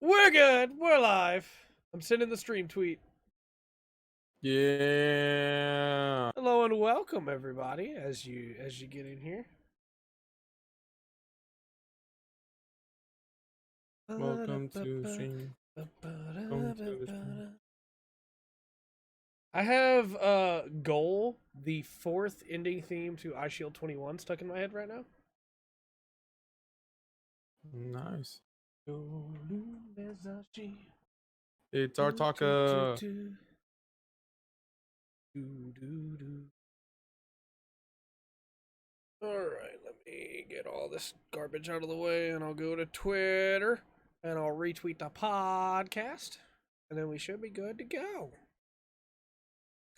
We're good. We're live. I'm sending the stream tweet. Yeah. Hello and welcome everybody as you get in here. Welcome to the stream. Welcome to the stream. I have Goal, the fourth ending theme to iShield 21 stuck in my head right now. Nice. It's our Toqger. Alright, let me get all this garbage out of the way and I'll go to Twitter and I'll retweet the podcast and then we should be good to go.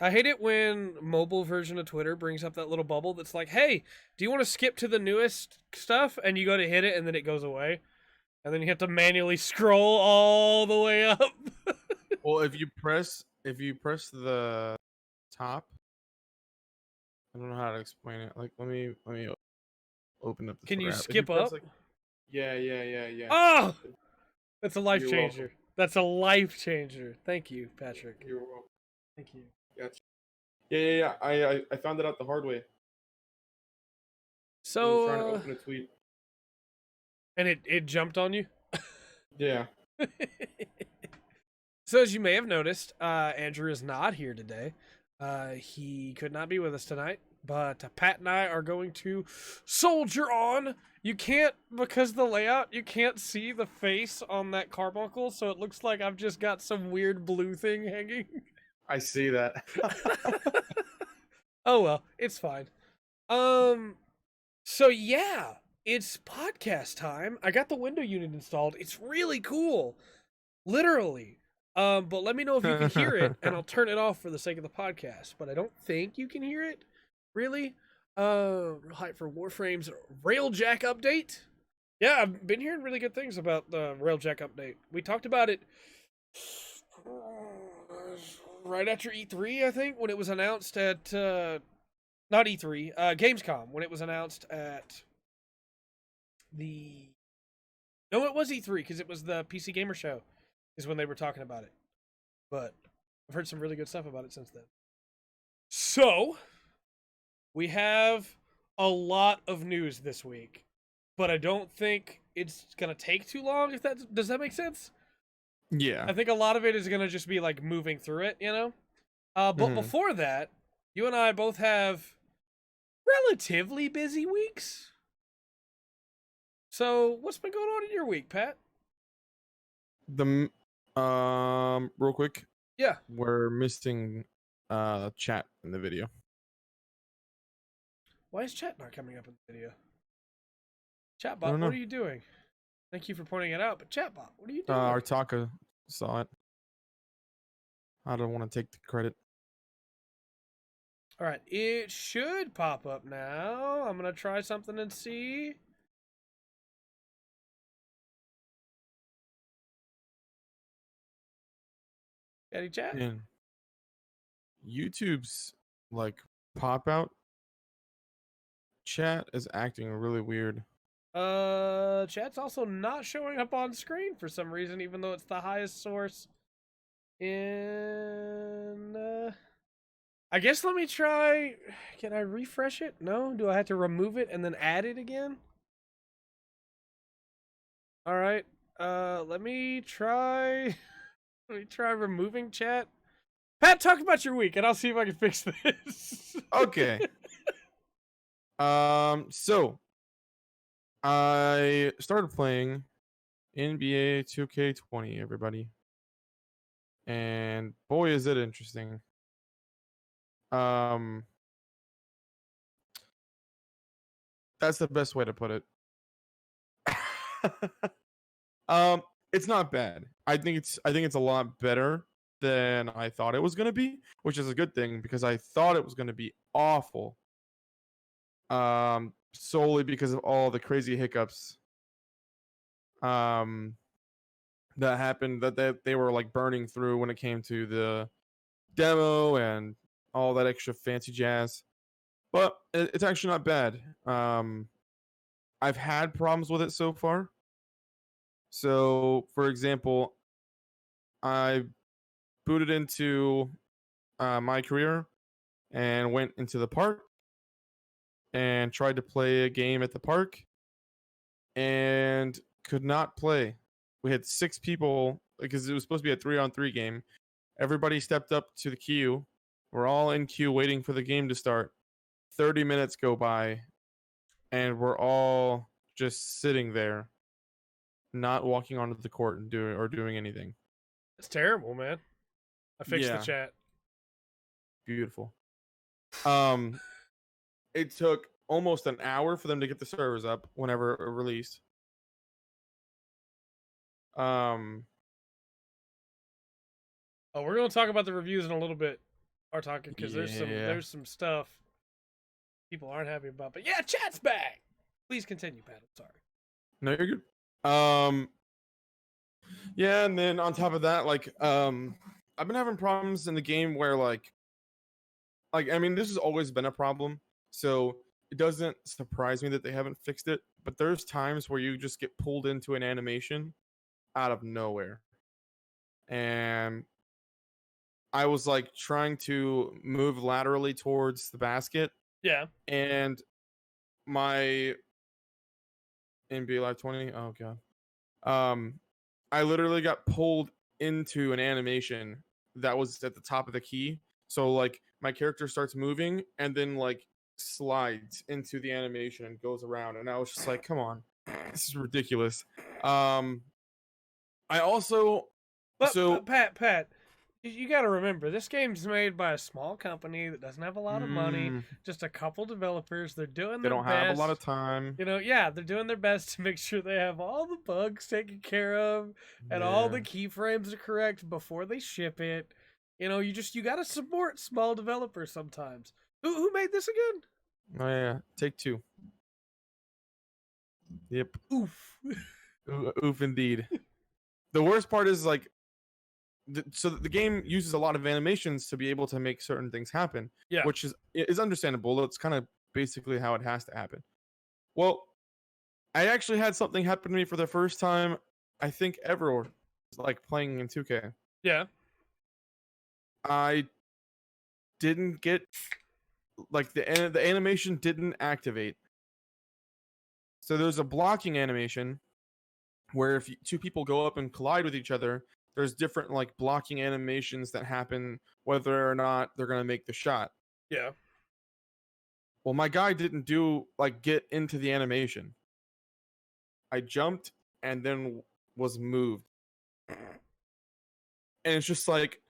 I hate it when mobile version of Twitter brings up that little bubble that's like, hey, do you want to skip to the newest stuff? And you go to hit it and then it goes away. And then you have to manually scroll all the way up. Well, if you press the top, I don't know how to explain it. Like, let me open up the Can you Twitter app. skip up? Like, yeah. Oh! That's a life You're changer. welcome. That's a life changer. Thank you, Pattrick. You're welcome. Thank you. Gotcha. Yeah. I found it out the hard way. So, I was trying to open a tweet. And it jumped on you? Yeah. So as you may have noticed, Andrew is not here today. He could not be with us tonight, but Pat and I are going to soldier on. You can't, because the layout, you can't see the face on that carbuncle, so it looks like I've just got some weird blue thing hanging. I see that. Oh well, it's fine. So yeah, it's podcast time. I got the window unit installed. It's really cool. Literally. But let me know if you can hear it, and I'll turn it off for the sake of the podcast. But I don't think you can hear it, really. Real hype for Warframe's Railjack update. Yeah, I've been hearing really good things about the Railjack update. We talked about it right after E3, I think, when it was announced at not E3, Gamescom, when it was announced at the... No, it was E3, because it was the PC Gamer Show, is when they were talking about it. But I've heard some really good stuff about it since then. So, we have a lot of news this week, but I don't think it's going to take too long, if that... Does that make sense? Yeah. I think a lot of it is going to just be, like, moving through it, you know? But before that, you and I both have relatively busy weeks. So, what's been going on in your week, Pat? Real quick. Yeah. We're missing chat in the video. Why is chat not coming up in the video? Chatbot, what are you doing? Thank you for pointing it out, but chatbot, what are you doing? Our Toqger saw it. I don't want to take the credit. All right, it should pop up now. I'm going to try something and see. Any chat? And YouTube's like pop out chat is acting really weird. Chat's also not showing up on screen for some reason, even though it's the highest source in I guess let me try. Can I refresh it? No? Do I have to remove it and then add it again? All right. Let me try removing chat. Pat, talk about your week and I'll see if I can fix this. Okay. So I started playing NBA 2K20, everybody. And boy is it interesting. That's the best way to put it. It's not bad. I think it's a lot better than I thought it was gonna be, which is a good thing because I thought it was gonna be awful. Solely because of all the crazy hiccups that happened that they were like burning through when it came to the demo and all that extra fancy jazz. But it's actually not bad. I've had problems with it so far. So, for example, I booted into my career and went into the park and tried to play a game at the park and could not play. We had 6 people because it was supposed to be a 3-on-3 game. Everybody stepped up to the queue. We're all in queue waiting for the game to start. 30 minutes go by and we're all just sitting there, not walking onto the court and doing anything. It's terrible, man. I fixed the Yeah. chat. Beautiful. It took almost an hour for them to get the servers up whenever it released. Oh, we're gonna talk about the reviews in a little bit, our talking, because Yeah. there's some stuff people aren't happy about. But yeah, chat's back. Please continue, Pat. I'm sorry. No, you're good. Yeah, and then on top of that, like, I've been having problems in the game where like I mean, this has always been a problem, so it doesn't surprise me that they haven't fixed it. But there's times where you just get pulled into an animation out of nowhere, and I was like trying to move laterally towards the basket, Yeah. and my NBA Live 20. Oh god. I literally got pulled into an animation that was at the top of the key. So like my character starts moving and then like slides into the animation and goes around, and I was just like, come on, this is ridiculous. I also But so Pat, you got to remember, this game's made by a small company that doesn't have a lot of money, just a couple developers. They're doing they their don't best. have a lot of time. You know, yeah, they're doing their best to make sure they have all the bugs taken care of and all the keyframes are correct before they ship it. You know, you got to support small developers sometimes. Who made this again? Oh yeah, Take-Two. Yep. Oof. Oof indeed. The worst part is like so the game uses a lot of animations to be able to make certain things happen, Yeah. which is understandable. It's kind of basically how it has to happen. Well, I actually had something happen to me for the first time I think ever, like playing in 2K. Yeah. I didn't get like the animation didn't activate. So there's a blocking animation where if 2 people go up and collide with each other, there's different like blocking animations that happen whether or not they're going to make the shot. Yeah. Well, my guy didn't get into the animation. I jumped and then was moved. And it's just like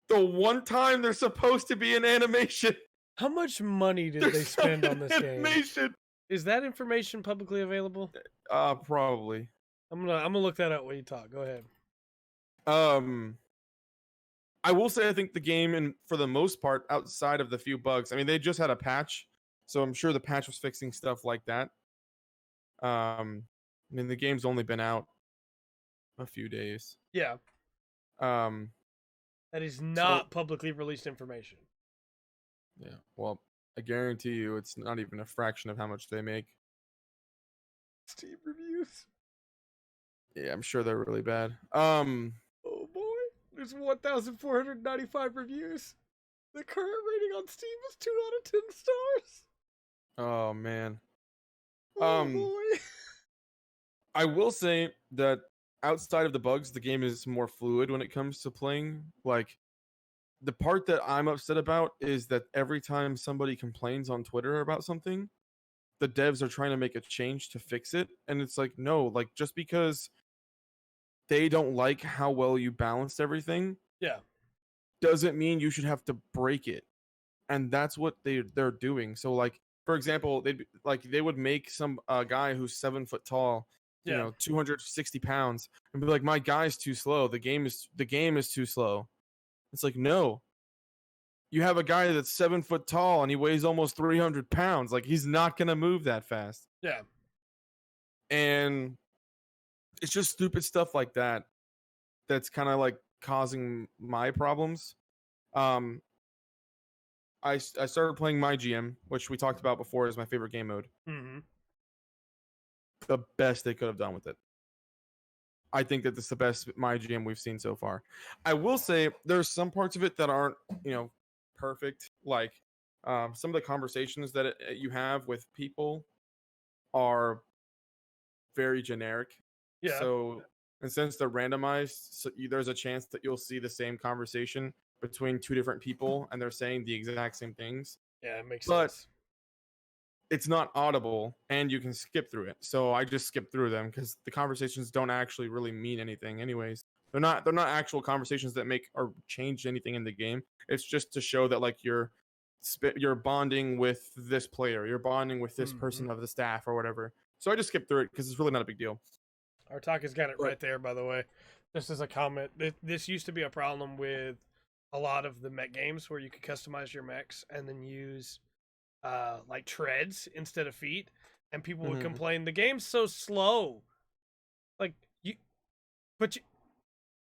the one time there's supposed to be an animation. How much money did they spend on this animation. game? Is that information publicly available? Probably. I'm gonna look that up while you talk. Go ahead. I will say I think the game, and for the most part, outside of the few bugs, I mean, they just had a patch, so I'm sure the patch was fixing stuff like that. I mean, the game's only been out a few days. Yeah. That is not publicly released information. Yeah. Well, I guarantee you, it's not even a fraction of how much they make. Steam reviews. Yeah, I'm sure they're really bad. Oh boy, there's 1,495 reviews. The current rating on Steam is 2 out of 10 stars. Oh man. Oh boy. I will say that outside of the bugs, the game is more fluid when it comes to playing. Like, the part that I'm upset about is that every time somebody complains on Twitter about something, the devs are trying to make a change to fix it. And it's like, no, like just because they don't like how well you balanced everything, yeah, doesn't mean you should have to break it. And that's what they're doing. So like, for example, they would make some guy who's 7 foot tall, you know, 260 pounds, and be like, my guy's too slow. The game is too slow. It's like, no. You have a guy that's 7 foot tall and he weighs almost 300 pounds. Like, he's not gonna move that fast. Yeah. And it's just stupid stuff like that that's kind of like causing my problems. I started playing my GM, which we talked about before is my favorite game mode. Mm-hmm. The best they could have done with it. I think that this is the best My GM we've seen so far. I will say there's some parts of it that aren't, perfect. Like some of the conversations that you have with people are very generic. Yeah. So, and since they're randomized, there's a chance that you'll see the same conversation between two different people and they're saying the exact same things. Yeah, it makes But sense. it's not audible and you can skip through it. So I just skip through them because the conversations don't actually really mean anything anyways. They're not actual conversations that make or change anything in the game. It's just to show that like you're bonding with this player, you're bonding with this person of the staff or whatever. So I just skip through it because it's really not a big deal. Our talk has got it But right there, by the way. Just as a comment, this used to be a problem with a lot of the mech games where you could customize your mechs and then use like treads instead of feet, and people would complain the game's so slow. Like but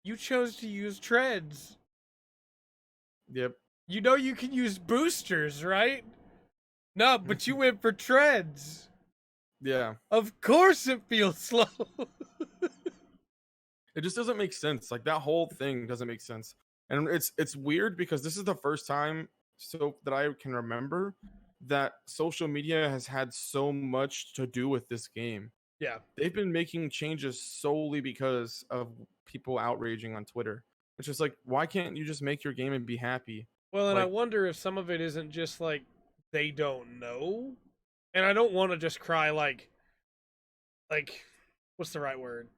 you chose to use treads. Yep. You know you can use boosters, right? No, but you went for treads. Yeah. Of course it feels slow. It just doesn't make sense. Like that whole thing doesn't make sense. And it's weird because this is the first time so that I can remember that social media has had so much to do with this game. Yeah. They've been making changes solely because of people outraging on Twitter. It's just like, why can't you just make your game and be happy? Well, and I Like, wonder if some of it isn't just like they don't know. And I don't want to just cry like what's the right word?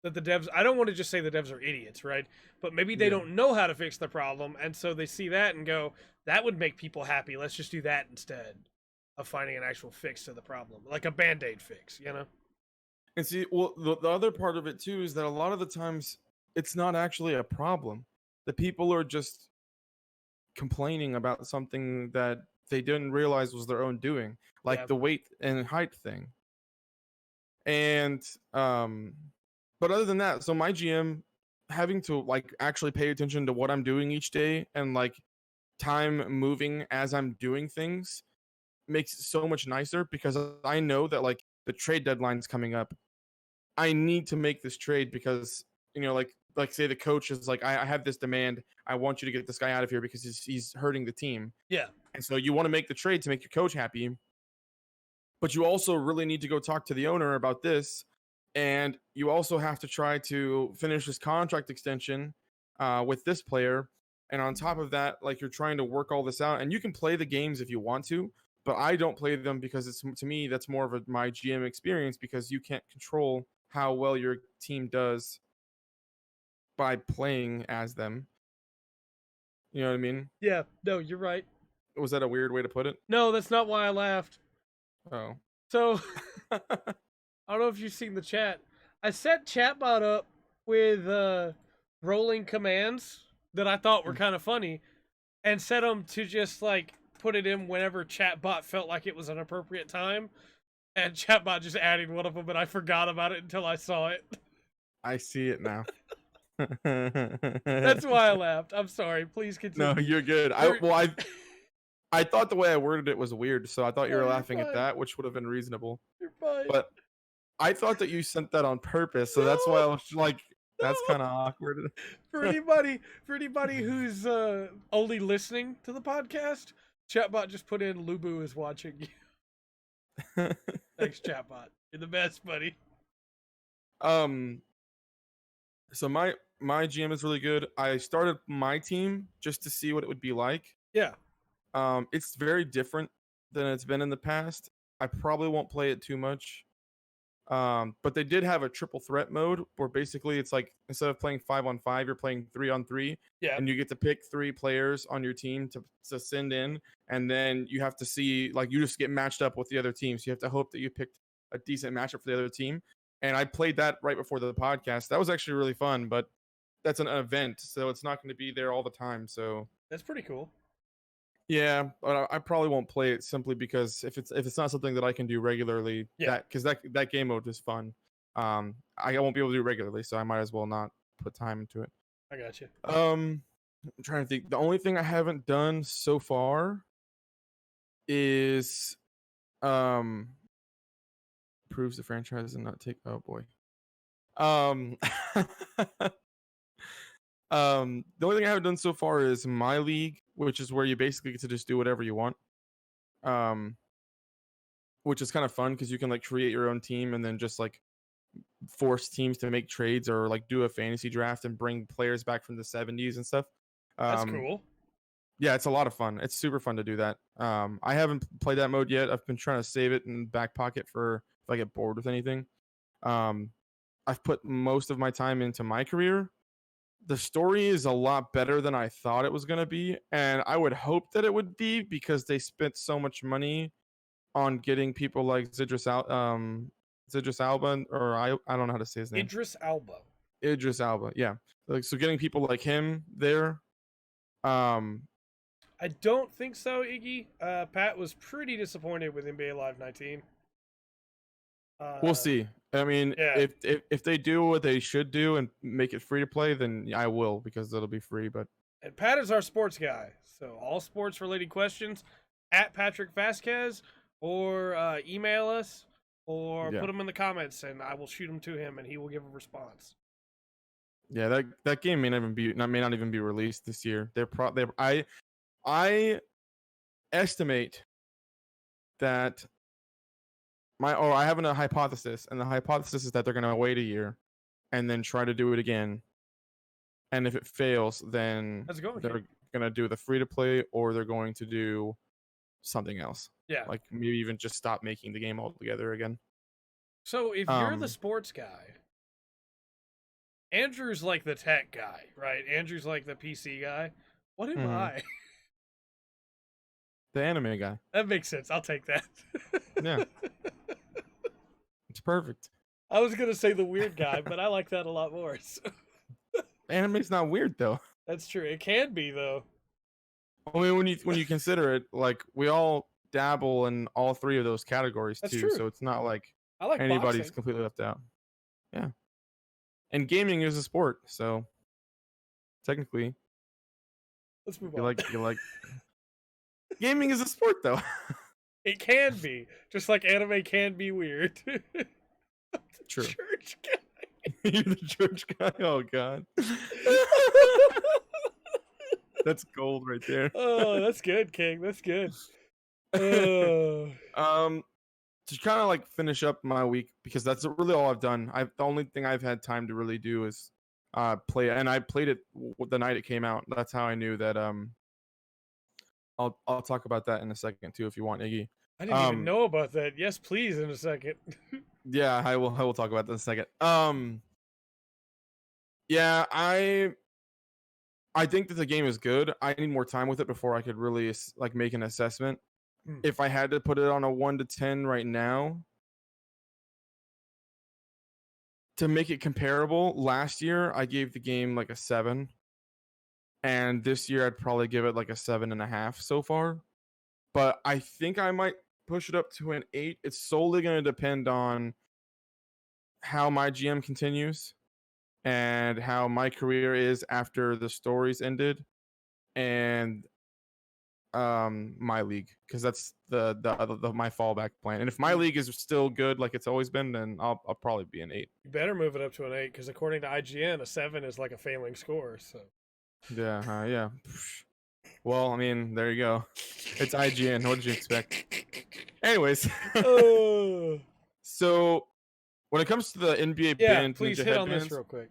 That the devs, I don't want to just say the devs are idiots, right? But maybe they yeah. don't know how to fix the problem, and so they see that and go, that would make people happy. Let's just do that instead of finding an actual fix to the problem. Like a band-aid fix, you know? And see, well, the other part of it too is that a lot of the times it's not actually a problem. The people are just complaining about something that they didn't realize was their own doing, like Yeah. the weight and height thing. And but other than that, so my GM having to like actually pay attention to what I'm doing each day and like time moving as I'm doing things makes it so much nicer because I know that like the trade deadline's coming up. I need to make this trade because like say the coach is like I have this demand. I want you to get this guy out of here because he's hurting the team. Yeah. And so you want to make the trade to make your coach happy, but you also really need to go talk to the owner about this, and you also have to try to finish this contract extension with this player. And on top of that, like you're trying to work all this out, and you can play the games if you want to, but I don't play them because it's to me that's more of my GM experience because you can't control how well your team does by playing as them. You know what I mean? Yeah. No, you're right. Was that a weird way to put it? No, that's not why I laughed. Oh. So, I don't know if you've seen the chat. I set chatbot up with rolling commands that I thought were kind of funny and set them to just like put it in whenever chatbot felt like it was an appropriate time. And chatbot just added one of them, and I forgot about it until I saw it. I see it now. That's why I laughed. I'm sorry. Please continue. No, you're good. I thought the way I worded it was weird, so I thought you No, were you're laughing at fine. that, which would have been reasonable. You're fine. But I thought that you sent that on purpose, so No, that's why I was like, that's no. kind of awkward. For anybody who's only listening to the podcast, chatbot just put in Lubu is watching you. Thanks, chatbot. You're the best, buddy. So my GM is really good. I started my team just to see what it would be like. Yeah. It's very different than it's been in the past. I probably won't play it too much. But they did have a triple threat mode where basically it's like instead of playing 5-on-5, you're playing 3-on-3, Yeah. and you get to pick 3 players on your team to send in, and then you have to see like you just get matched up with the other team. So you have to hope that you picked a decent matchup for the other team. And I played that right before the podcast. That was actually really fun, but that's an event, so it's not going to be there all the time. So That's pretty cool. yeah, but I probably won't play it simply because if it's not something that I can do regularly, Yeah. that game mode is fun. I won't be able to do it regularly, so I might as well not put time into it. I got you. I'm trying to think. The only thing I haven't done so far is proves the franchise and not take. Oh boy. Um, the only thing I haven't done so far is My League, which is where you basically get to just do whatever you want. Um, which is kind of fun because you can like create your own team and then just like force teams to make trades or like do a fantasy draft and bring players back from the 70s and stuff. That's Um, cool. yeah, it's a lot of fun. It's super fun to do that. I haven't played that mode yet. I've been trying to save it in the back pocket for if I get bored with anything. Um, I've put most of my time into my career. The story is a lot better than I thought it was going to be, and I would hope that it would be because they spent so much money on getting people like Zidris Alba, or I don't know how to say his name. Idris Elba. Idris Alba, yeah. Like so, getting people like him there. Um, I don't think so, Iggy. Pat was pretty disappointed with NBA Live 19. We'll see. I mean, yeah. if they do what they should do and make it free to play, then I will because it'll be free. But And Pat is our sports guy, so all sports related questions at Pattrick Vasquez or email us or put them in the comments, and I will shoot them to him, and he will give a response. Yeah, that game may not even be released this year. I estimate that I have a hypothesis, and the hypothesis is that they're going to wait a year and then try to do it again. And if it fails, then they're going to do the free to play, or they're going to do something else. Yeah, like maybe even just stop making the game altogether again. So if you're the sports guy, Andrew's like the tech guy, right? Andrew's like the PC guy. What am I? The anime guy. That makes sense. I'll take that. Yeah. It's perfect. I was going to say the weird guy, but I like that a lot more. So. Anime's not weird, though. That's true. It can be, though. I mean, when you consider it, like, we all dabble in all three of those categories, That's too. True. So it's not like anybody's boxing. Completely left out. Yeah. And gaming is a sport, so technically. Let's move on. You like gaming is a sport, though. It can be. Just like anime can be weird. True. Church guy. You're the church guy? Oh, God. That's gold right there. Oh, that's good, King. That's good. To kind of like finish up my week, because that's really all I've done. The only thing I've had time to really do is play, and I played it the night it came out. That's how I knew that. I'll talk about that in a second too, if you want, Iggy. I didn't even know about that. Yes, please, in a second. Yeah, I will talk about that in a second. Yeah, I think that the game is good. I need more time with it before I could really like make an assessment. If I had to put it on a 1 to 10 right now, to make it comparable, last year I gave the game like a 7, and this year I'd probably give it like a 7.5 so far. But I think I might push it up to an 8. It's solely going to depend on how my GM continues and how my career is after the stories ended, and my league, because that's the my fallback plan. And if my league is still good like it's always been, then I'll probably be an 8. You better move it up to an 8, because according to IGN, a 7 is like a failing score. So yeah, yeah. Well, I mean, there you go. It's IGN. What did you expect? Anyways, so when it comes to the NBA band, please hit on this real quick.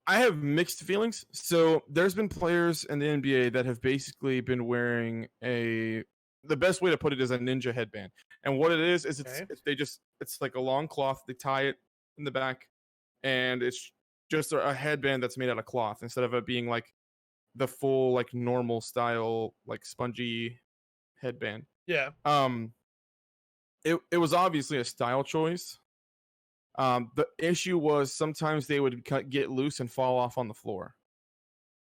I have mixed feelings. So there's been players in the NBA that have basically been wearing the best way to put it is a ninja headband. And what it is it's like a long cloth. They tie it in the back, and it's just a headband that's made out of cloth instead of it being like the full like normal style like spongy headband. Yeah. It was obviously a style choice. The issue was sometimes they would get loose and fall off on the floor.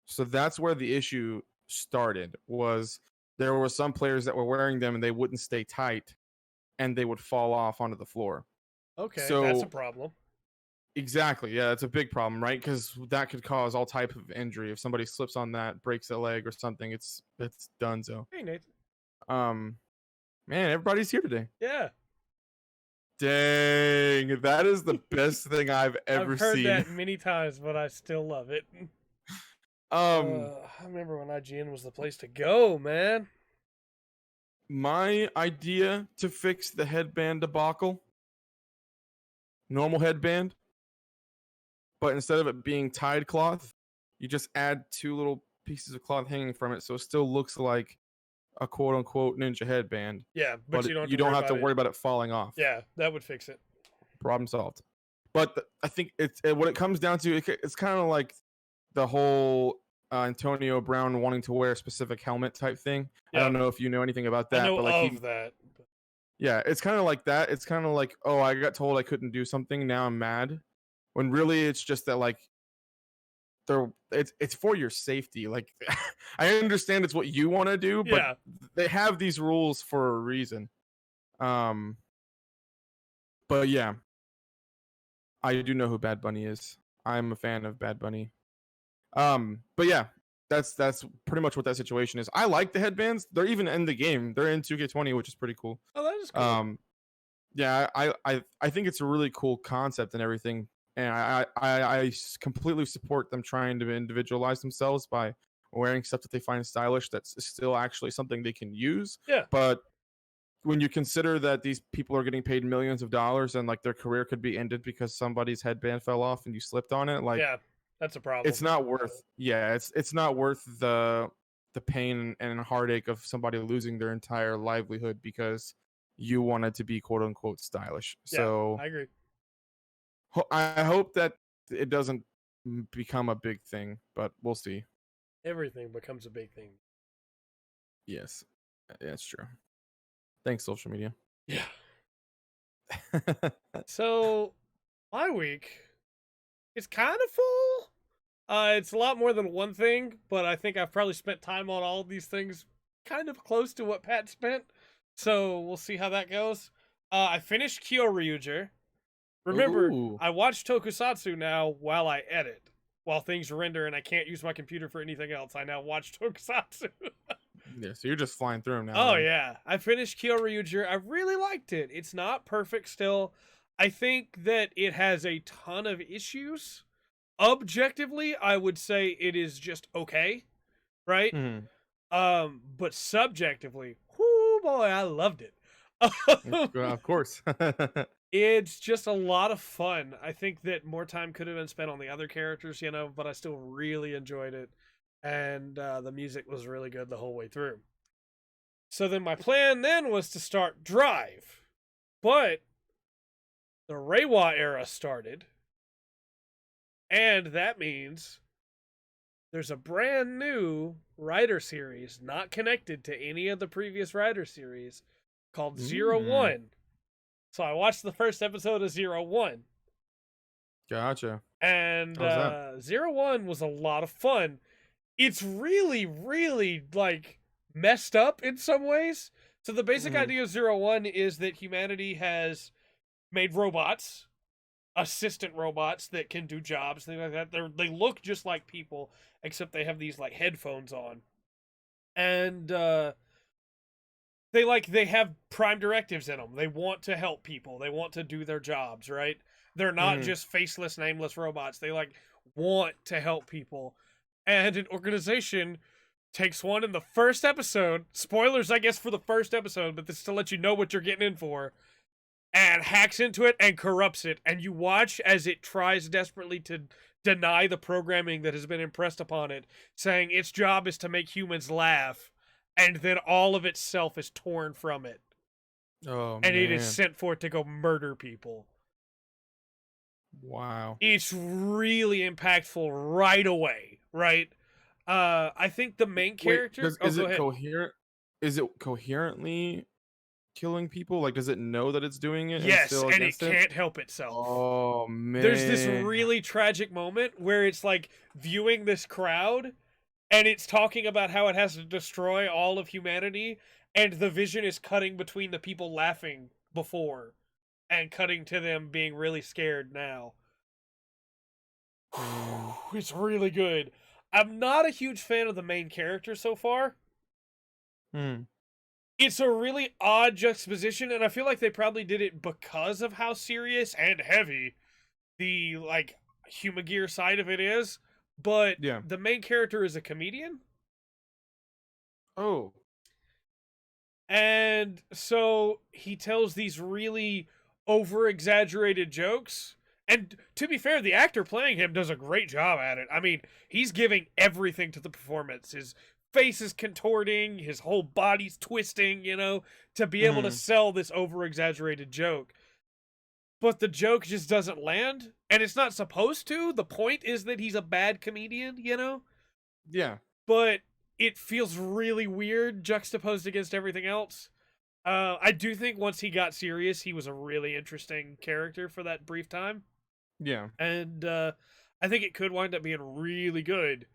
So that's where the issue started. Was there were some players that were wearing them and they wouldn't stay tight, and they would fall off onto the floor. Okay, so that's a problem. Exactly. Yeah, it's a big problem, right? Because that could cause all type of injury. If somebody slips on that, breaks a leg or something, it's donezo. Hey, Nathan. Man, everybody's here today. Yeah. Dang, that is the best thing I've ever I've heard seen. that many times, but I still love it. I remember when IGN was the place to go, man. My idea to fix the headband debacle, normal headband, but instead of it being tied cloth, you just add 2 little pieces of cloth hanging from it, so it still looks like a quote unquote ninja headband. Yeah, But you don't have to worry about it falling off. Yeah, that would fix it. Problem solved. But I think what it comes down to, it's kind of like the whole Antonio Brown wanting to wear a specific helmet type thing. Yeah. I don't know if you know anything about that. I know but like of that. Yeah, it's kind of like that. It's kind of like, oh, I got told I couldn't do something. Now I'm mad. When really it's just that like it's for your safety. Like I understand it's what you want to do, but Yeah. they have these rules for a reason. But yeah, I do know who Bad Bunny is. I'm a fan of Bad Bunny. But yeah, that's pretty much what that situation is. I like the headbands. They're even in the game. They're in 2K20, which is pretty cool. Oh, that is cool. Yeah, I think it's a really cool concept and everything. And I completely support them trying to individualize themselves by wearing stuff that they find stylish that's still actually something they can use. Yeah. But when you consider that these people are getting paid millions of dollars and like their career could be ended because somebody's headband fell off and you slipped on it, like yeah, that's a problem. it's not worth it's not worth the pain and heartache of somebody losing their entire livelihood because you wanted to be quote unquote stylish. Yeah, So I agree. I hope that it doesn't become a big thing, but we'll see. Everything becomes a big thing. Yes, that's true. Thanks, social media. Yeah. So, my week is kind of full. It's a lot more than one thing, but I think I've probably spent time on all of these things kind of close to what Pat spent. So, we'll see how that goes. I finished Kyouryuger. Remember, Ooh. I watch Tokusatsu now while I edit. While things render and I can't use my computer for anything else, I now watch Tokusatsu. Yeah, so you're just flying through them now. Oh, then. yeah. I finished Kyouryuger. I really liked it. It's not perfect still. I think that it has a ton of issues. Objectively, I would say it is just okay, right? But subjectively, whoo boy, I loved it. Of course. It's just a lot of fun. I think that more time could have been spent on the other characters, but I still really enjoyed it. And the music was really good the whole way through. So then my plan then was to start Drive. But the Reiwa era started. And that means there's a brand new Rider series not connected to any of the previous Rider series called 01. So I watched the first episode of 01. Gotcha. And 01 was a lot of fun. It's really, really like messed up in some ways. So the basic idea of 01 is that humanity has made robots, assistant robots that can do jobs, things like that. They look just like people, except they have these like headphones on. And they have prime directives in them. They want to help people. They want to do their jobs, right? They're not just faceless, nameless robots. They want to help people. And an organization takes one in the first episode. Spoilers, I guess, for the first episode, but this is to let you know what you're getting in for. And hacks into it and corrupts it. And you watch as it tries desperately to deny the programming that has been impressed upon it, saying its job is to make humans laugh. And then all of itself is torn from it. Oh, and man. It is sent for it to go murder people. Wow. It's really impactful right away, right? I think the main character... Is it coherent? Is it coherently killing people? Like, does it know that it's doing it? Yes, and it can't help itself. Oh, man. There's this really tragic moment where it's like viewing this crowd... And it's talking about how it has to destroy all of humanity, and the vision is cutting between the people laughing before and cutting to them being really scared now. It's really good. I'm not a huge fan of the main character so far. It's a really odd juxtaposition, and I feel like they probably did it because of how serious and heavy the like human gear side of it is. But Yeah. the main character is a comedian. Oh. And so he tells these really over exaggerated jokes. And to be fair, the actor playing him does a great job at it. I mean, he's giving everything to the performance. His face is contorting, his whole body's twisting, to be able to sell this over exaggerated joke. But the joke just doesn't land, and it's not supposed to. The point is that he's a bad comedian, Yeah. But it feels really weird juxtaposed against everything else. I do think once he got serious, he was a really interesting character for that brief time. Yeah. And I think it could wind up being really good.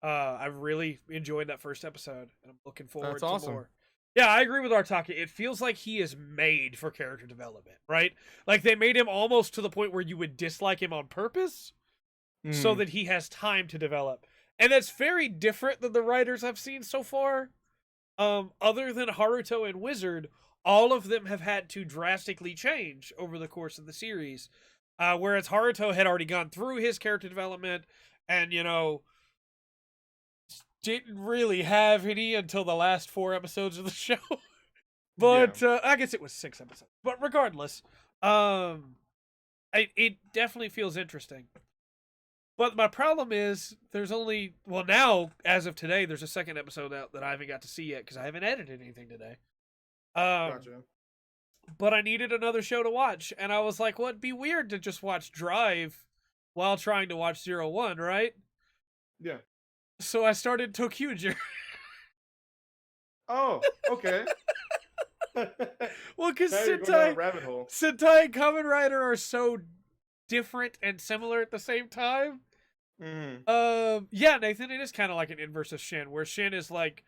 I really enjoyed that first episode, and I'm looking forward to more. Yeah, I agree with Artaka. It feels like he is made for character development, right? Like they made him almost to the point where you would dislike him on purpose so that he has time to develop. And that's very different than the writers I've seen so far. Other than Haruto and Wizard, all of them have had to drastically change over the course of the series. Whereas Haruto had already gone through his character development and, didn't really have any until the last 4 episodes of the show. But I guess it was 6 episodes. But regardless, it definitely feels interesting. But my problem is there's only, now, as of today, there's a second episode out that I haven't got to see yet because I haven't edited anything today. Gotcha. But I needed another show to watch, and I was like, well, it'd be weird to just watch Drive while trying to watch 01, right? Yeah. So I started Toqger. Oh, okay. Well, because Sentai and Kamen Rider are so different and similar at the same time. Yeah, Nathan, it is kind of like an inverse of Shin, where Shin is like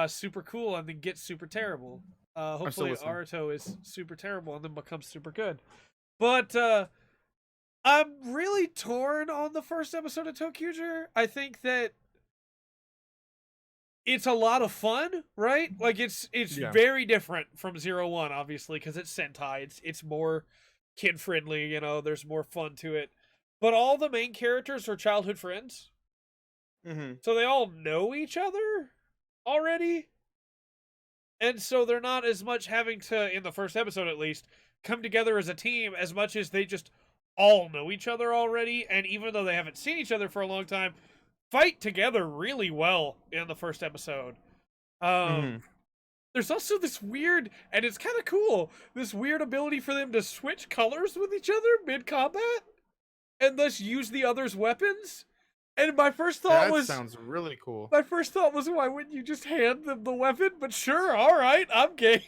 super cool and then gets super terrible. Hopefully Aruto is super terrible and then becomes super good. But I'm really torn on the first episode of Toqger. I think that it's a lot of fun, right? Like it's very different from 01, obviously, because it's Sentai. It's more kid friendly, there's more fun to it. But all the main characters are childhood friends. So they all know each other already. And so they're not as much having to, in the first episode at least, come together as a team as much as they just all know each other already. And even though they haven't seen each other for a long time, fight together really well in the first episode. There's also this weird, and it's kind of cool, this weird ability for them to switch colors with each other mid-combat and thus use the other's weapons. And my first thought was... That sounds really cool. My first thought was, why wouldn't you just hand them the weapon? But sure, alright, I'm game.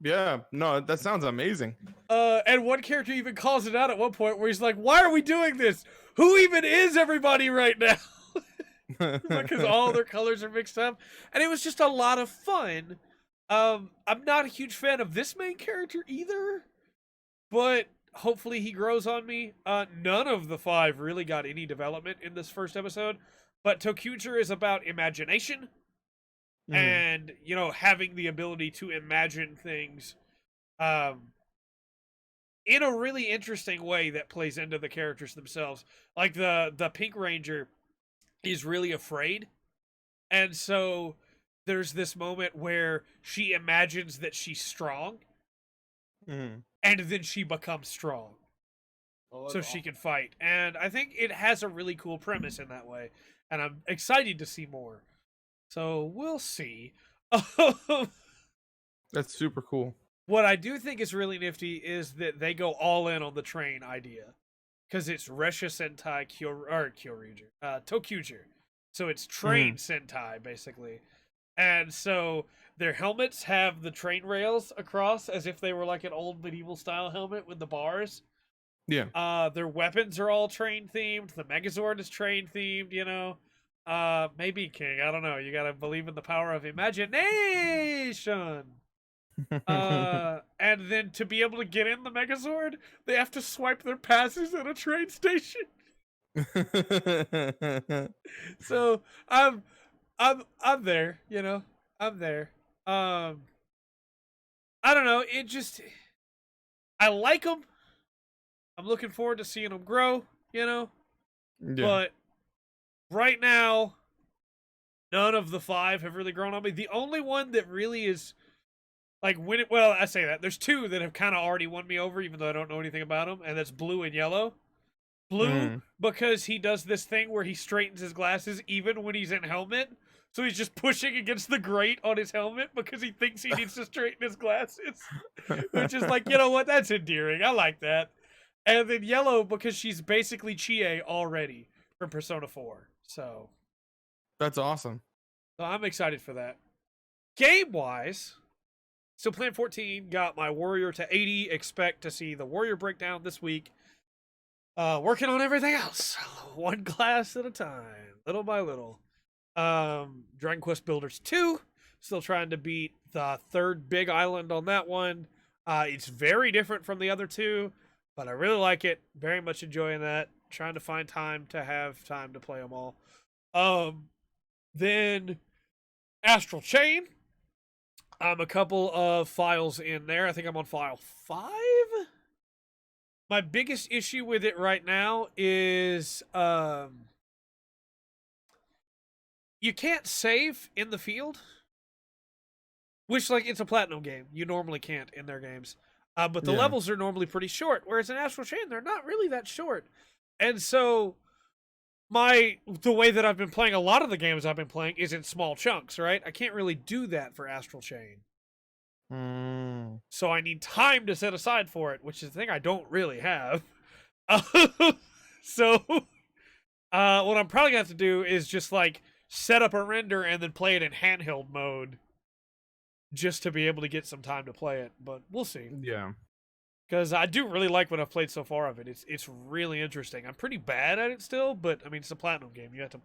Yeah, no, that sounds amazing. And one character even calls it out at one point where he's like, why are we doing this? Who even is everybody right now? Because all their colors are mixed up. And it was just a lot of fun. I'm not a huge fan of this main character either, but hopefully he grows on me. None of the 5 really got any development in this first episode, but Toqger is about imagination and, having the ability to imagine things in a really interesting way that plays into the characters themselves. Like the Pink Ranger is really afraid, and so there's this moment where she imagines that she's strong, and then she becomes strong, so she can fight. And I think it has a really cool premise in that way, and I'm excited to see more. So we'll see. That's super cool. What I do think is really nifty is that they go all in on the train idea, because it's Resha Sentai Kyouryuger, Toqger. So it's train Sentai, basically. And so their helmets have the train rails across as if they were like an old medieval style helmet with the bars. Yeah. Their weapons are all train themed. The Megazord is train themed, maybe King. I don't know. You gotta believe in the power of imagination. And then to be able to get in the Megazord, they have to swipe their passes at a train station. So I'm there, I'm there. I don't know. It just, I like them. I'm looking forward to seeing them grow, you know? Yeah. But right now, none of the 5 have really grown on me. The only one that really is like well, I say that there's 2 that have kind of already won me over, even though I don't know anything about them, and that's blue and yellow. Blue Mm. because he does this thing where he straightens his glasses even when he's in helmet. So he's just pushing against the grate on his helmet because he thinks he needs to straighten his glasses. Which is like, you know what? That's endearing. I like that. And then yellow because she's basically Chie already from Persona 4. That's awesome. So I'm excited for that. Game-wise, still playing 14. Got my Warrior to 80. Expect to see the Warrior breakdown this week. Working on everything else. One class at a time. Little by little. Dragon Quest Builders 2. Still trying to beat the 3rd big island on that one. It's very different from the other 2, but I really like it. Very much enjoying that. Trying to find time to have time to play them all. Then Astral Chain. I'm a couple of files in there. I think I'm on file 5. My biggest issue with it right now is you can't save in the field, which, like, it's a platinum game. You normally can't in their games. But the levels are normally pretty short, whereas in Astral Chain, they're not really that short. And so the way that I've been playing a lot of the games I've been playing is in small chunks, right? I can't really do that for Astral Chain. So I need time to set aside for it, which is the thing I don't really have. So what I'm probably gonna have to do is just like set up a render and then play it in handheld mode just to be able to get some time to play it, but we'll see. Yeah. Because I do really like what I've played so far of it. It's really interesting. I'm pretty bad at it still, but I mean, it's a platinum game. You have to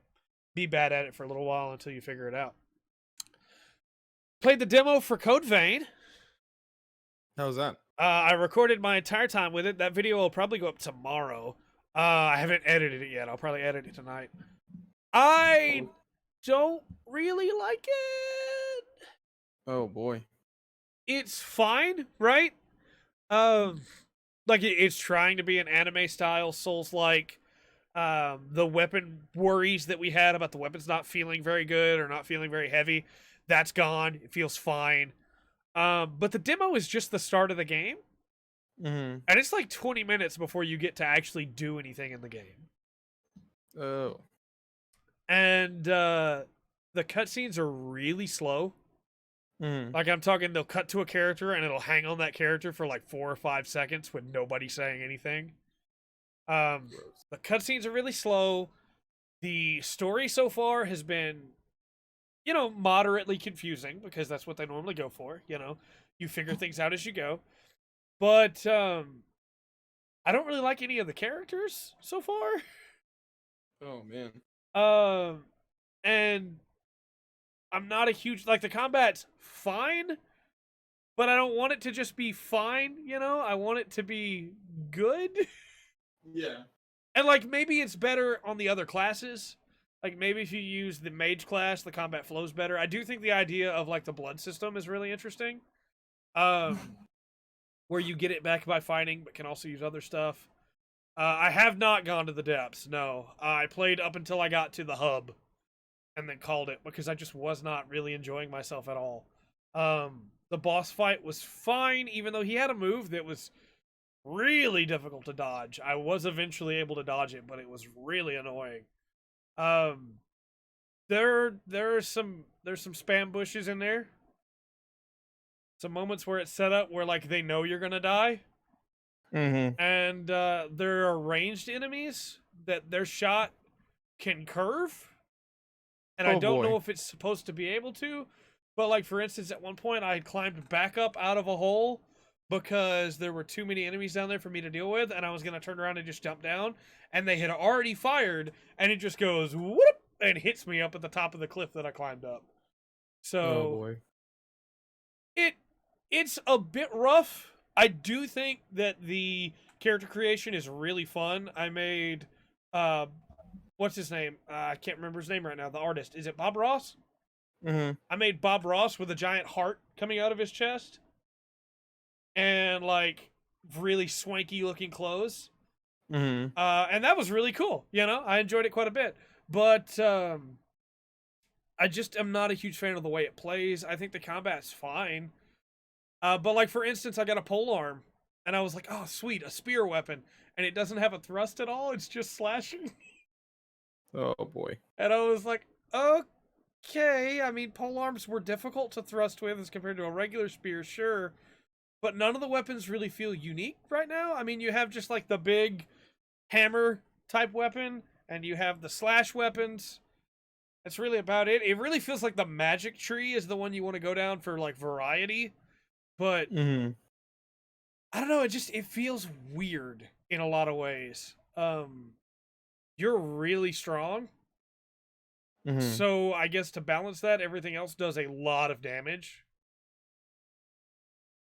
be bad at it for a little while until you figure it out. Played the demo for Code Vein. How was that? I recorded my entire time with it. That video will probably go up tomorrow. I haven't edited it yet. I'll probably edit it tonight. I don't really like it. Oh boy. It's fine, right? Like it's trying to be an anime style Souls-like. The weapon worries that we had about the weapons not feeling very good or not feeling very heavy, that's gone. It feels fine. But the demo is just the start of the game. And it's like 20 minutes before you get to actually do anything in the game. Oh. And the cutscenes are really slow. Like, I'm talking, they'll cut to a character and it'll hang on that character for like 4 or 5 seconds with nobody saying anything. The cutscenes are really slow. The story so far has been, you know, moderately confusing because that's what they normally go for. You know, you figure things out as you go. But I don't really like any of the characters so far. Oh man. And I'm not a huge, like, the combat's fine, but I don't want it to just be fine, you know? I want it to be good. Yeah. And, like, maybe it's better on the other classes. Like, maybe if you use the mage class, the combat flows better. I do think the idea of, like, the blood system is really interesting. Where you get it back by fighting, but can also use other stuff. I have not gone to the depths, no. I played up until I got to the hub. And then called it because I just was not really enjoying myself at all. The boss fight was fine, even though he had a move that was really difficult to dodge. I was eventually able to dodge it, but it was really annoying. There's some spam bushes in there. Some moments where it's set up where like they know you're gonna die. And there are ranged enemies that their shot can curve. And I don't know if it's supposed to be able to, but like for instance, at one point I had climbed back up out of a hole because there were too many enemies down there for me to deal with, and I was gonna turn around and just jump down, and they had already fired, and it just goes whoop and hits me up at the top of the cliff that I climbed up. So it's a bit rough. I do think that the character creation is really fun. I made what's his name? I can't remember his name right now. The artist. Is it Bob Ross? I made Bob Ross with a giant heart coming out of his chest. and like really swanky looking clothes. Mm-hmm. And that was really cool. You know, I enjoyed it quite a bit. But I just am not a huge fan of the way it plays. I think the combat's fine. But like for instance, I got a pole arm, and I was like, oh sweet, a spear weapon, and it doesn't have a thrust at all. It's just slashing. Oh boy. And I was like, okay. I mean, pole arms were difficult to thrust with as compared to a regular spear, sure. But none of the weapons really feel unique right now. I mean, you have just like the big hammer type weapon, and you have the slash weapons. That's really about it. It really feels like the magic tree is the one you want to go down for like variety. But Mm-hmm. I don't know, it feels weird in a lot of ways. You're really strong. Mm-hmm. So I guess to balance that, everything else does a lot of damage.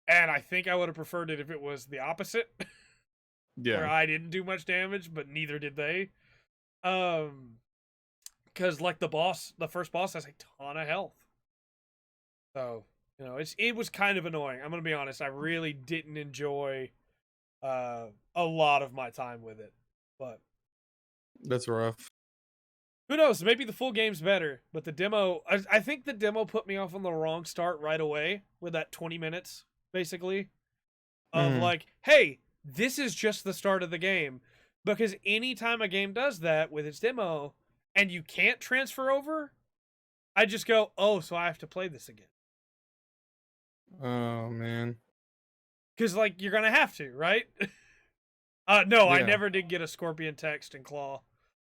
And I think I would have preferred it if it was the opposite. Where Yeah. I didn't do much damage, but neither did they. Because like the first boss has a ton of health. So, you know, it was kind of annoying. I'm gonna be honest, I really didn't enjoy a lot of my time with it. But That's rough. who knows? Maybe the full game's better. But the demo, I think the demo put me off on the wrong start right away with that 20 minutes, basically. Of Mm-hmm. like, hey, this is just the start of the game. Because anytime a game does that with its demo and you can't transfer over, I just go, oh, so I have to play this again. Oh man. Because, like, you're going to have to, right? No, I Yeah. never did get a scorpion text and claw.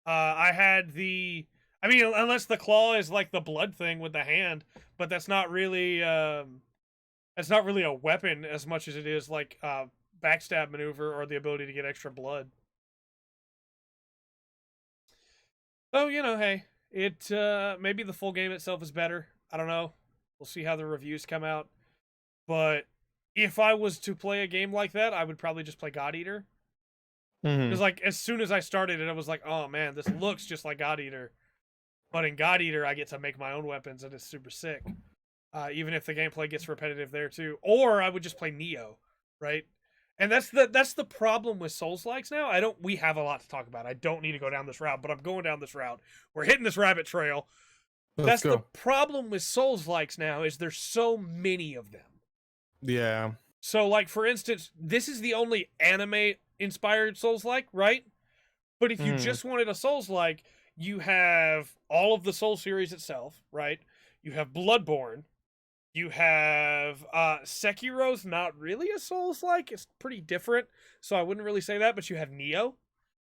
I had I mean, unless the claw is like the blood thing with the hand, but that's not really a weapon as much as it is like backstab maneuver or the ability to get extra blood. So, you know, hey, it maybe the full game itself is better. I don't know. We'll see how the reviews come out. But if I was to play a game like that, I would probably just play God Eater. Mm-hmm. Because like as soon as I started it, I was like, oh man, this looks just like God Eater. But in God Eater, I get to make my own weapons, and it's super sick. Even if the gameplay gets repetitive there too. Or I would just play Neo, right? And that's the problem with Souls-likes now. We have a lot to talk about. I don't need to go down this route, but I'm going down this route. We're hitting this rabbit trail. Let's That's the go. problem with Souls-likes now is there's so many of them. Yeah. So like for instance, this is the only anime inspired Souls-like, right? But if you Mm-hmm. just wanted a Souls-like, you have all of the Soul series itself, right? You have Bloodborne. You have Sekiro's not really a Souls-like. It's pretty different, so I wouldn't really say that. But you have Neo,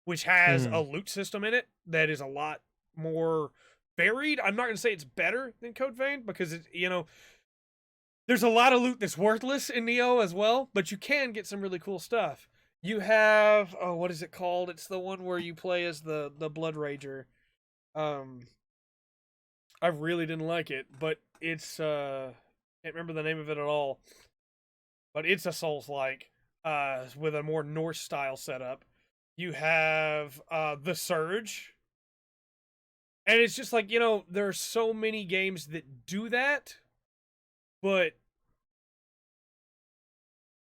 which has Mm-hmm. a loot system in it that is a lot more varied. I'm not going to say it's better than Code Vein because there's a lot of loot that's worthless in Neo as well, but you can get some really cool stuff. You have what is it called? It's the one where you play as the Blood Rager. Um, I really didn't like it, but it's can't remember the name of it at all. But it's a Souls-like, with a more Norse style setup. You have the Surge, and it's just like there are so many games that do that, but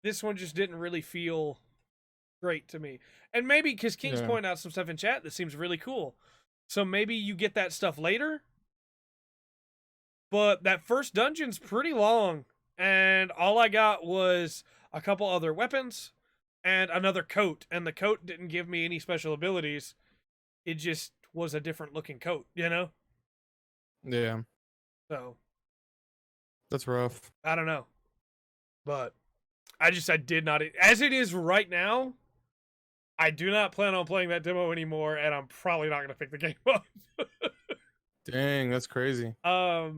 this one just didn't really feel great to me. And maybe because King's Yeah. pointing out some stuff in chat that seems really cool, so maybe you get that stuff later. But that first dungeon's pretty long, and all I got was a couple other weapons and another coat, and the coat didn't give me any special abilities. It just was a different looking coat, Yeah. So That's rough. I don't know, but I did not, as it is right now. I do not plan on playing that demo anymore, and I'm probably not going to pick the game up. Dang, that's crazy. I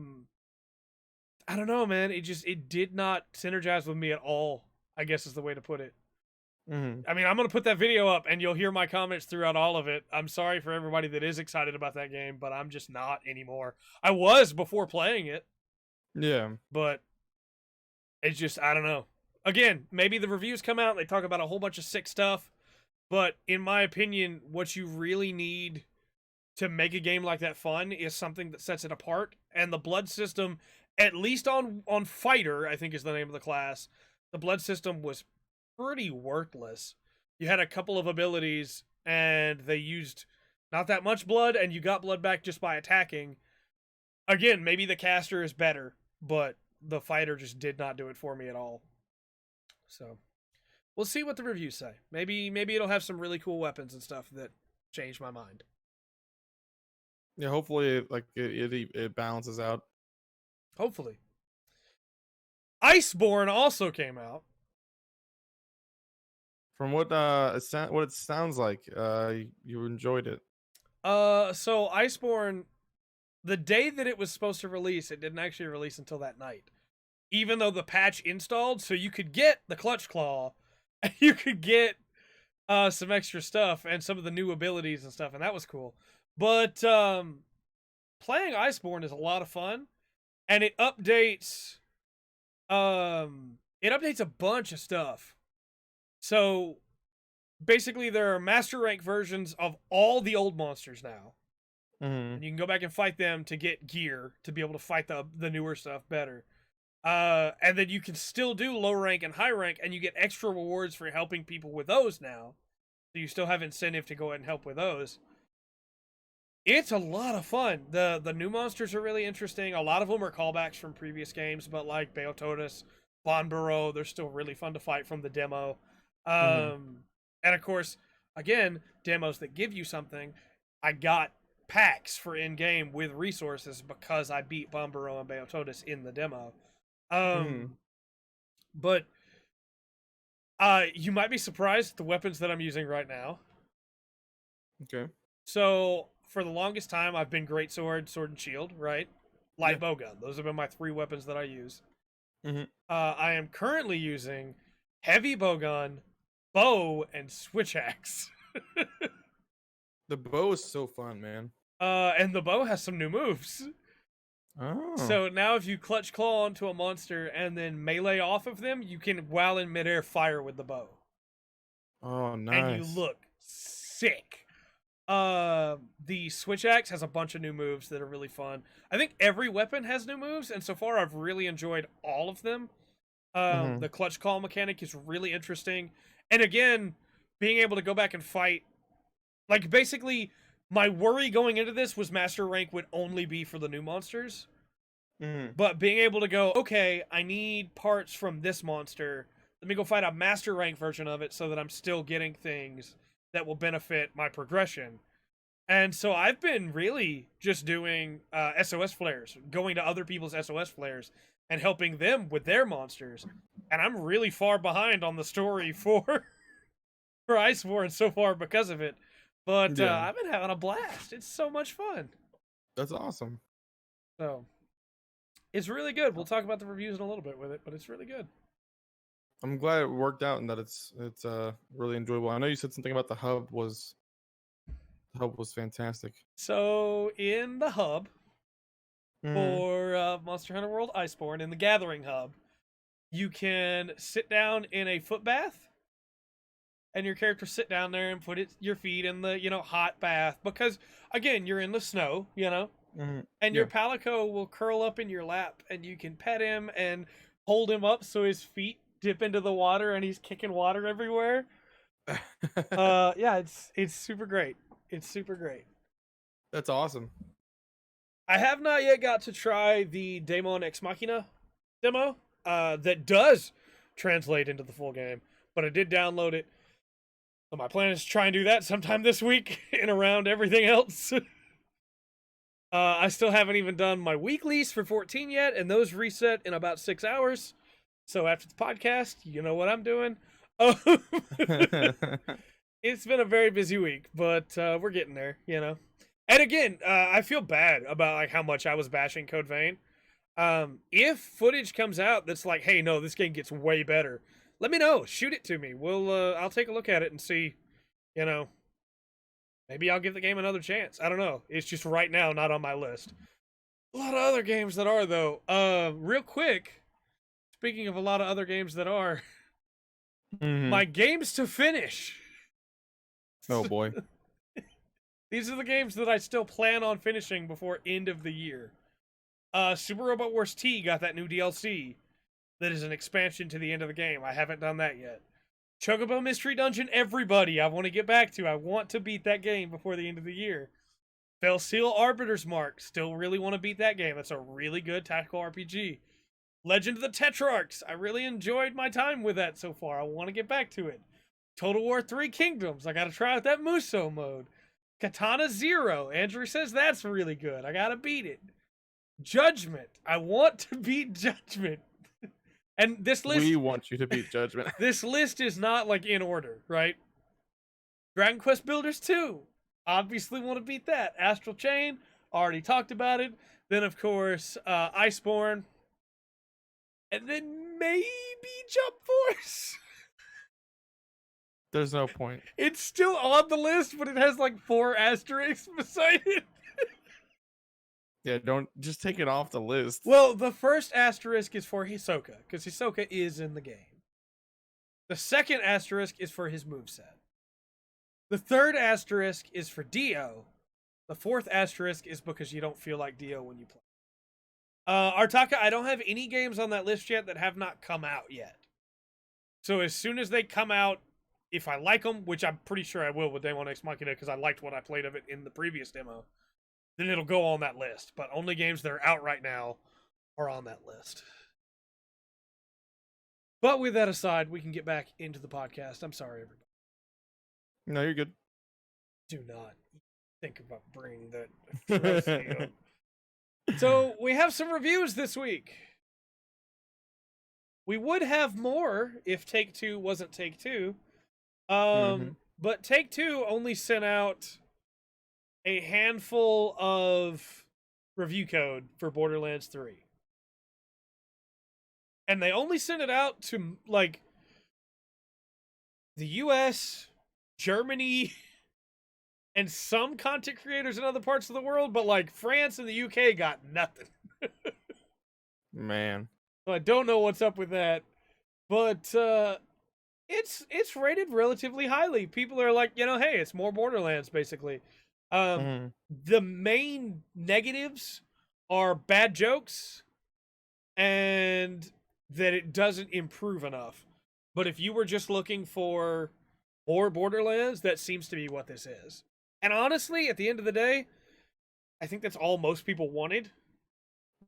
don't know, man. It did not synergize with me at all, I guess is the way to put it. Mm-hmm. I mean, I'm going to put that video up, and you'll hear my comments throughout all of it. I'm sorry for everybody that is excited about that game, but I'm just not anymore. I was before playing it, Yeah. but it's just, I don't know. Again, maybe the reviews come out, and they talk about a whole bunch of sick stuff, but in my opinion, what you really need to make a game like that fun is something that sets it apart. And the blood system, at least on Fighter, I think is the name of the class, the blood system was pretty worthless. You had a couple of abilities, and they used not that much blood, and you got blood back just by attacking. Again, maybe the caster is better, but the fighter just did not do it for me at all. So, we'll see what the reviews say. Maybe it'll have some really cool weapons and stuff that change my mind. Yeah, hopefully, like it balances out. Hopefully. Iceborne also came out. From what it sounds like, you enjoyed it. So Iceborne, the day that it was supposed to release, it didn't actually release until that night. Even though the patch installed, so you could get the Clutch Claw, and you could get some extra stuff and some of the new abilities and stuff, and that was cool. But playing Iceborne is a lot of fun, and it updates a bunch of stuff. So basically there are master rank versions of all the old monsters now. And you can go back and fight them to get gear to be able to fight the newer stuff better. And then you can still do low rank and high rank, and you get extra rewards for helping people with those now. So you still have incentive to go ahead and help with those. It's a lot of fun. The new monsters are really interesting. A lot of them are callbacks from previous games, but like Beototus, Bonbaro, they're still really fun to fight from the demo. And of course, again, demos that give you something. I got packs for in-game with resources because I beat Bonbaro and Beototus in the demo. But you might be surprised at the weapons that I'm using right now. Okay. So for the longest time, I've been Greatsword, Sword and Shield, right? Light Bowgun. Those have been my 3 weapons that I use. I am currently using Heavy Bowgun, Bow, and Switch Axe. The bow is so fun, man. And the bow has some new moves. Oh. So now if you Clutch Claw onto a monster and then melee off of them, you can, while in midair, fire with the bow. Oh, nice. And you look sick. The Switch Axe has a bunch of new moves that are really fun. I think every weapon has new moves, and so far I've really enjoyed all of them. The Clutch Claw mechanic is really interesting. And again, being able to go back and fight, like basically my worry going into this was master rank would only be for the new monsters. But being able to go, okay, I need parts from this monster. Let me go fight a master rank version of it so that I'm still getting things that will benefit my progression. And so I've been really just doing SOS flares, going to other people's SOS flares and helping them with their monsters. And I'm really far behind on the story for Iceborne so far because of it. But I've been having a blast. It's so much fun. That's awesome. So it's really good. We'll talk about the reviews in a little bit with it, but it's really good. I'm glad it worked out and that it's really enjoyable. I know you said something about the hub was fantastic. So in the hub for Monster Hunter World Iceborne, in the Gathering hub, you can sit down in a foot bath, and your character sit down there and put your feet in the hot bath because again you're in the snow, and your palico will curl up in your lap, and you can pet him and hold him up so his feet dip into the water and he's kicking water everywhere. Yeah, it's super great. It's super great. That's awesome. I have not yet got to try the Daemon Ex Machina demo that does translate into the full game, but I did download it. So my plan is to try and do that sometime this week and around everything else. I still haven't even done my weeklies for 14 yet, and those reset in about 6 hours. So after the podcast, you know what I'm doing. It's been a very busy week, but we're getting there, And again, I feel bad about like how much I was bashing Code Vein. If footage comes out that's like, hey, no, this game gets way better, let me know. Shoot it to me. I'll take a look at it and see, maybe I'll give the game another chance. I don't know. It's just right now not on my list. A lot of other games that are, though. Real quick, speaking of a lot of other games that are, my games to finish. Oh, boy. These are the games that I still plan on finishing before end of the year. Super Robot Wars T got that new DLC. that is an expansion to the end of the game. I haven't done that yet. Chocobo Mystery Dungeon, everybody, I want to get back to. I want to beat that game before the end of the year. Fell Seal Arbiter's Mark, still really want to beat that game. That's a really good tactical RPG. Legend of the Tetrarchs, I really enjoyed my time with that so far. I want to get back to it. Total War 3 Kingdoms, I got to try out that Muso mode. Katana Zero, Andrew says that's really good. I got to beat it. Judgment, I want to beat Judgment. And this list... We want you to beat Judgment. This list is not, like, in order, right? Dragon Quest Builders 2. Obviously want to beat that. Astral Chain, already talked about it. Then, of course, Iceborne. And then maybe Jump Force. There's no point. It's still on the list, but it has, like, 4 asterisks beside it. Yeah, don't just take it off the list. Well, the first asterisk is for Hisoka, because Hisoka is in the game. The second asterisk is for his moveset. The third asterisk is for Dio. The fourth asterisk is because you don't feel like Dio when you play. Artaka, I don't have any games on that list yet that have not come out yet. So as soon as they come out, if I like them, which I'm pretty sure I will with Daemon X Machina because I liked what I played of it in the previous demo, then it'll go on that list. But only games that are out right now are on that list. But with that aside, we can get back into the podcast. I'm sorry, everybody. No, you're good. Do not think about bringing that atrocity up. So, we have some reviews this week. We would have more if Take-Two wasn't Take-Two. But Take-Two only sent out a handful of review code for Borderlands 3. And they only sent it out to, like, the US, Germany, and some content creators in other parts of the world, but, like, France and the UK got nothing. Man. So I don't know what's up with that. But, it's rated relatively highly. People are like, hey, it's more Borderlands, basically. The main negatives are bad jokes and that it doesn't improve enough. But if you were just looking for more Borderlands, that seems to be what this is. And honestly, at the end of the day, I think that's all most people wanted.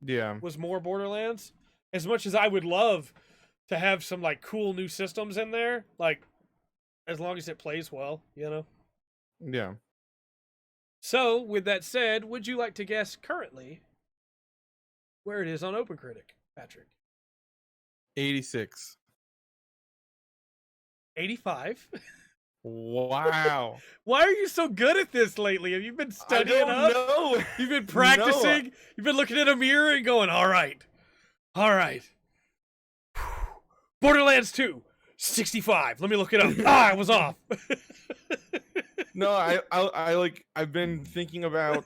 Yeah. Was more Borderlands. As much as I would love to have some, like, cool new systems in there, like, as long as it plays well, Yeah. So, with that said, would you like to guess currently where it is on OpenCritic, Patrick? 86. 85. Wow. Why are you so good at this lately? Have you been studying up? No. You've been practicing? No. You've been looking at a mirror and going, all right. Borderlands 2, 65. Let me look it up. I was off. No, I've been thinking about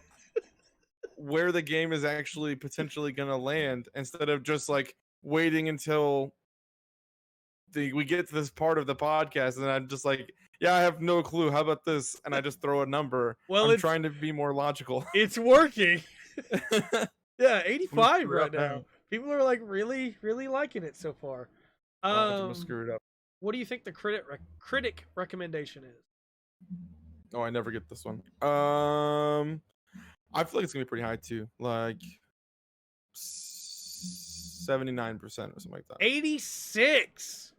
where the game is actually potentially going to land instead of just, like, waiting until we get to this part of the podcast and I'm just like, yeah, I have no clue. How about this? And I just throw a number. Well, I'm trying to be more logical. It's working. Yeah, 85 right now. People are, like, really, really liking it so far. I'm screwed up. What do you think the critic recommendation is? Oh, I never get this one. I feel like it's gonna be pretty high too, like 79% or something like that. 86.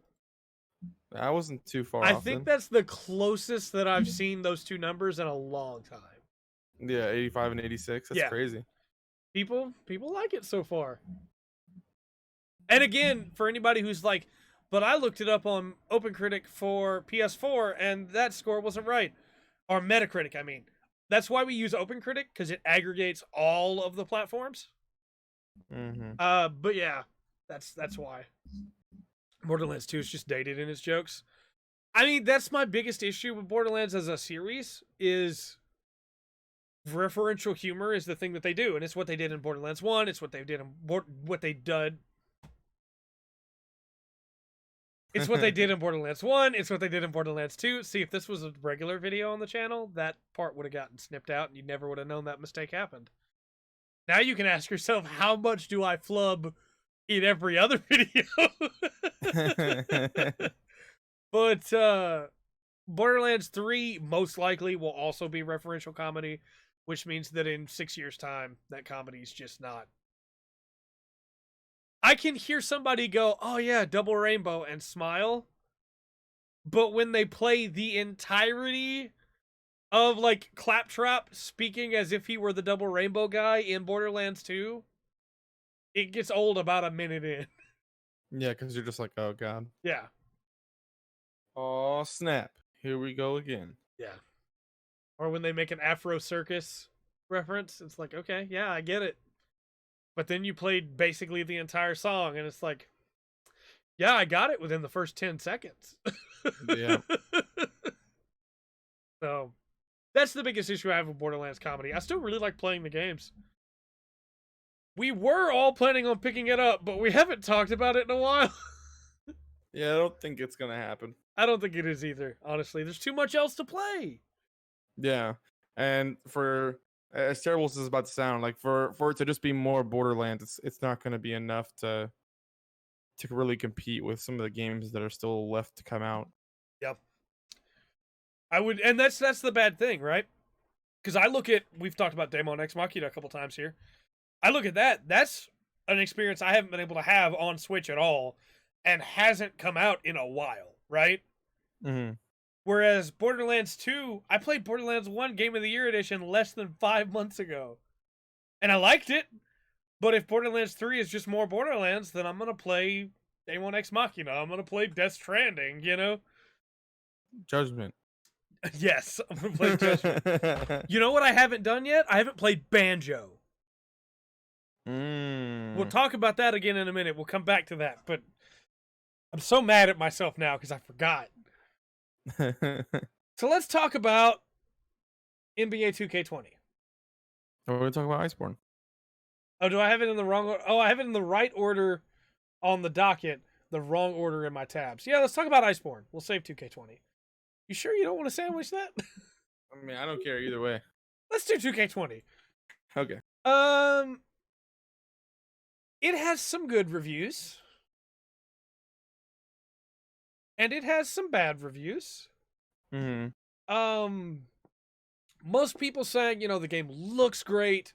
That wasn't too far off. I think that's the closest that I've seen those two numbers in a long time. Yeah, 85 and 86. That's crazy. People like it so far. And again, for anybody who's like, but I looked it up on OpenCritic for PS4 and that score wasn't right. Or Metacritic, I mean. That's why we use OpenCritic, because it aggregates all of the platforms. But yeah, that's why. Borderlands 2 is just dated in its jokes. I mean, that's my biggest issue with Borderlands as a series, is referential humor is the thing that they do, and it's what they did in Borderlands 1, it's what they did in It's what they did in Borderlands 1, it's what they did in Borderlands 2. See, if this was a regular video on the channel, that part would have gotten snipped out, and you never would have known that mistake happened. Now you can ask yourself, how much do I flub in every other video. But Borderlands 3 most likely will also be referential comedy, which means that in 6 years' time, that comedy is just not. I can hear somebody go, "Oh yeah, Double Rainbow," and smile, but when they play the entirety of like Claptrap speaking as if he were the Double Rainbow guy in Borderlands 2, it gets old about a minute in. Yeah, because you're just like, oh god. Yeah. Oh snap! Here we go again. Yeah. Or when they make an Afro Circus reference, it's like, okay, yeah, I get it. But then you played basically the entire song, and it's like, yeah, I got it within the first 10 seconds. Yeah. So that's the biggest issue I have with Borderlands comedy. I still really like playing the games. We were all planning on picking it up, but we haven't talked about it in a while. Yeah, I don't think it's gonna happen. I don't think it is either, honestly. There's too much else to play. Yeah, and for as terrible as it's about to sound, like for it to just be more Borderlands, it's not gonna be enough to really compete with some of the games that are still left to come out. Yep. I would, and that's the bad thing, right? Because I look at, we've talked about Daemon X Machina a couple times here. I look at that. That's an experience I haven't been able to have on Switch at all, and hasn't come out in a while, right? Mm-hmm. Whereas Borderlands 2, I played Borderlands 1 Game of the Year Edition less than 5 months ago. And I liked it. But if Borderlands 3 is just more Borderlands, then I'm going to play Daemon X Machina. I'm going to play Death Stranding, you know? Judgment. Yes, I'm going to play Judgment. You know what I haven't done yet? I haven't played Banjo. We'll talk about that again in a minute. We'll come back to that. But I'm so mad at myself now because I forgot. So let's talk about NBA 2K20. We're going to talk about Iceborne. Oh, do I have it in the wrong order? Oh, I have it in the right order on the docket, the wrong order in my tabs. Yeah, let's talk about Iceborne. We'll save 2K20. You sure you don't want to sandwich that? I mean, I don't care either way. Let's do 2K20. Okay. It has some good reviews. And it has some bad reviews. Mm-hmm. Most people saying, you know, the game looks great.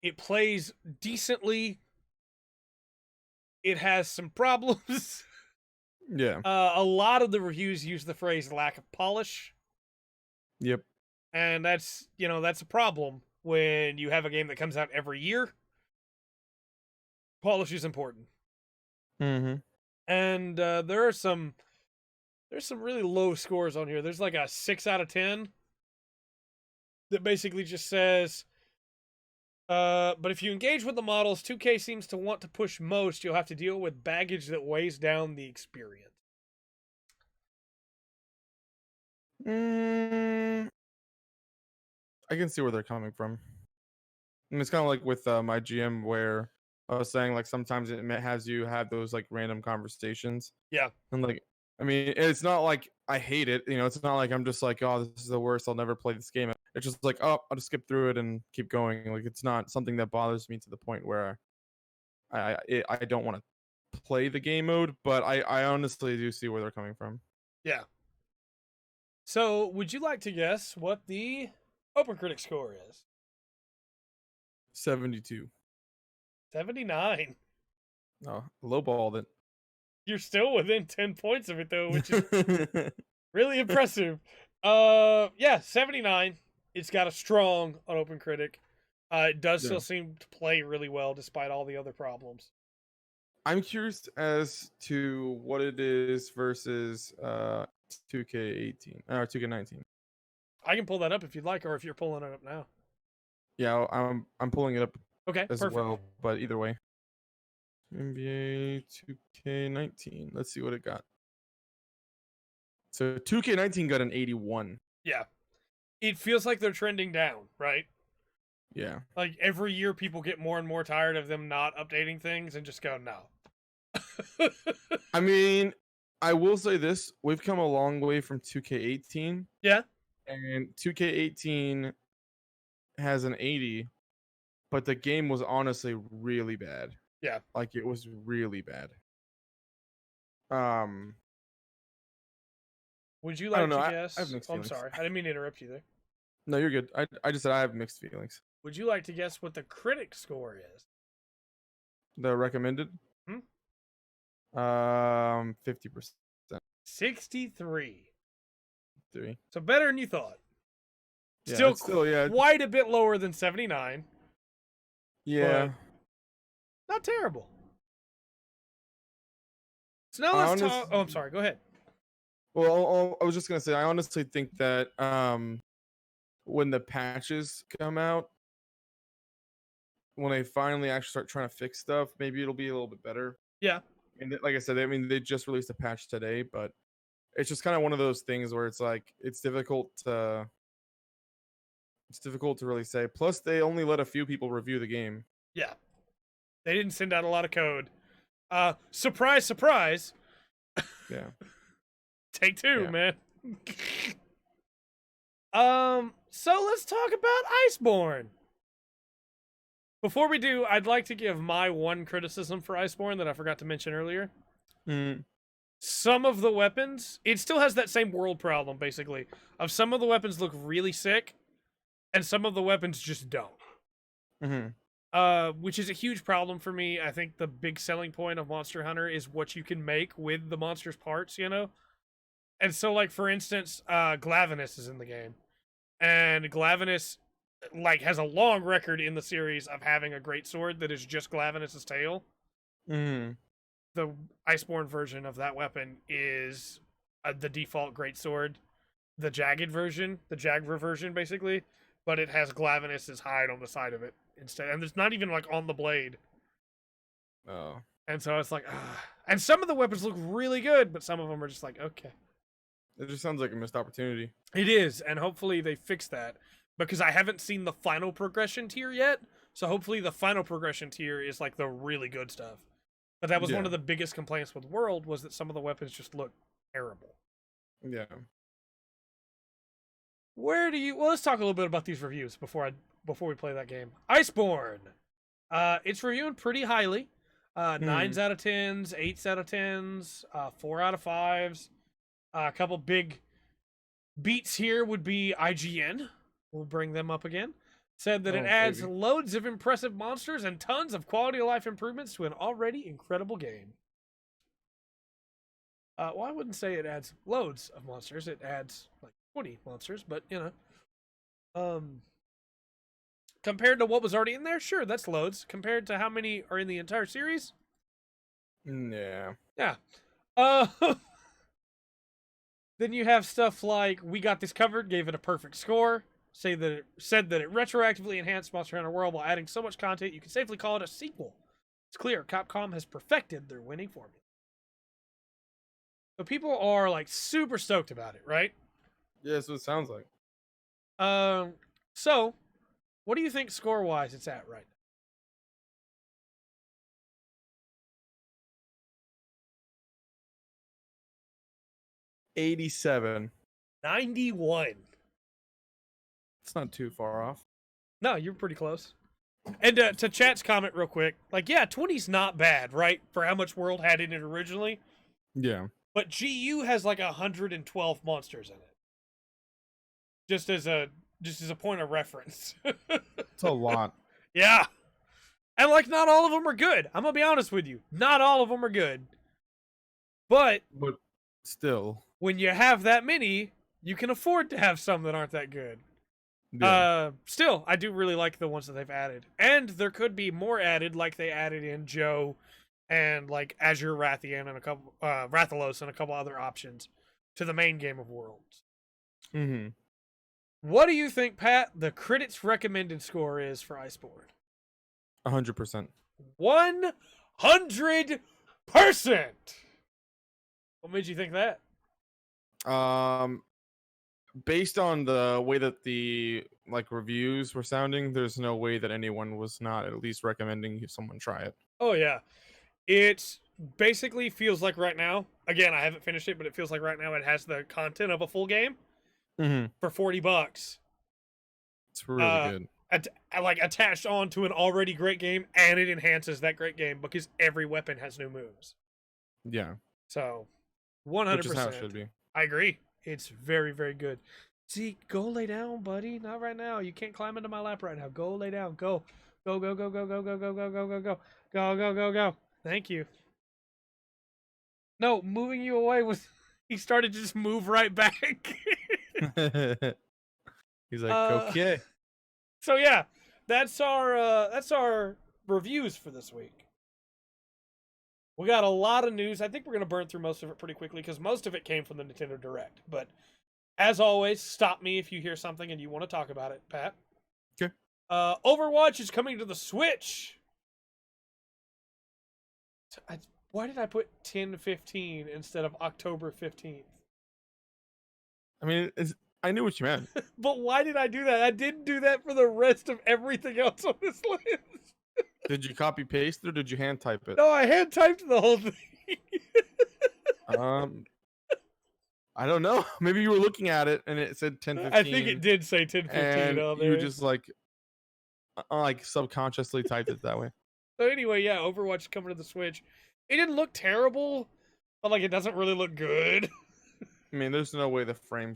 It plays decently. It has some problems. Yeah. A lot of the reviews use the phrase lack of polish. Yep. And that's, you know, that's a problem when you have a game that comes out every year. Polish is important. Mm-hmm. And there's some really low scores on here. There's like a 6 out of 10 that basically just says, but if you engage with the models 2K seems to want to push most, you'll have to deal with baggage that weighs down the experience. I can see where they're coming from. And it's kind of like with my GM where I was saying, like, sometimes it has you have those like random conversations. Yeah. And like, I mean, it's not like I hate it. You know, it's not like I'm just like, oh, this is the worst. I'll never play this game. It's just like, oh, I'll just skip through it and keep going. Like, it's not something that bothers me to the point where I don't want to play the game mode. But I honestly do see where they're coming from. Yeah. So, would you like to guess what the OpenCritic score is? 72. 79. Oh, lowballed it. You're still within 10 points of it, though, which is really impressive. Yeah, 79. It's got a strong on OpenCritic. It does still seem to play really well despite all the other problems. I'm curious as to what it is versus 2K18 or 2K19. I can pull that up if you'd like, or if you're pulling it up now. Yeah, I'm pulling it up. Okay, as perfect. well, but either way. NBA 2K19. Let's see what it got. So 2K19 got an 81. Yeah. It feels like they're trending down, right? Yeah. Like every year people get more and more tired of them not updating things and just go, no. I mean, I will say this. We've come a long way from 2K18. Yeah. And 2K18 has an 80, but the game was honestly really bad. Yeah. Like, it was really bad. Um, Would you I like don't know. to I have guess? mixed Oh, I'm feelings. sorry. I didn't mean to interrupt you there. No, you're good. I just said I have mixed feelings. Would you like to guess what the critic score is? The recommended, Hmm? 50%. 63. 3. So better than you thought. Yeah, Still, yeah, quite a bit lower than 79. yeah. Not terrible. So now I let's talk. Oh, I'm sorry. Go ahead. Well, I was just gonna say, I honestly think that when the patches come out, when they finally actually start trying to fix stuff, maybe it'll be a little bit better. Yeah. And like I said, I mean, they just released a patch today, but it's just kind of one of those things where it's like it's difficult to really say. Plus, they only let a few people review the game. Yeah. They didn't send out a lot of code. Surprise, surprise. Yeah. Take 2, Yeah. man. So let's talk about Iceborne. Before we do, I'd like to give my one criticism for Iceborne that I forgot to mention earlier. Some of the weapons, it still has that same world problem, basically, of some of the weapons look really sick, and some of the weapons just don't. Which is a huge problem for me. I think the big selling point of Monster Hunter is what you can make with the monster's parts, you know? And so, like, for instance, Glavenus is in the game. And Glavenus, like, has a long record in the series of having a great sword that is just Glavenus' tail. The Iceborne version of that weapon is the default greatsword, the jagged version, the Jagver version, basically, but it has Glavenus' hide on the side of it instead, and it's not even like on the blade. Oh. And so it's like, and some of the weapons look really good, but some of them are just like, okay. It just sounds like a missed opportunity. It is, and hopefully they fix that, because I haven't seen the final progression tier yet, so hopefully the final progression tier is like the really good stuff. But that was one of the biggest complaints with World, was that some of the weapons just look terrible. Yeah. Well, let's talk a little bit about these reviews before we play that game. Iceborne. It's reviewing pretty highly. 9s out of 10s, 8s out of 10s, 4 out of 5s. A couple big beats here would be IGN. We'll bring them up again. Said that it adds loads of impressive monsters and tons of quality of life improvements to an already incredible game. Well, I wouldn't say it adds loads of monsters. It adds like 20 monsters, but you know, compared to what was already in there, sure, that's loads. Compared to how many are in the entire series, yeah. Then you have stuff like We Got This Covered gave it a perfect score. Said that it retroactively enhanced Monster Hunter World while adding so much content you can safely call it a sequel. It's clear Capcom has perfected their winning formula. So people are like super stoked about it, right? Yeah, that's what it sounds like. So what do you think score-wise it's at right now? 87. 91. It's not too far off. No, you're pretty close. And to chat's comment real quick, like, yeah, 20's not bad, right? For how much World had in it originally. Yeah. But GU has like 112 monsters in it. Just as a point of reference. It's a lot. Yeah. And like, not all of them are good. I'm gonna be honest with you. Not all of them are good. But still, when you have that many, you can afford to have some that aren't that good. Yeah. Still, I do really like the ones that they've added. And there could be more added, like they added in Joe and like Azure Rathian and a couple Rathalos and a couple other options to the main game of Worlds. What do you think, Pat, the critics recommended score is for Iceborne? 100%. 100%. What made you think that? Based on the way that the reviews were sounding, there's no way that anyone was not at least recommending someone try it. Oh yeah, it basically feels like right now. Again, I haven't finished it, but it feels like right now it has the content of a full game for $40. It's really good. like attached on to an already great game, and it enhances that great game because every weapon has new moves. Yeah. So, 100%. Which is how it should be. I agree. It's very, very good. See, go lay down, buddy. Not right now. You can't climb into my lap right now. Go lay down. Go. Go, go, go, go, go, go, go, go, go, go, go. Go, go, go, go. Thank you. No, moving you away was... He started to just move right back. He's like, okay. So yeah, that's our reviews for this week. We got a lot of news. I think we're gonna burn through most of it pretty quickly because most of it came from the Nintendo Direct. But as always, stop me if you hear something and you want to talk about it, Pat. Okay. Overwatch is coming to the Switch. Why did I put 10/15 instead of October 15th? I mean, I knew what you meant. But why did I do that? I didn't do that for the rest of everything else on this list. Did you copy paste it or did you hand type it? No, I hand typed the whole thing. I don't know. Maybe you were looking at it and it said 10/15. I think it did say 10/15 and on there. You just like subconsciously typed it that way. So anyway, yeah, Overwatch is coming to the Switch. It didn't look terrible, but like it doesn't really look good. I mean, there's no way the frame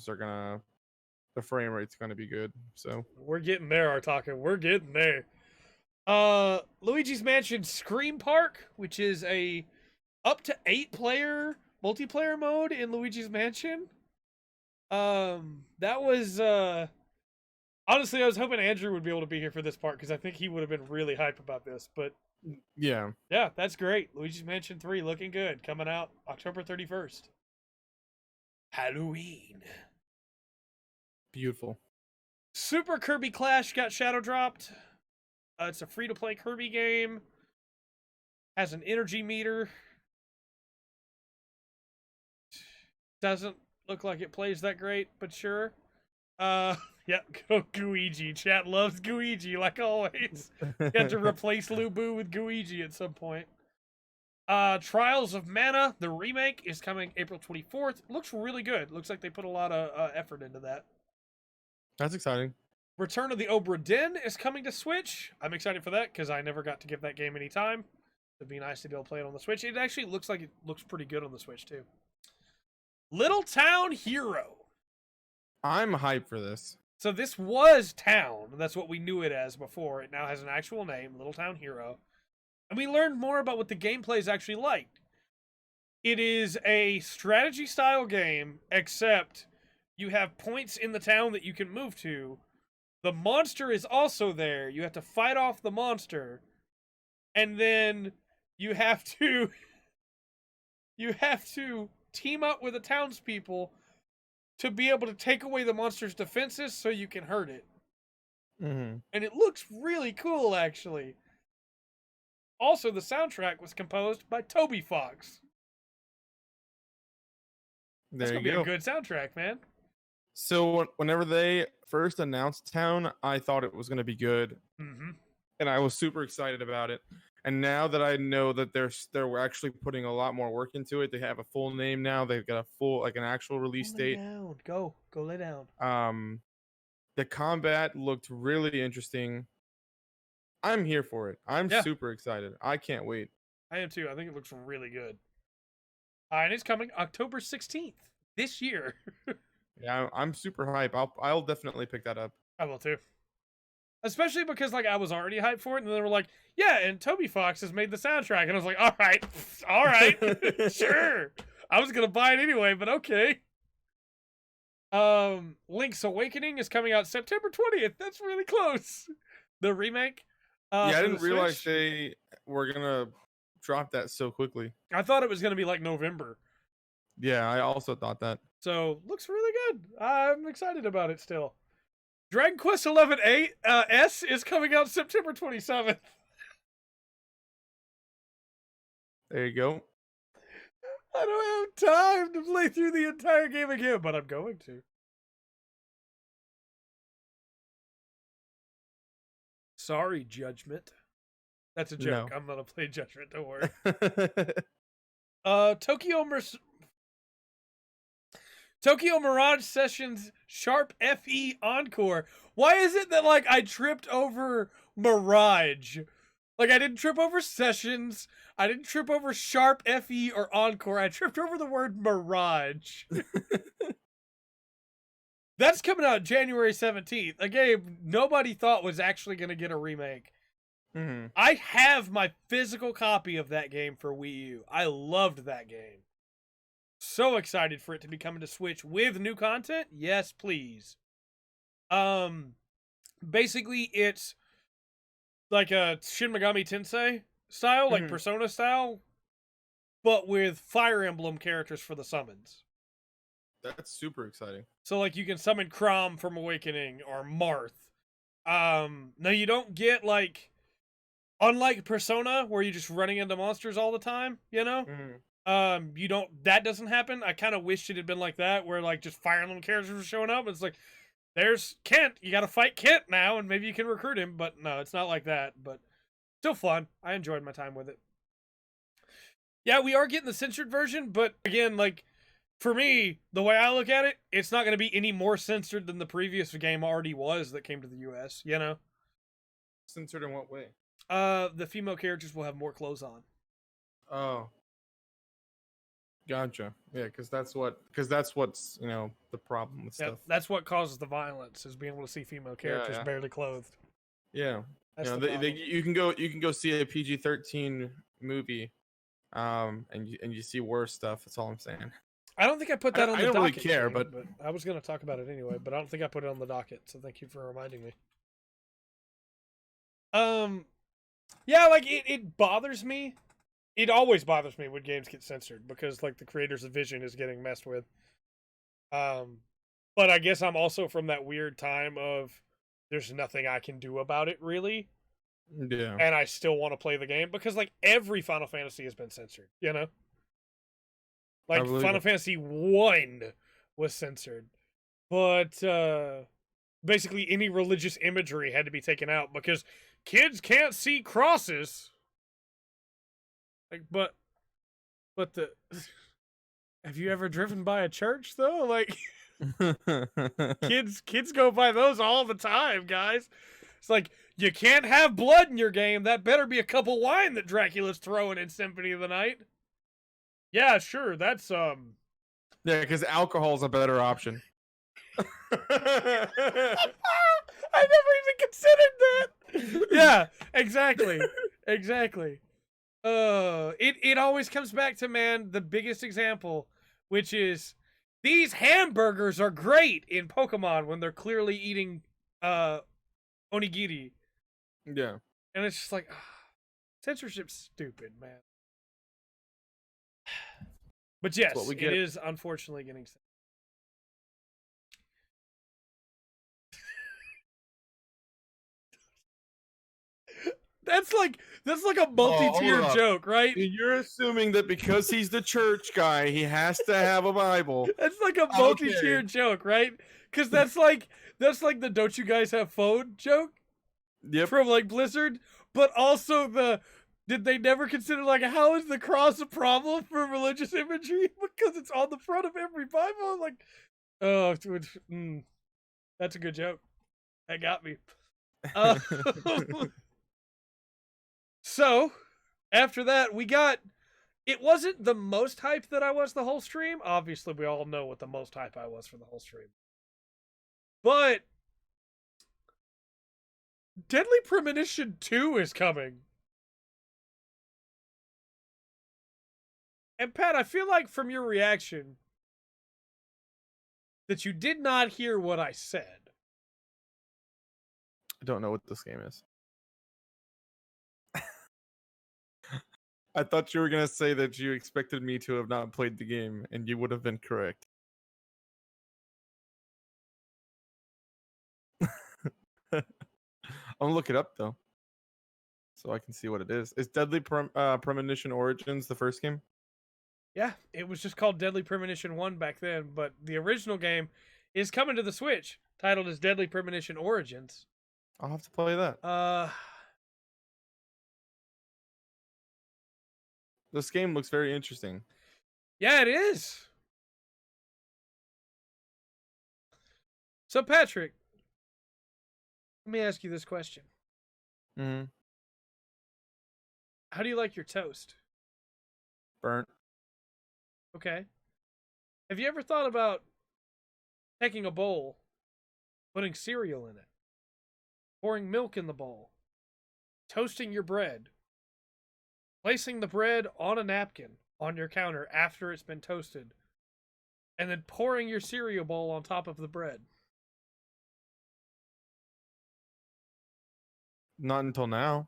rate's gonna be good. So we're getting there, Artaka. We're getting there. Luigi's Mansion Scream Park, which is a up to 8-player multiplayer mode in Luigi's Mansion. That was honestly, I was hoping Andrew would be able to be here for this part because I think he would have been really hype about this. But yeah, that's great. Luigi's Mansion 3 looking good, coming out October 31st. Halloween. Beautiful. Super Kirby Clash got Shadowdropped. It's a free-to-play Kirby game. Has an energy meter. Doesn't look like it plays that great, but sure. Yeah, go Gooigi. Chat loves Gooigi, like always. Got to replace Lubu with Gooigi at some point. Trials of Mana, the remake, is coming April 24th. Looks really good. Looks like they put a lot of effort into that. That's exciting. Return of the Obra Dinn is coming to Switch. I'm excited for that because I never got to give that game any time. It'd be nice to be able to play it on the Switch. It actually looks like it looks pretty good on the Switch, too. Little Town Hero. I'm hyped for this. So this was Town. That's what we knew it as before. It now has an actual name, Little Town Hero. And we learned more about what the gameplay is actually like. It is a strategy-style game, except you have points in the town that you can move to. The monster is also there. You have to fight off the monster. And then you have to team up with the townspeople to be able to take away the monster's defenses so you can hurt it. Mm-hmm. And it looks really cool, actually. Also, the soundtrack was composed by Toby Fox. That's going to be a good soundtrack, man. So whenever they first announced Town, I thought it was going to be good. Mm-hmm. And I was super excited about it. And now that I know that they're actually putting a lot more work into it, they have a full name now. They've got a full, like an actual release date. Go lay down. The combat looked really interesting. I'm here for it. I'm super excited. I can't wait. I am too. I think it looks really good. And it's coming October 16th this year. Yeah, I'm super hype. I'll definitely pick that up. I will too. Especially because like I was already hyped for it, and then they were like, "Yeah, and Toby Fox has made the soundtrack," and I was like, "All right, sure." I was gonna buy it anyway, but okay. Link's Awakening is coming out September 20th. That's really close. The remake. I didn't realize they were gonna drop that so quickly. I thought it was gonna be like November. Yeah, I also thought that. So looks really good. I'm excited about it still. Dragon Quest XI S is coming out September 27th. There you go. I don't have time to play through the entire game again, but I'm going to. Sorry, Judgment. That's a joke. No. I'm gonna play Judgment, don't worry. Tokyo Mirage Sessions Sharp FE Encore. Why is it that like I tripped over Mirage? Like I didn't trip over Sessions. I didn't trip over Sharp FE or Encore. I tripped over the word Mirage. That's coming out January 17th. A game nobody thought was actually going to get a remake. Mm-hmm. I have my physical copy of that game for Wii U. I loved that game. So excited for it to be coming to Switch with new content. Yes, please. Basically it's like a Shin Megami Tensei style, like Persona style, but with Fire Emblem characters for the summons. That's super exciting. So like you can summon Chrom from Awakening or Marth. Now you don't get like, unlike Persona where you're just running into monsters all the time, you know? You don't, that doesn't happen. I kind of wish it had been like that, where like just Fire Emblem characters were showing up. It's like, there's Kent, you gotta fight Kent now, and maybe you can recruit him, but no, it's not like that, but still fun. I enjoyed my time with it. Yeah, we are getting the censored version, but again, like, for me, the way I look at it, it's not going to be any more censored than the previous game already was that came to the US, you know? Censored in what way? The female characters will have more clothes on. Oh. Gotcha. Yeah, because that's what's, you know, the problem with stuff. That's what causes the violence, is being able to see female characters barely clothed. Yeah. That's you can go see a PG-13 movie, and you see worse stuff. That's all I'm saying. I don't think I put that on the docket. I don't really care, but I was going to talk about it anyway, but I don't think I put it on the docket, so thank you for reminding me. Yeah, like, it bothers me. It always bothers me when games get censored, because, like, the creator's vision is getting messed with. But I guess I'm also from that weird time of there's nothing I can do about it, really. Yeah. And I still want to play the game, because, like, every Final Fantasy has been censored, you know? Like, Final Fantasy 1 was censored. But, basically any religious imagery had to be taken out, because kids can't see crosses. Like, but the... Have you ever driven by a church, though? Like, kids go by those all the time, guys. It's like, you can't have blood in your game. That better be a cup of wine that Dracula's throwing in Symphony of the Night. Yeah, sure, that's, Yeah, because alcohol's a better option. I never even considered that. Yeah, exactly. Exactly. It always comes back to, man, the biggest example, which is these hamburgers are great in Pokemon when they're clearly eating onigiri. Yeah. And it's just like, censorship's stupid, man. But yes, it is unfortunately getting censored. That's like a multi-tier joke, right? You're assuming that because he's the church guy, he has to have a Bible. That's like a multi-tier joke, right? Because that's like the "don't you guys have phone" joke. Yep. From like Blizzard, but also did they never consider, like, how is the cross a problem for religious imagery? Because it's on the front of every Bible. Like, oh, that's a good joke. That got me. So, after that, we got... It wasn't the most hype that I was the whole stream. Obviously, we all know what the most hype I was for the whole stream. But Deadly Premonition 2 is coming. And Pat, I feel like from your reaction that you did not hear what I said. I don't know what this game is. I thought you were going to say that you expected me to have not played the game, and you would have been correct. I'm going to look it up, though, so I can see what it is. Is Deadly Premonition Origins the first game? Yeah, it was just called Deadly Premonition 1 back then, but the original game is coming to the Switch, titled as Deadly Premonition Origins. I'll have to play that. This game looks very interesting. Yeah, it is. So, Patrick, let me ask you this question. Mm-hmm. How do you like your toast? Burnt. Okay. Have you ever thought about taking a bowl, putting cereal in it, pouring milk in the bowl, toasting your bread, placing the bread on a napkin on your counter after it's been toasted, and then pouring your cereal bowl on top of the bread? Not until now.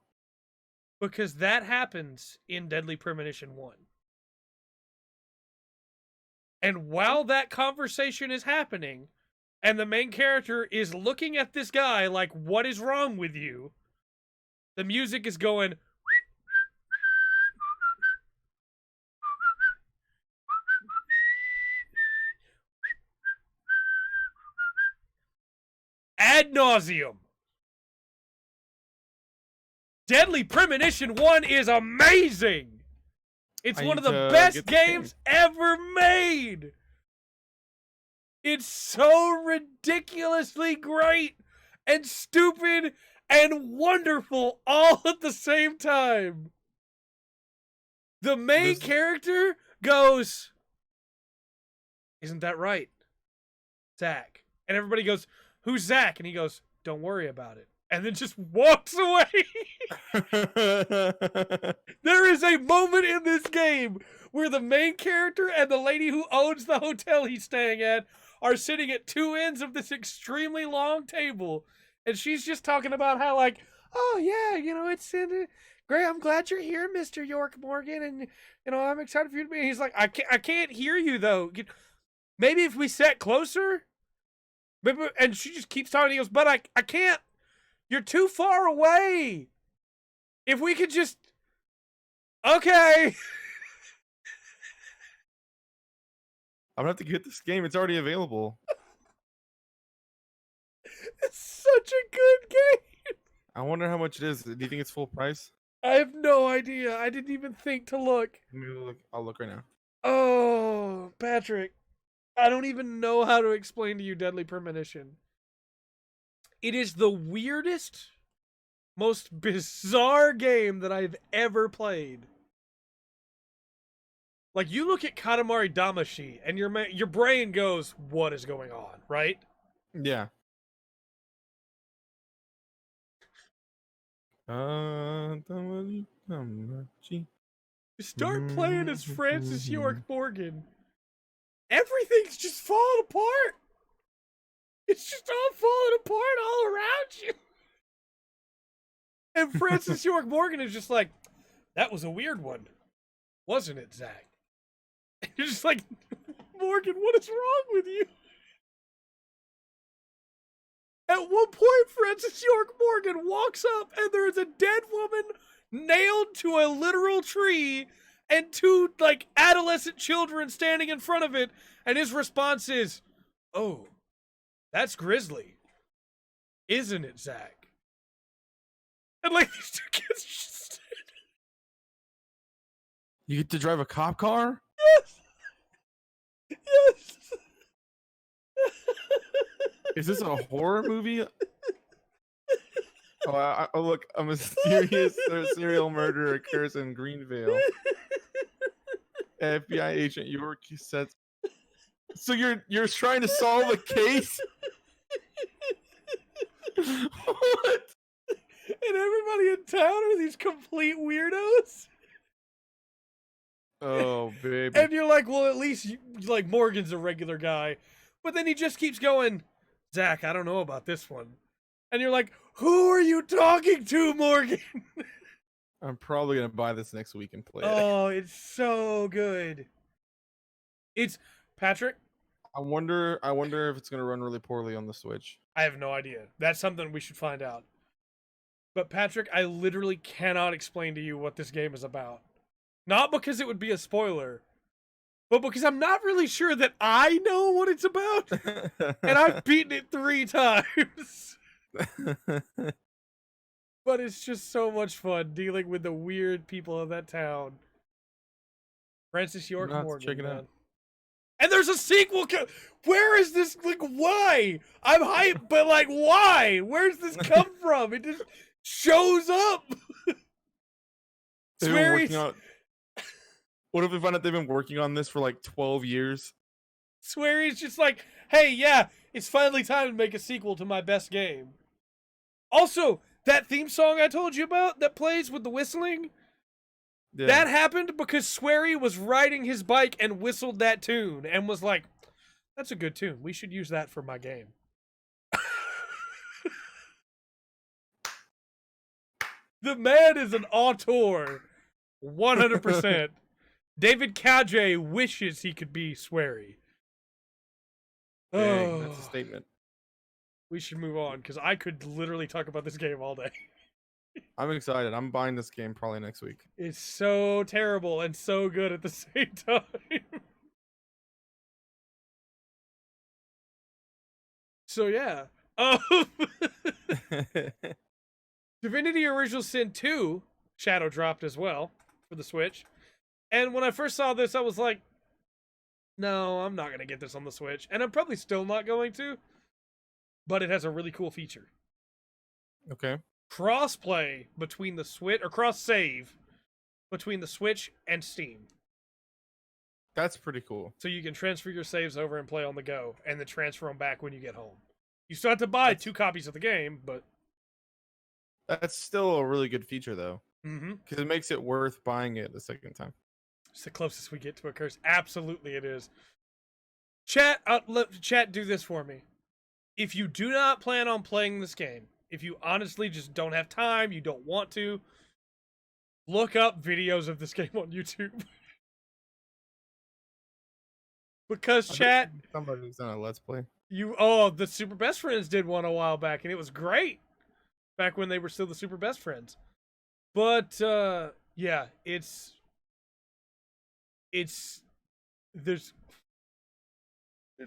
Because that happens in Deadly Premonition 1. And while that conversation is happening, and the main character is looking at this guy like, what is wrong with you? The music is going. Ad nauseum. Deadly Premonition 1 is amazing. It's one of the best games ever made. It's so ridiculously great and stupid and wonderful all at the same time. The main character goes, "Isn't that right, Zach?" And everybody goes, "Who's Zach?" And he goes, "Don't worry about it." And then just walks away. There is a moment in this game where the main character and the lady who owns the hotel he's staying at are sitting at two ends of this extremely long table. And she's just talking about how, like, "Oh, yeah, it's great. I'm glad you're here, Mr. York Morgan. And, I'm excited for you to be." And he's like, I can't hear you, though. Maybe if we sat closer? Maybe. And she just keeps talking. He goes, "But I can't. You're too far away. If we could just..." Okay. I'm gonna have to get this game. It's already available. It's such a good game. I wonder how much it is. Do you think it's full price? I have no idea. I didn't even think to look. Let me look. I'll look right now. Oh, Patrick. I don't even know how to explain to you Deadly Premonition. It is the weirdest, most bizarre game that I've ever played. Like, you look at Katamari Damacy, and your brain goes, "What is going on?" Right? Yeah. You start playing as Francis York Morgan. Everything's just falling apart. It's just all falling apart all around you. And Francis York Morgan is just like, "That was a weird one, wasn't it, Zach?" And you're just like, "Morgan, what is wrong with you?" At one point, Francis York Morgan walks up and there is a dead woman nailed to a literal tree and two, like, adolescent children standing in front of it. And his response is, "Oh, that's grisly, isn't it, Zach?" And, like, these two kids just... You get to drive a cop car? Yes! Yes! Is this a horror movie? Oh, look, a mysterious serial murder occurs in Greenvale. FBI agent York says. So you're trying to solve a case? What? And everybody in town are these complete weirdos. Oh, baby. And you're like, well, at least like Morgan's a regular guy. But then he just keeps going, "Zach, I don't know about this one." And you're like, who are you talking to, Morgan? I'm probably gonna buy this next week and play it. Oh, it's so good. It's Patrick. I wonder if it's gonna run really poorly on the Switch. I have no idea. That's something we should find out. But Patrick, I literally cannot explain to you what this game is about. Not because it would be a spoiler, but because I'm not really sure that I know what it's about. And I've beaten it 3 times. But it's just so much fun dealing with the weird people of that town. Francis York Morgan, man. And there's a sequel. Where is this? Like, why? I'm hyped, but like, why? Where's this come from? It just shows up. They've been working on. What if we find out they've been working on this for like 12 years? Sweary's just like, hey, yeah, it's finally time to make a sequel to my best game. Also, that theme song I told you about that plays with the whistling, that happened because Swery was riding his bike and whistled that tune and was like, that's a good tune. We should use that for my game. The man is an auteur. 100%. David Kajay wishes he could be Swery. Dang, that's a statement. We should move on, because I could literally talk about this game all day. I'm excited. I'm buying this game probably next week. It's so terrible and so good at the same time. So, yeah. Divinity Original Sin 2 Shadowdropped as well for the Switch. And when I first saw this, I was like, no, I'm not going to get this on the Switch. And I'm probably still not going to. But it has a really cool feature. Okay. Cross-play between the Switch, or cross-save between the Switch and Steam. That's pretty cool. So you can transfer your saves over and play on the go, and then transfer them back when you get home. You still have to buy 2 copies of the game, but... That's still a really good feature, though. Mm-hmm. Because it makes it worth buying it the second time. It's the closest we get to a curse. Absolutely it is. Chat, chat, do this for me. If you do not plan on playing this game, if you honestly just don't have time, you don't want to, look up videos of this game on YouTube. Because chat... Somebody's done a Let's Play. The Super Best Friends did one a while back, and it was great. Back when they were still the Super Best Friends. But, yeah, there's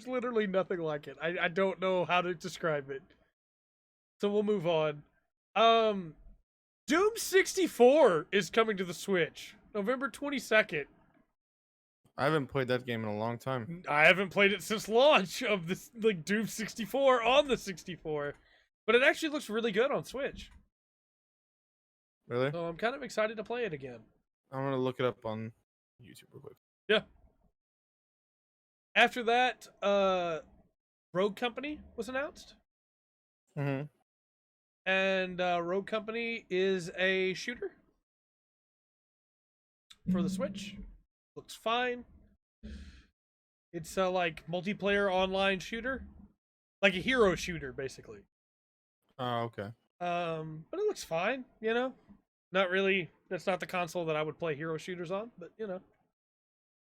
literally nothing like it. I don't know how to describe it. So we'll move on. Doom 64 is coming to the Switch. November 22nd. I haven't played that game in a long time. I haven't played it since launch of this, like, Doom 64 on the 64. But it actually looks really good on Switch. Really? So I'm kind of excited to play it again. I'm going to look it up on YouTube real quick. Yeah. After that, Rogue Company was announced. Mm-hmm. And Rogue Company is a shooter for the Switch. Looks fine. It's a like multiplayer online shooter, like a hero shooter, basically. Oh, okay. But it looks fine. You know, not really. That's not the console that I would play hero shooters on, but you know.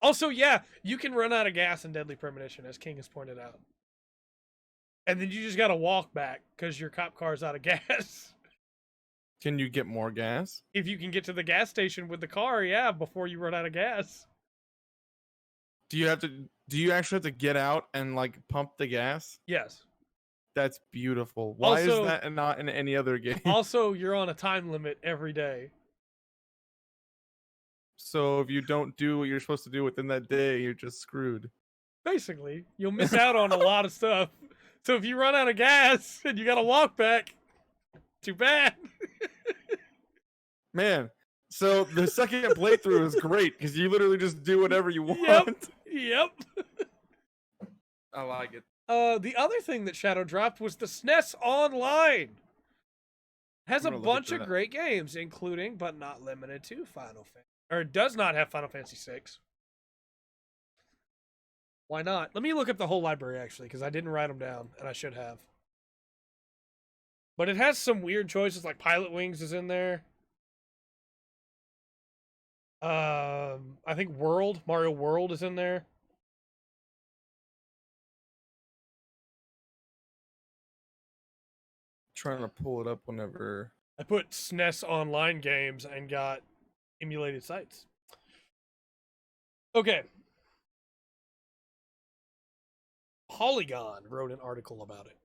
Also, yeah, you can run out of gas in Deadly Premonition, as King has pointed out. And then you just gotta walk back because your cop car's out of gas. Can you get more gas? If you can get to the gas station with the car, yeah, before you run out of gas. Do you actually have to get out and like pump the gas? Yes. That's beautiful. Why is that not in any other game? Also, you're on a time limit every day. So if you don't do what you're supposed to do within that day, you're just screwed. Basically, you'll miss out on a lot of stuff. So if you run out of gas and you gotta walk back, too bad. Man, so the second playthrough is great because you literally just do whatever you want. Yep. I like it. The other thing that Shadow dropped was the SNES Online. Has a bunch of great games, including, but not limited to, Final Fantasy. Or it does not have Final Fantasy VI. Why not? Let me look up the whole library, actually, because I didn't write them down, and I should have. But it has some weird choices, like Pilot Wings is in there. I think Mario World is in there. Trying to pull it up whenever. I put SNES Online games and got emulated sites. Okay. Polygon wrote an article about it,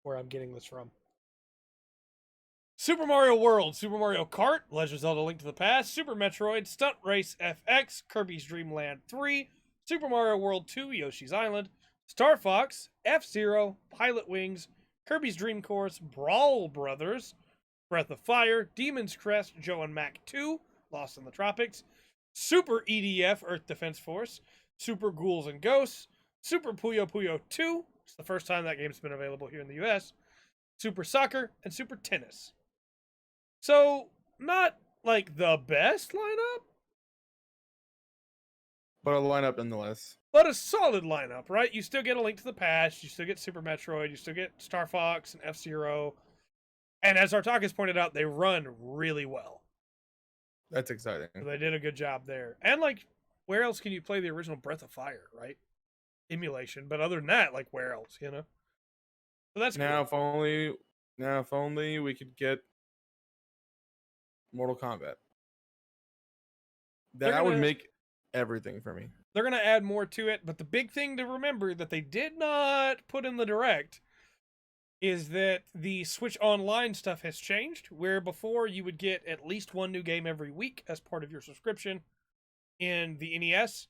where I'm getting this from. Super Mario World, Super Mario Kart, Legend of Zelda: Link to the Past, Super Metroid, Stunt Race FX, Kirby's Dream Land 3, Super Mario World 2, Yoshi's Island, Star Fox, F-Zero, Pilot Wings, Kirby's Dream Course, Brawl Brothers, Breath of Fire, Demon's Crest, Joe and Mac 2, Lost in the Tropics, Super EDF, Earth Defense Force, Super Ghouls and Ghosts, Super Puyo Puyo 2, it's the first time that game's been available here in the US, Super Soccer, and Super Tennis. So, not like the best lineup, But a lineup nonetheless. but a solid lineup, right? You still get A Link to the Past, you still get Super Metroid, you still get Star Fox and F-Zero. And as Artak has pointed out, they run really well. That's exciting. So they did a good job there. And, like, where else can you play the original Breath of Fire, right? Emulation. But other than that, like, where else, you know? So that's Now, cool. if only we could get Mortal Kombat. That would make everything for me. They're going to add more to it, but the big thing to remember that they did not put in the Direct is that the Switch Online stuff has changed, where before you would get at least one new game every week as part of your subscription in the NES.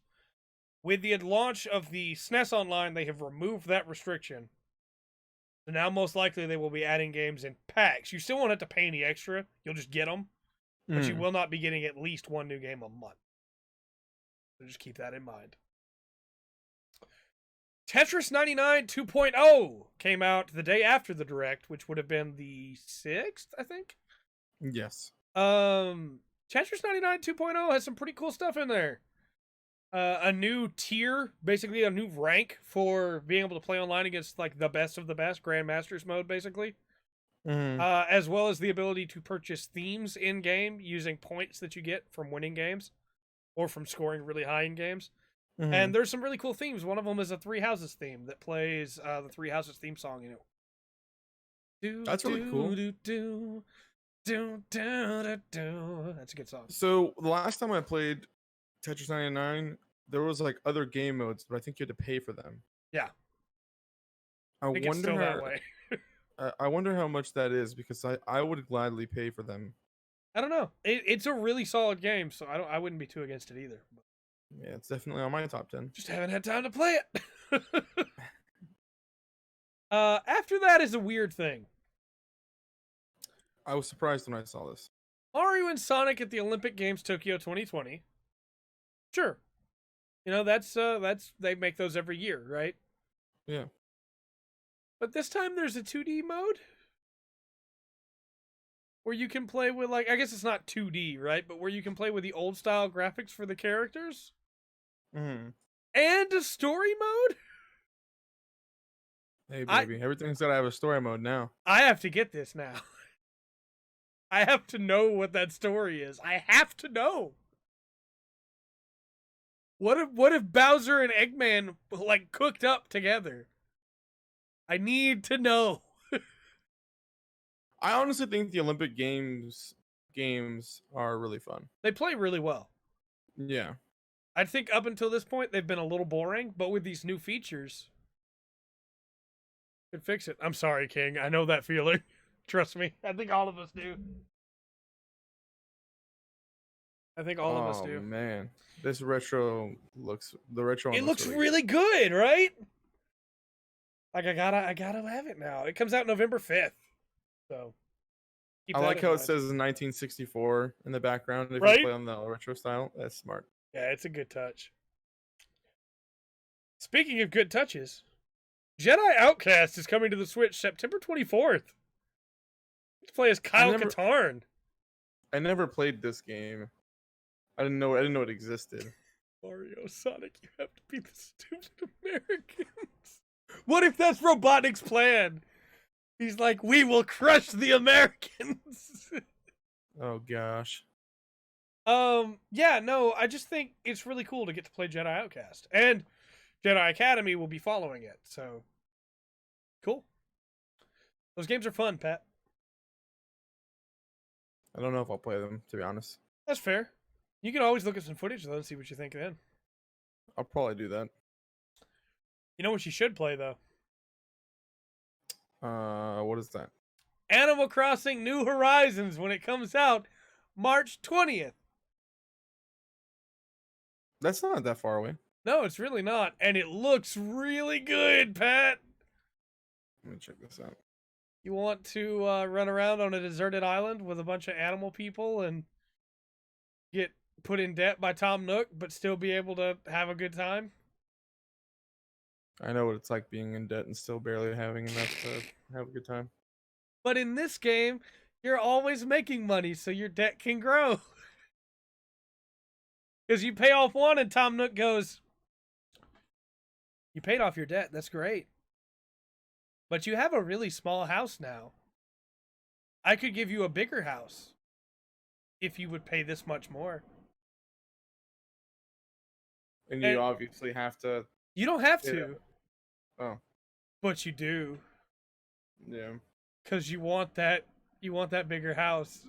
With the launch of the SNES Online, they have removed that restriction. So now most likely they will be adding games in packs. You still won't have to pay any extra. You'll just get them. But you will not be getting at least one new game a month. So just keep that in mind. Tetris 99 2.0 came out the day after the Direct, which would have been the 6th, I think. Yes. Tetris 99 2.0 has some pretty cool stuff in there. A new tier, basically a new rank for being able to play online against like the best of the best, Grandmasters mode, basically. As well as the ability to purchase themes in game using points that you get from winning games or from scoring really high in games. And there's some really cool themes. One of them is a Three Houses theme that plays the Three Houses theme song. You know, that's really cool. That's a good song. So the last time I played Tetris 99, there was like other game modes, but I think you had to pay for them. Yeah. I wonder how much that is, because I would gladly pay for them. I don't know. It's a really solid game, so I wouldn't be too against it either. Yeah, it's definitely on my top 10. Just haven't had time to play it. After that is a weird thing. I was surprised when I saw this. Mario and Sonic at the Olympic Games Tokyo 2020. Sure. You know, that's they make those every year, right? Yeah. But this time there's a 2D mode where you can play with, like, I guess it's not 2D, right? But where you can play with the old style graphics for the characters. And a story mode? Hey, baby. Everything's got to have a story mode now. I have to get this now. I have to know what that story is. I have to know. What if Bowser and Eggman, like, cooked up together? I need to know. I honestly think the Olympic games are really fun. They play really well. Yeah. I think up until this point, they've been a little boring, but with these new features, could fix it. I'm sorry, King. I know that feeling. Trust me. I think all of us do. Oh, man. This retro looks... The retro It looks really good, right? Like, I gotta have it now. It comes out November 5th. So, I like how it says 1964 in the background if right? you play on the retro style. That's smart. Yeah, it's a good touch. Speaking of good touches, Jedi Outcast is coming to the Switch September 24th. Let's play as Kyle Katarn. I never played this game. I didn't know it existed. Mario, Sonic, you have to beat the stupid Americans. What if that's Robotnik's plan? He's like, we will crush the Americans. Oh gosh. Yeah, no, I just think it's really cool to get to play Jedi Outcast. And Jedi Academy will be following it, so cool. Those games are fun, Pat. I don't know if I'll play them, to be honest. That's fair. You can always look at some footage though and see what you think then. I'll probably do that. You know what you should play though? What is that? Animal Crossing New Horizons when it comes out March 20th. That's not that far away. No, it's really not. And it looks really good, Pat. Let me check this out. You want to run around on a deserted island with a bunch of animal people and get put in debt by Tom Nook, but still be able to have a good time? I know what it's like being in debt and still barely having enough to have a good time. But in this game, you're always making money, so your debt can grow. Because you pay off one, and Tom Nook goes, "You paid off your debt. That's great. But you have a really small house now. I could give you a bigger house if you would pay this much more." And you obviously have to. You don't have to. Oh. But you do. Yeah. Because you want that bigger house.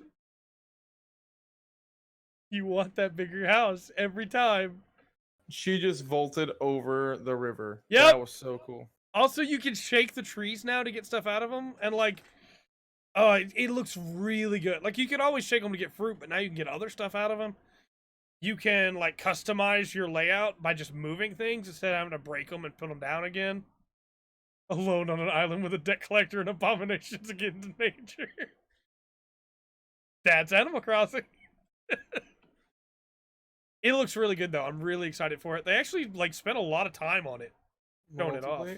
You want that bigger house every time. She just vaulted over the river. Yep. That was so cool. Also, you can shake the trees now to get stuff out of them. And, like, oh, it looks really good. Like, you can always shake them to get fruit, but now you can get other stuff out of them. You can, like, customize your layout by just moving things instead of having to break them and put them down again. Alone on an island with a debt collector and abominations against nature. That's Animal Crossing. It looks really good, though. I'm really excited for it. They actually, like, spent a lot of time on it. Showing it off.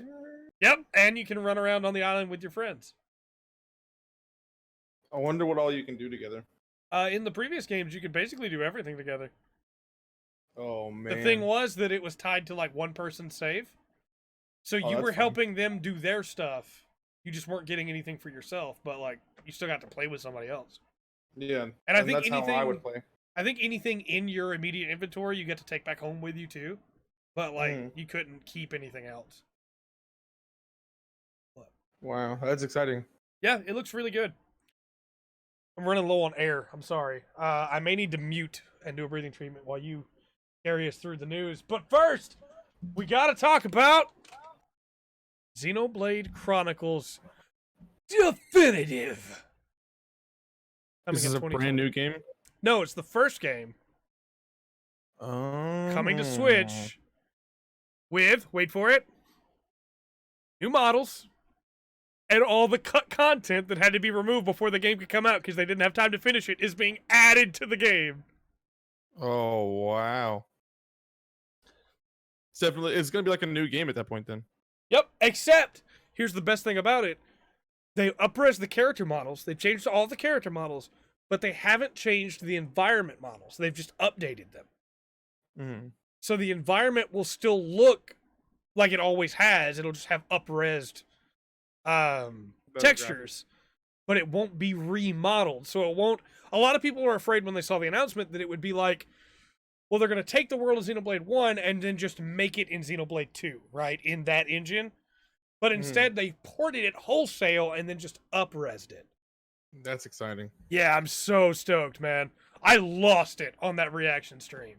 Yep, and you can run around on the island with your friends. I wonder what all you can do together. In the previous games, you could basically do everything together. Oh, man. The thing was that it was tied to, like, one person's save. So you were helping them do their stuff. You just weren't getting anything for yourself, but, like, you still got to play with somebody else. Yeah, and I think that's how I would play. I think anything in your immediate inventory you get to take back home with you too, but like you couldn't keep anything else. Wow, that's exciting. Yeah, it looks really good. I'm running low on air. I'm sorry. I may need to mute and do a breathing treatment while you carry us through the news. But first, we got to talk about Xenoblade Chronicles Definitive. This is a brand new game? No, it's the first game. Oh. Coming to Switch with, wait for it, new models and all the cut content that had to be removed before the game could come out because they didn't have time to finish it is being added to the game. Oh, wow. It's going to be like a new game at that point then. Yep, except, here's the best thing about it. They up-res the character models. They've changed all the character models, but they haven't changed the environment models. They've just updated them. Mm-hmm. So the environment will still look like it always has. It'll just have up-resed textures, but it won't be remodeled. So it won't... A lot of people were afraid when they saw the announcement that it would be like, well, they're going to take the world of Xenoblade 1 and then just make it in Xenoblade 2, right? In that engine. But instead, they ported it wholesale and then just up-resed it. That's exciting. Yeah, I'm so stoked, man. I lost it on that reaction stream.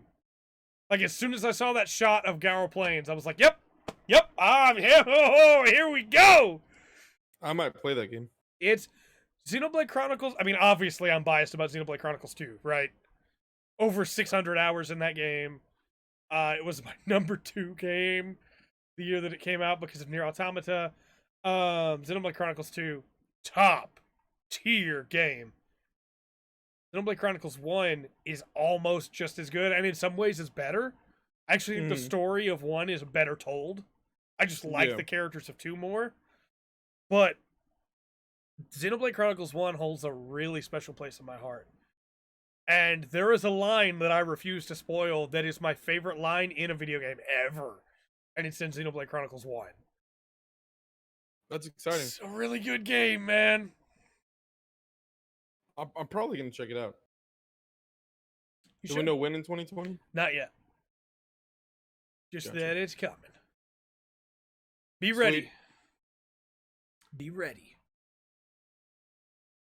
Like, as soon as I saw that shot of Gower Plains, I was like, yep, I'm here, here we go! I might play that game. It's Xenoblade Chronicles. I mean, obviously, I'm biased about Xenoblade Chronicles 2, right? Over 600 hours in that game. It was my number 2 game the year that it came out because of Nier Automata. Xenoblade Chronicles 2, top tier game. Xenoblade Chronicles 1 is almost just as good, and in some ways is better. I actually think the story of 1 is better told. I just like the characters of 2 more. But Xenoblade Chronicles 1 holds a really special place in my heart. And there is a line that I refuse to spoil that is my favorite line in a video game ever. And it's in Xenoblade Chronicles 1. That's exciting. It's a really good game, man. I'm probably going to check it out. Do we know when in 2020? Not yet. Just Gotcha. that it's coming. Be ready. Be ready.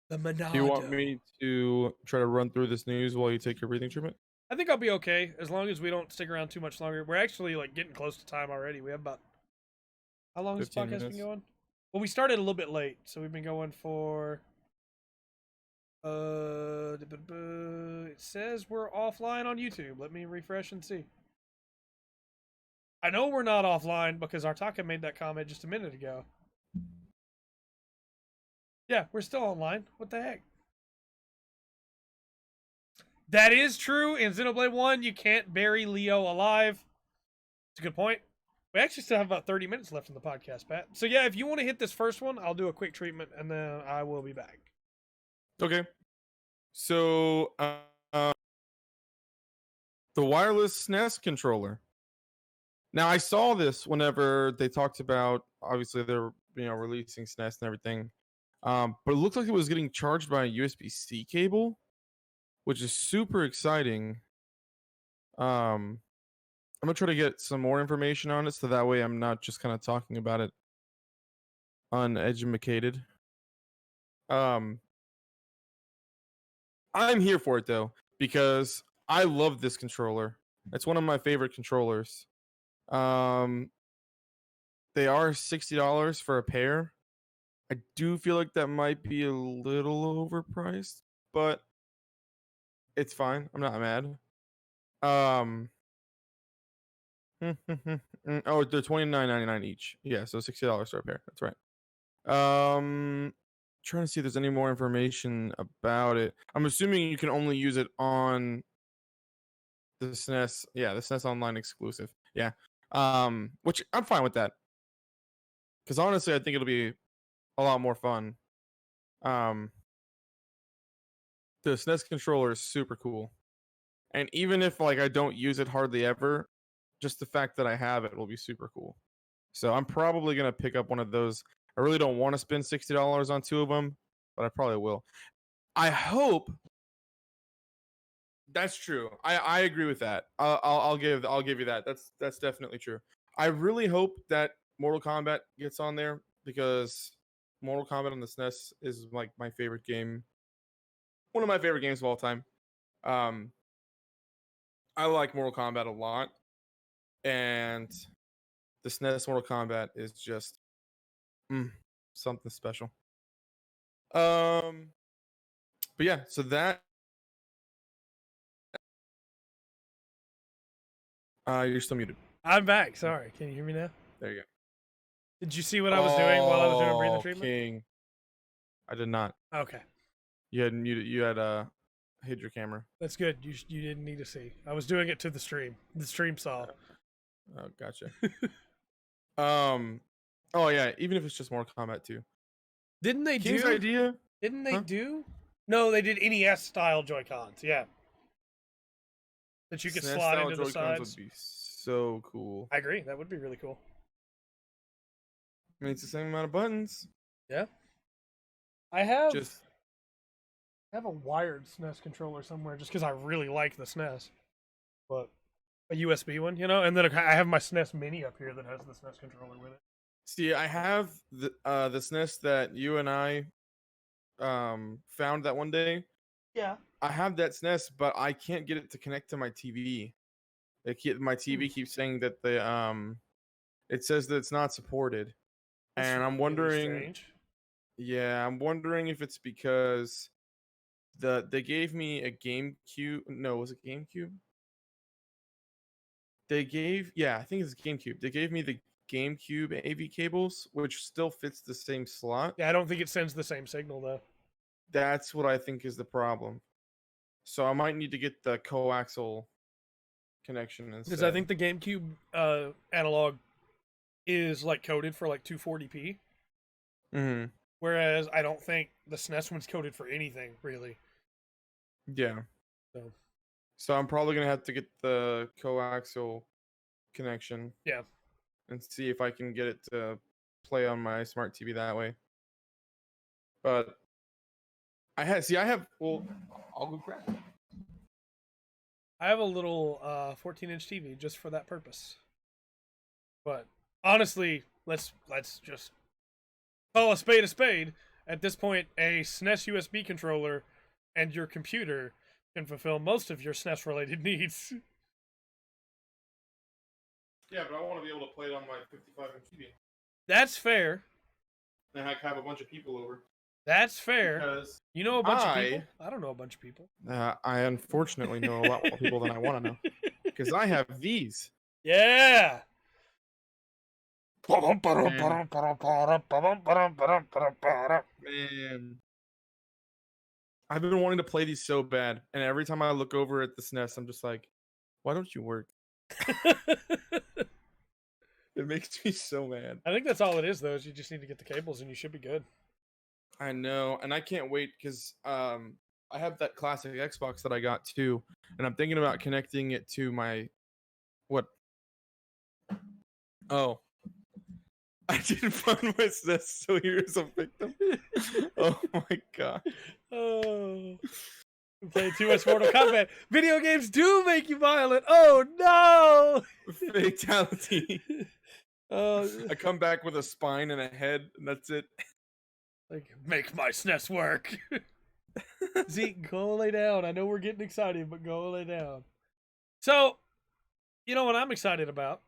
The Monado. Do you want me to try to run through this news while you take your breathing treatment? I think I'll be okay, as long as we don't stick around too much longer. We're actually, like, getting close to time already. We have about... How long has this podcast been going? Well, we started a little bit late, so we've been going for... It says we're offline on YouTube. Let me refresh and see. I know we're not offline because Artaka made that comment just a minute ago. Yeah, we're still online. What the heck? That is true. In Xenoblade 1, you can't bury Leo alive. It's a good point. We actually still have about 30 minutes left in the podcast, Pat. So yeah, if you want to hit this first one, I'll do a quick treatment and then I will be back. Okay. So, the wireless SNES controller. Now, I saw this whenever they talked about, obviously they're releasing SNES and everything, but it looked like it was getting charged by a USB-C cable, which is super exciting. I'm gonna try to get some more information on it, so that way I'm not just kind of talking about it uneducated. I'm here for it though, because I love this controller. It's one of my favorite controllers. They are $60 for a pair. I do feel like that might be a little overpriced, but it's fine. I'm not mad. Oh, they're $29.99 each. Yeah, so $60 for a pair. That's right. Trying to see if there's any more information about it. I'm assuming you can only use it on the SNES. Yeah, the SNES Online exclusive. Yeah. Which I'm fine with that. Because honestly, I think it'll be a lot more fun. The SNES controller is super cool. And even if like I don't use it hardly ever, just the fact that I have it will be super cool. So I'm probably gonna pick up one of those. I really don't want to spend $60 on two of them, but I probably will. I hope that's true. I agree with that. I'll give you that. That's definitely true. I really hope that Mortal Kombat gets on there because Mortal Kombat on the SNES is like my favorite game. One of my favorite games of all time. I like Mortal Kombat a lot, and the SNES Mortal Kombat is just something special. But yeah, so that you're still muted. I'm back. Sorry. Can you hear me now? There you go. Did you see what I was doing while I was doing breathing treatment? King. I did not. Okay. You had muted. You had hid your camera. That's good. You didn't need to see. I was doing it to the stream. The stream saw. Oh, gotcha. Oh yeah. Even if it's just Mortal Kombat 2. Didn't they King's do? idea? Didn't they do? No, they did NES style Joy-Cons. Yeah. That you could SNES slide style into the Joy-Cons sides. would be so cool. I agree. That would be really cool. I mean, it's the same amount of buttons. Yeah. I have a wired SNES controller somewhere just because I really like the SNES. But a USB one, and then I have my SNES Mini up here that has the SNES controller with it. See, I have the SNES that you and I found that one day. Yeah. I have that SNES, but I can't get it to connect to my TV. My TV keeps saying that it says that it's not supported. That's and I'm really wondering strange. Yeah, I'm wondering if it's because they gave me a GameCube. No, was it GameCube? I think it's GameCube. They gave me the GameCube AV cables, which still fits the same slot. Yeah, I don't think it sends the same signal though. That's what I think is the problem. So I might need to get the coaxial connection instead. Because I think the GameCube analog is like coded for like 240p. Mm-hmm. Whereas I don't think the SNES one's coded for anything really. Yeah. So I'm probably gonna have to get the coaxial connection. Yeah. And see if I can get it to play on my smart TV that way. But well, I'll go grab it. I have a little 14-inch TV just for that purpose. But honestly, let's just call a spade a spade. At this point, a SNES USB controller and your computer can fulfill most of your SNES-related needs. Yeah, but I want to be able to play it on my 55-inch TV. That's fair. And I have a bunch of people over. That's fair. Because you know a bunch of people? I don't know a bunch of people. I unfortunately know a lot more people than I want to know. Because I have these. Yeah. Man, I've been wanting to play these so bad, and every time I look over at the SNES, I'm just like, why don't you work? It makes me so mad. I think that's all it is, though. Is you just need to get the cables, and you should be good. I know, and I can't wait because I have that classic Xbox that I got too, and I'm thinking about connecting it to my what? Oh, I didn't find my SNES, so here's a victim. Oh my god! Oh, I'm playing too much Mortal Kombat. Video games do make you violent. Oh no! Fatality. Oh, I come back with a spine and a head, and that's it. like, make my SNES work. Zeke, go lay down. I know we're getting excited, but go lay down. So, you know what I'm excited about?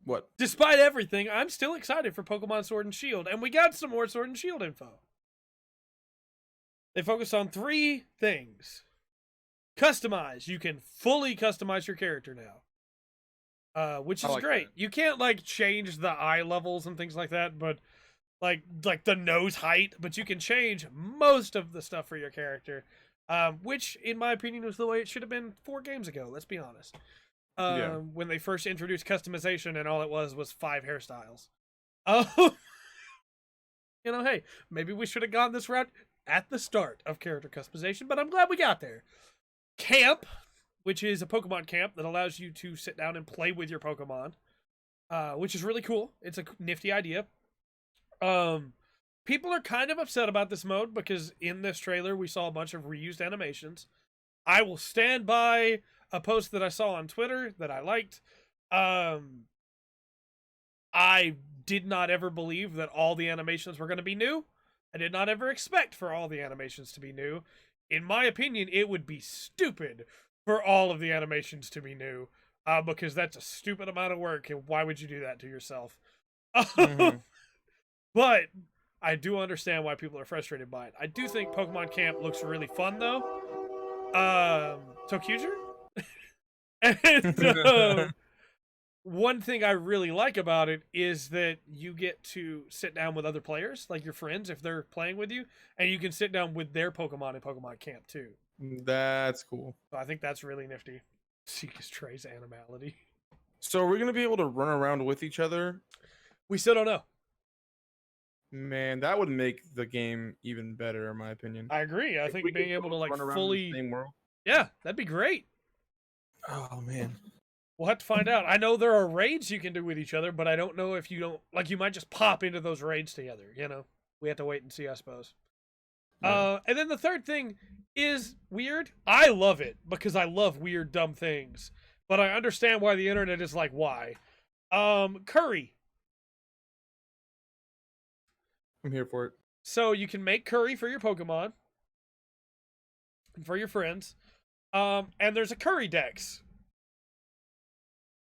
What? Despite everything, I'm still excited for Pokemon Sword and Shield, and we got some more Sword and Shield info. They focus on 3 things. Customize. You can fully customize your character now. Which is great. That. You can't like change the eye levels and things like that, but like the nose height, but you can change most of the stuff for your character. Which in my opinion was the way it should have been 4 games ago, let's be honest. When they first introduced customization and all it was 5 hairstyles. You know, hey, maybe we should have gone this route at the start of character customization, but I'm glad we got there. Camp, which is a Pokemon camp that allows you to sit down and play with your Pokemon, which is really cool. It's a nifty idea. People are kind of upset about this mode because in this trailer we saw a bunch of reused animations. I will stand by a post that I saw on Twitter that I liked. I did not ever believe that all the animations were going to be new. I did not ever expect for all the animations to be new. In my opinion, it would be stupid for all of the animations to be new, because that's a stupid amount of work, and why would you do that to yourself? Mm-hmm. But I do understand why people are frustrated by it. I do think Pokemon Camp looks really fun, though. Toqger? And one thing I really like about it is that you get to sit down with other players, like your friends, if they're playing with you, and you can sit down with their Pokemon in Pokemon Camp, too. That's cool. So I think that's really nifty. Seek's Trey's animality. So are we going to be able to run around with each other? We still don't know. Man, that would make the game even better, in my opinion. I agree. I think being able to like fully... the same world. Yeah, that'd be great. Oh, man. We'll have to find out. I know there are raids you can do with each other, but I don't know if you don't... Like, you might just pop into those raids together, you know? We have to wait and see, I suppose. Yeah. And then the third thing is weird. I love it because I love weird, dumb things. But I understand why the internet is like, why? Curry. I'm here for it. So you can make curry for your Pokemon. And for your friends. And there's a curry dex.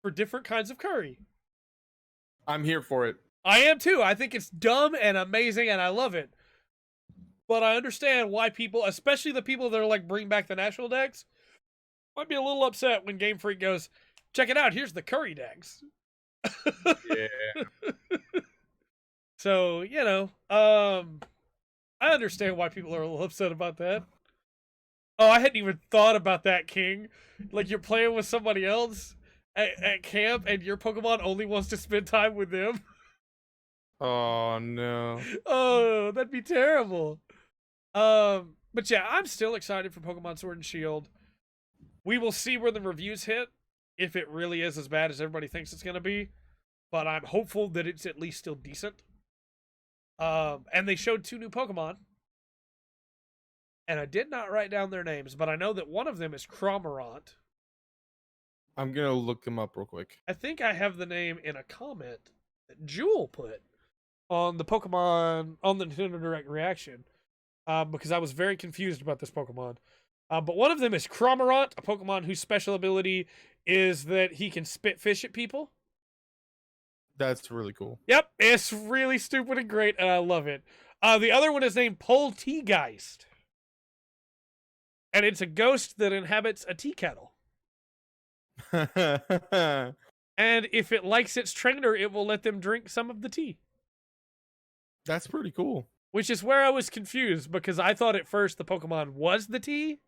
For different kinds of curry. I'm here for it. I am too. I think it's dumb and amazing and I love it. But I understand why people, especially the people that are like bring back the national decks, might be a little upset when Game Freak goes, check it out, here's the curry decks. Yeah. So, you know, I understand why people are a little upset about that. Oh, I hadn't even thought about that, King. Like, you're playing with somebody else at camp and your Pokemon only wants to spend time with them. Oh, no. Oh, that'd be terrible. But yeah, I'm still excited for Pokemon Sword and Shield. We will see where the reviews hit, if it really is as bad as everybody thinks it's going to be. But I'm hopeful that it's at least still decent. And they showed 2 new Pokemon. And I did not write down their names, but I know that one of them is Cramorant. I'm going to look them up real quick. I think I have the name in a comment that Jewel put on the Pokemon, on the Nintendo Direct reaction. Because I was very confused about this Pokemon. But one of them is Cramorant, a Pokemon whose special ability is that he can spit fish at people. That's really cool. Yep, it's really stupid and great, and I love it. The other one is named Poltegeist. And it's a ghost that inhabits a tea kettle. And if it likes its trainer, it will let them drink some of the tea. That's pretty cool. Which is where I was confused, because I thought at first the Pokemon was the tea.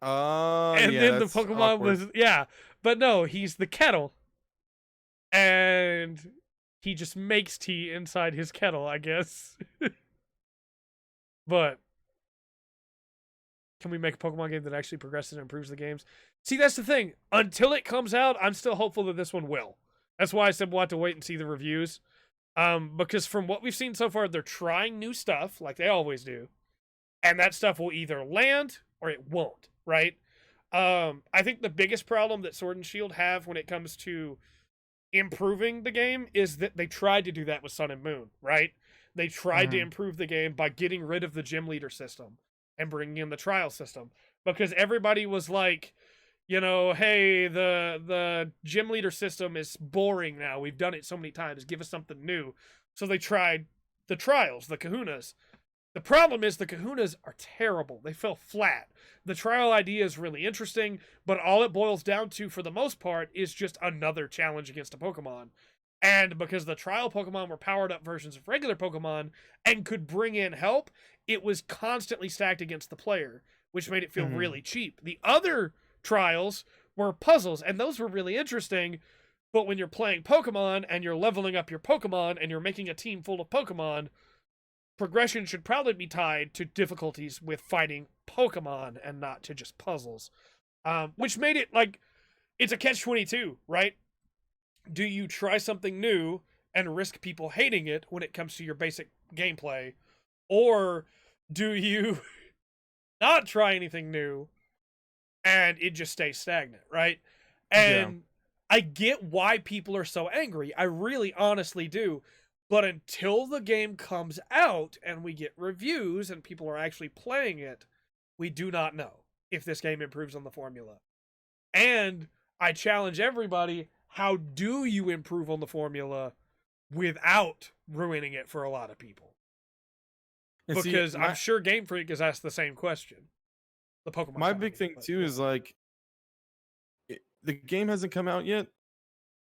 And Yeah, then the that's Pokemon awkward. was, yeah. But no, he's the kettle. And he just makes tea inside his kettle, I guess. But can we make a Pokemon game that actually progresses and improves the games? See, that's the thing. Until it comes out, I'm still hopeful that this one will. That's why I said we'll have to wait and see the reviews. Because from what we've seen so far, they're trying new stuff, like they always do. And that stuff will either land or it won't, right? I think the biggest problem that Sword and Shield have when it comes to improving the game is that they tried to do that with Sun and Moon, right? They tried to improve the game by getting rid of the gym leader system and bringing in the trial system, because everybody was like, you know, hey, the gym leader system is boring now. We've done it so many times. Give us something new. So they tried the trials, the kahunas. The problem is the kahunas are terrible. They fell flat. The trial idea is really interesting, but all it boils down to, for the most part, is just another challenge against a Pokemon. And because the trial Pokemon were powered up versions of regular Pokemon and could bring in help, it was constantly stacked against the player, which made it feel really cheap. The other trials were puzzles, and those were really interesting, but when you're playing Pokemon and you're leveling up your Pokemon and you're making a team full of Pokemon, progression should probably be tied to difficulties with fighting Pokemon and not to just puzzles. Which made it like, it's a catch-22, right? Do you try something new and risk people hating it when it comes to your basic gameplay? Or do you not try anything new and it just stays stagnant, right? And I get why people are so angry. I really honestly do. But until the game comes out and we get reviews and people are actually playing it, we do not know if this game improves on the formula. And I challenge everybody, how do you improve on the formula without ruining it for a lot of people? And Because I'm sure Game Freak has asked the same question. The Pokemon. My big thing too is like, the game hasn't come out yet,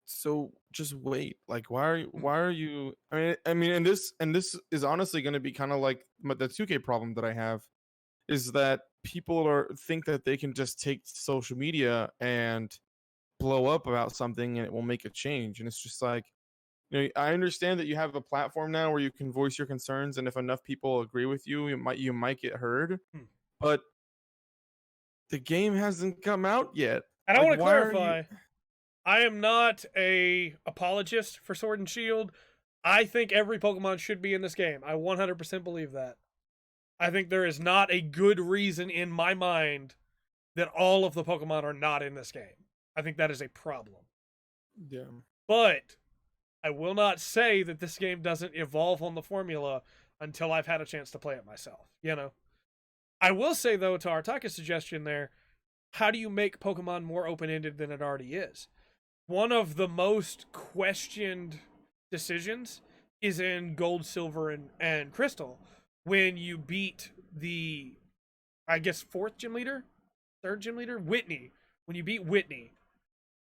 so just wait. Like, why are you? I mean, and this is honestly going to be kind of like the 2K problem that I have, is that people think that they can just take social media and blow up about something and it will make a change. And it's just like, you know, I understand that you have a platform now where you can voice your concerns, and if enough people agree with you, you might get heard. But the game hasn't come out yet. And I want to clarify, I am not a apologist for Sword and Shield. I think every Pokemon should be in this game. I 100% believe that. I think there is not a good reason in my mind that all of the Pokemon are not in this game. I think that is a problem. Yeah. But I will not say that this game doesn't evolve on the formula until I've had a chance to play it myself, you know? I will say, though, to Artaka's suggestion there, how do you make Pokemon more open-ended than it already is? One of the most questioned decisions is in Gold, Silver, and Crystal, when you beat the, I guess, third gym leader, Whitney. When you beat Whitney,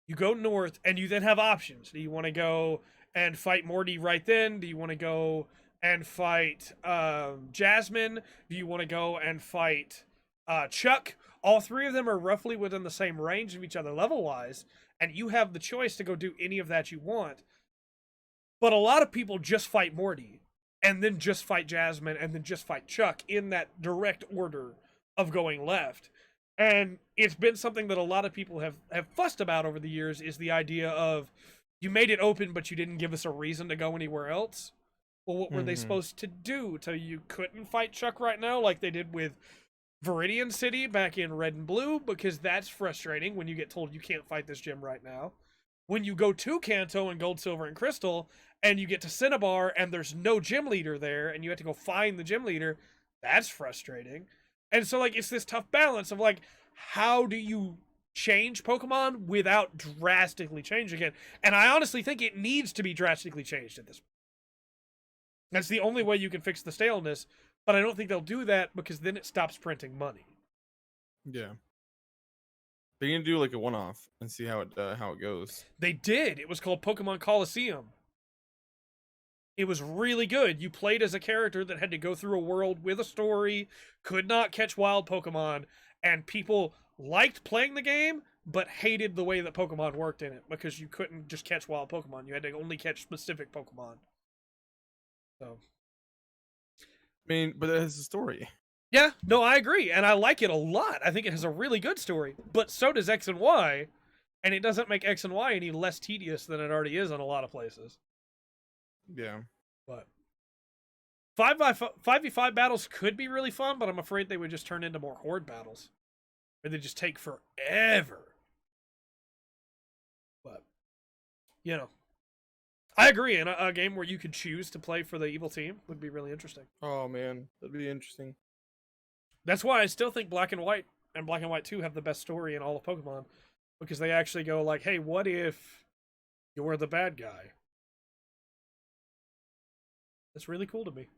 you go north, and you then have options. Do you want to go and fight Morty right then? Do you want to go and fight Jasmine? Do you want to go and fight Chuck? All three of them are roughly within the same range of each other level-wise, and you have the choice to go do any of that you want. But a lot of people just fight Morty, and then just fight Jasmine, and then just fight Chuck in that direct order of going left. And it's been something that a lot of people have fussed about over the years, is the idea of, you made it open, but you didn't give us a reason to go anywhere else. Well, what were they supposed to do? So you couldn't fight Chuck right now like they did with Viridian City back in Red and Blue? Because that's frustrating when you get told you can't fight this gym right now. When you go to Kanto in Gold, Silver, and Crystal, and you get to Cinnabar and there's no gym leader there, and you have to go find the gym leader, that's frustrating. And so, like, it's this tough balance of, like, how do you change Pokemon without drastically changing it? And I honestly think it needs to be drastically changed at this point. That's the only way you can fix the staleness, but I don't think they'll do that, because then it stops printing money. Yeah. They can do like a one-off and see how it goes. They did. It was called Pokemon Coliseum. It was really good. You played as a character that had to go through a world with a story, could not catch wild Pokemon, and people liked playing the game, but hated the way that Pokemon worked in it because you couldn't just catch wild Pokemon. You had to only catch specific Pokemon. So, I mean, but it has a story. yeah, no, I agree, and I like it a lot. I think it has a really good story, but so does X and Y, and it doesn't make X and Y any less tedious than it already is in a lot of places. Yeah. But 5v5 battles could be really fun, but I'm afraid they would just turn into more horde battles. Or they just take forever. But, you know. I agree, and a game where you could choose to play for the evil team would be really interesting. Oh, man. That'd be interesting. That's why I still think Black and White and Black and White 2 have the best story in all of Pokemon. Because they actually go like, hey, what if you're the bad guy? That's really cool to me.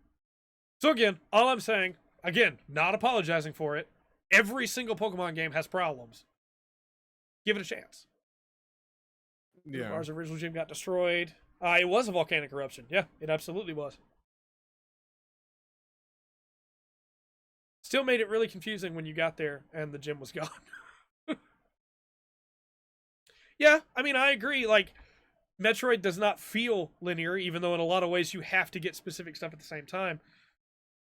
So again, all I'm saying, again, not apologizing for it, every single Pokemon game has problems. Give it a chance. Yeah. Ours original gym got destroyed. It was a volcanic eruption. Yeah, it absolutely was. Still made it really confusing when you got there and the gym was gone. Yeah, I mean, I agree. Like, Metroid does not feel linear, even though in a lot of ways you have to get specific stuff at the same time.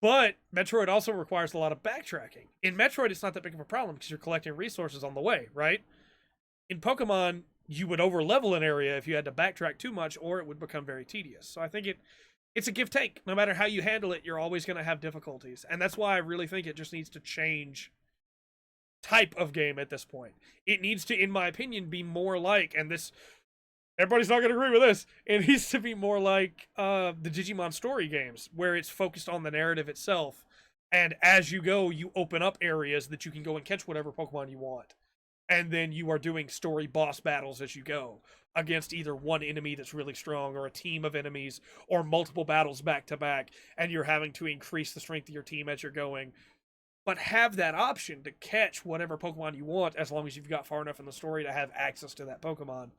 But Metroid also requires a lot of backtracking. In Metroid, it's not that big of a problem because you're collecting resources on the way, right? In Pokemon, you would overlevel an area if you had to backtrack too much, or it would become very tedious. So I think it's a give-take. No matter how you handle it, you're always going to have difficulties. And that's why I really think it just needs to change type of game at this point. It needs to, in my opinion, be more like, and this... everybody's not going to agree with this. It needs to be more like the Digimon story games, where it's focused on the narrative itself. And as you go, you open up areas that you can go and catch whatever Pokemon you want. And then you are doing story boss battles as you go against either one enemy that's really strong or a team of enemies or multiple battles back to back. And you're having to increase the strength of your team as you're going. But have that option to catch whatever Pokemon you want as long as you've got far enough in the story to have access to that Pokemon.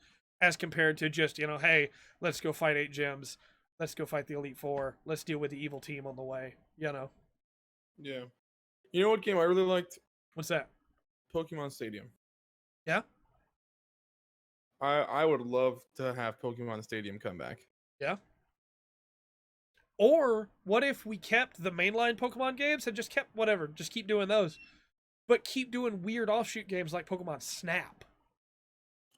As compared to just, hey, let's go fight 8 gyms. Let's go fight the Elite Four. Let's deal with the evil team on the way, Yeah. You know what game I really liked? What's that? Pokemon Stadium. Yeah? I would love to have Pokemon Stadium come back. Yeah? Or what if we kept the mainline Pokemon games and just kept whatever, just keep doing those. But keep doing weird offshoot games like Pokemon Snap.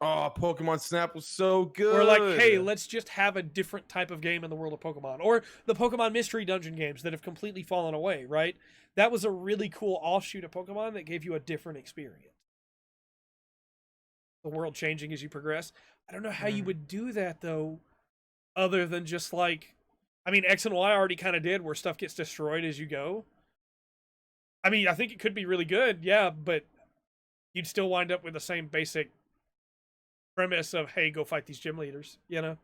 Oh, Pokemon Snap was so good. Or like, hey, let's just have a different type of game in the world of Pokemon. Or the Pokemon Mystery Dungeon games that have completely fallen away, right? That was a really cool offshoot of Pokemon that gave you a different experience. The world changing as you progress. I don't know how you would do that, though, other than just like... I mean, X and Y already kind of did, where stuff gets destroyed as you go. I mean, I think it could be really good, yeah, but you'd still wind up with the same basic premise of, hey, go fight these gym leaders, Yeah.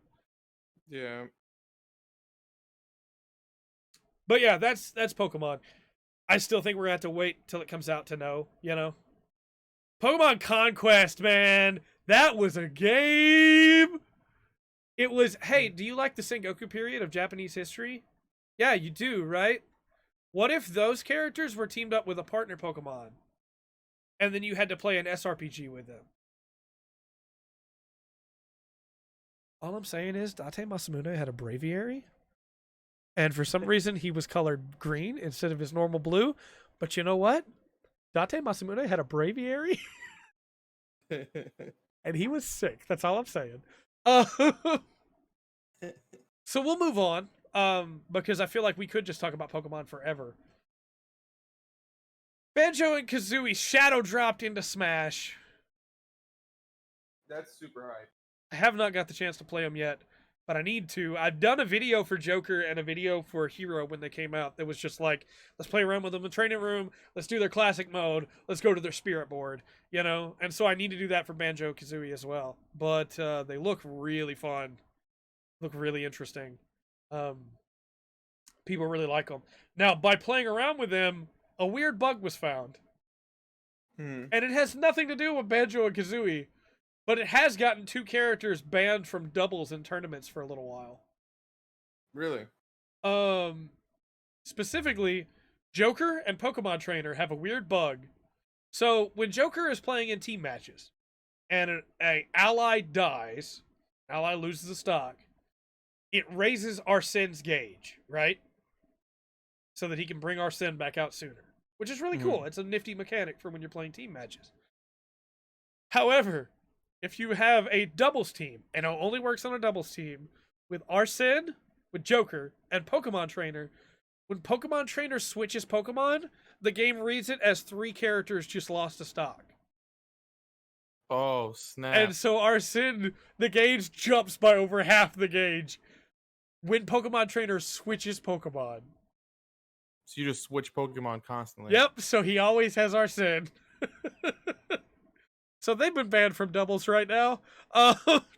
But yeah, that's Pokemon. I still think we're gonna have to wait till it comes out to know, Pokemon Conquest, man, that was a game. It was, hey, do you like the Sengoku period of Japanese history? Yeah, you do, right? What if those characters were teamed up with a partner Pokemon, and then you had to play an SRPG with them? All I'm saying is Date Masamune had a Braviary, and for some reason he was colored green instead of his normal blue. But you know what? Date Masamune had a Braviary, and he was sick. That's all I'm saying. So we'll move on, because I feel like we could just talk about Pokemon forever. Banjo and Kazooie shadow dropped into Smash. That's super hype. I have not got the chance to play them yet, but I need to. I've done a video for Joker and a video for Hero when they came out. That was just like, let's play around with them in the training room. Let's do their classic mode. Let's go to their spirit board, And so I need to do that for Banjo Kazooie as well. But they look really fun. Look really interesting. People really like them. Now, by playing around with them, a weird bug was found. Hmm. And it has nothing to do with Banjo and Kazooie, but it has gotten 2 characters banned from doubles in tournaments for a little while. Really? Specifically, Joker and Pokemon Trainer have a weird bug. So when Joker is playing in team matches, and an ally dies, ally loses a stock, it raises Arsene's gauge, right? So that he can bring Arsene back out sooner, which is really cool. It's a nifty mechanic for when you're playing team matches. However, if you have a doubles team, and it only works on a doubles team, with Arsene, with Joker, and Pokemon Trainer, when Pokemon Trainer switches Pokemon, the game reads it as 3 characters just lost a stock. Oh, snap. And so Arsene, the gauge jumps by over half the gauge when Pokemon Trainer switches Pokemon. So you just switch Pokemon constantly. Yep, so he always has Arsene. So they've been banned from doubles right now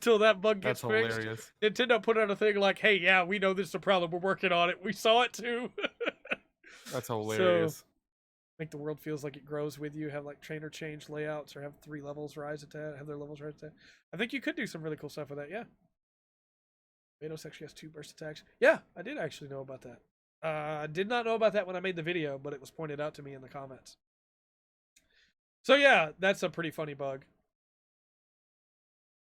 till that bug gets fixed. Hilarious. Nintendo put out a thing like, hey, yeah, we know this is a problem. We're working on it. We saw it too. That's hilarious. So, make the world feels like it grows with you. Have like trainer change layouts or have 3 levels rise at that. Have their levels rise at that. I think you could do some really cool stuff with that. Yeah. Vados actually has 2 burst attacks. Yeah, I did actually know about that. I did not know about that when I made the video, but it was pointed out to me in the comments. So yeah, that's a pretty funny bug.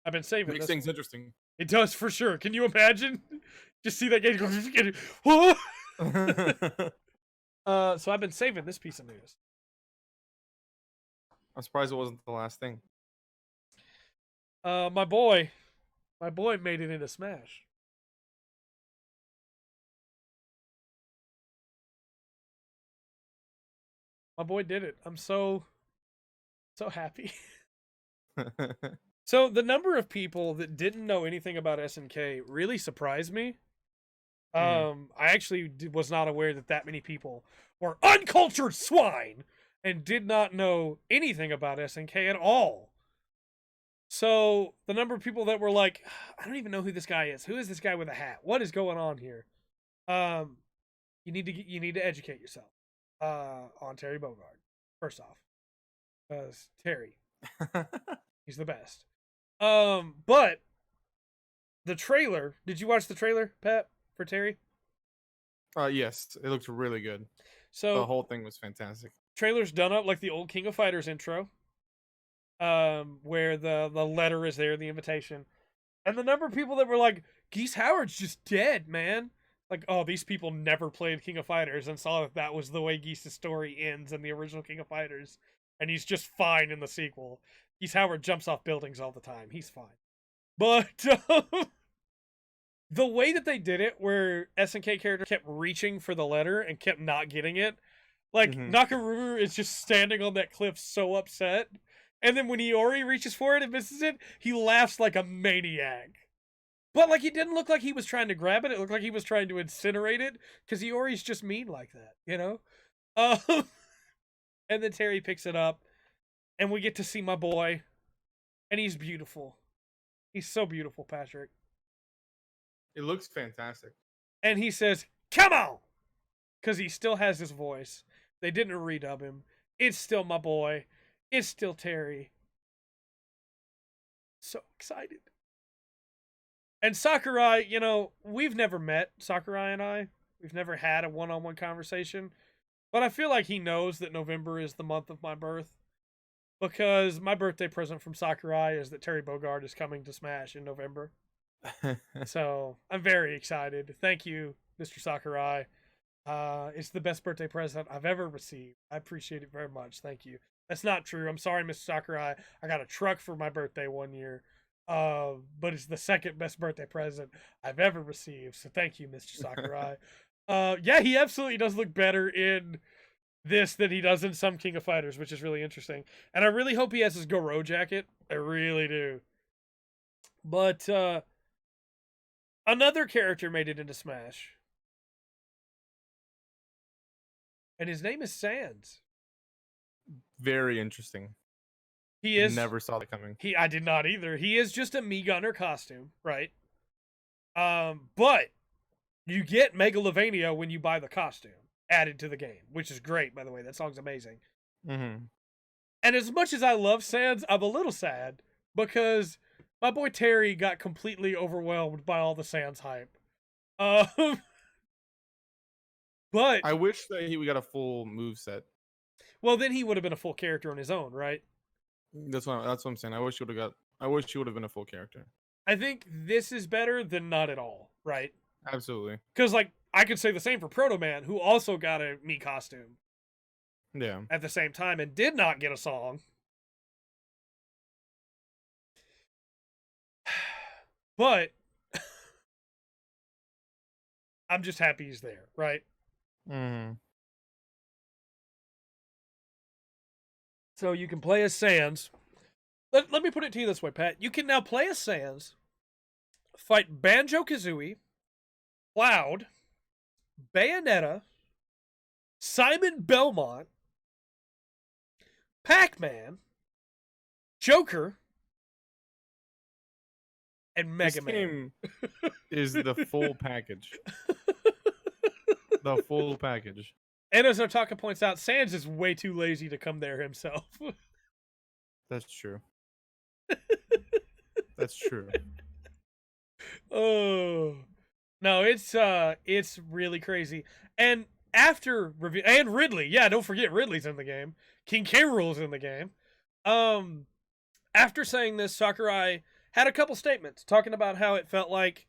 I've been saving Makes this. things interesting. It does for sure. Can you imagine? Just see that gauge go. So I've been saving this piece of news. I'm surprised it wasn't the last thing. My boy made it into Smash. My boy did it. I'm so happy. So the number of people that didn't know anything about SNK really surprised me. I actually was not aware that many people were uncultured swine and did not know anything about SNK at all. So the number of people that were like, I don't even know who this guy is. Who is this guy with a hat? What is going on here? You need to educate yourself on Terry Bogard. First off, because Terry, he's the best. But the trailer. Did you watch the trailer, Pat, for Terry? Yes, it looked really good. So the whole thing was fantastic. Trailer's done up like the old King of Fighters intro. Where the letter is there, the invitation. And the number of people that were like, Geese Howard's just dead, man. Like, oh, these people never played King of Fighters and saw that was the way Geese's story ends in the original King of Fighters. And he's just fine in the sequel. Geese Howard jumps off buildings all the time. He's fine. But the way that they did it, where SNK character kept reaching for the letter and kept not getting it, like Nakamura is just standing on that cliff so upset. And then when Iori reaches for it and misses it, he laughs like a maniac. But like, it didn't look like he was trying to grab it. It looked like he was trying to incinerate it, because Iori's just mean like that, you know? And then Terry picks it up, and we get to see my boy, and he's beautiful. He's so beautiful, Pattrick. It looks fantastic. And he says, come on! Because he still has his voice. They didn't redub him. It's still my boy. It's still Terry. So excited. And Sakurai, you know, we've never met, Sakurai and I. We've never had a one-on-one conversation. But I feel like he knows that November is the month of my birth. Because my birthday present from Sakurai is that Terry Bogard is coming to Smash in November. So I'm very excited. Thank you, Mr. Sakurai. It's the best birthday present I've ever received. I appreciate it very much. Thank you. That's not true. I'm sorry, Mr. Sakurai. I got a truck for my birthday one year. But it's the second best birthday present I've ever received. So thank you, Mr. Sakurai. Yeah, he absolutely does look better in this than he does in some King of Fighters, which is really interesting. And I really hope he has his Goro jacket. I really do. But another character made it into Smash. And his name is Sans. Very interesting. He is. Never saw that coming. I did not either. He is just a Mii Gunner costume, right? But you get Megalovania when you buy the costume added to the game, which is great, by the way. That song's amazing. And as much as I love Sans, I'm a little sad because my boy Terry got completely overwhelmed by all the Sans hype. But I wish that we got a full move set. well, then he would have been a full character on his own, right? That's what I'm saying. I wish he would have been a full character. I think this is better than not at all, right? Absolutely. Because like I could say the same for Proto Man, who also got a Mii costume. Yeah. At the same time and did not get a song. But I'm just happy he's there, right? Mm-hmm. So you can play as Sans. Let me put it to you this way, Pat. You can now play as Sans, fight Banjo-Kazooie, Cloud, Bayonetta, Simon Belmont, Pac-Man, Joker, and Mega This Man. game is the full package. The full package. And as Otaka points out, Sans is way too lazy to come there himself. That's true. That's true. Oh no, it's really crazy. And after review and Ridley, yeah, don't forget Ridley's in the game. King K. Rool's in the game. After saying this, Sakurai had a couple statements talking about how it felt like,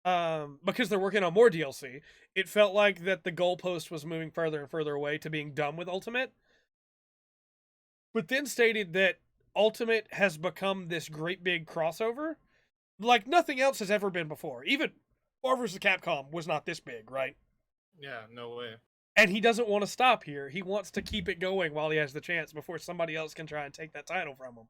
because they're working on more DLC, it felt like that the goalpost was moving further and further away to being done with Ultimate. But then stated that Ultimate has become this great big crossover like nothing else has ever been before. Even Marvel vs. Capcom was not this big, right? Yeah, no way. And he doesn't want to stop here. He wants to keep it going while he has the chance before somebody else can try and take that title from him.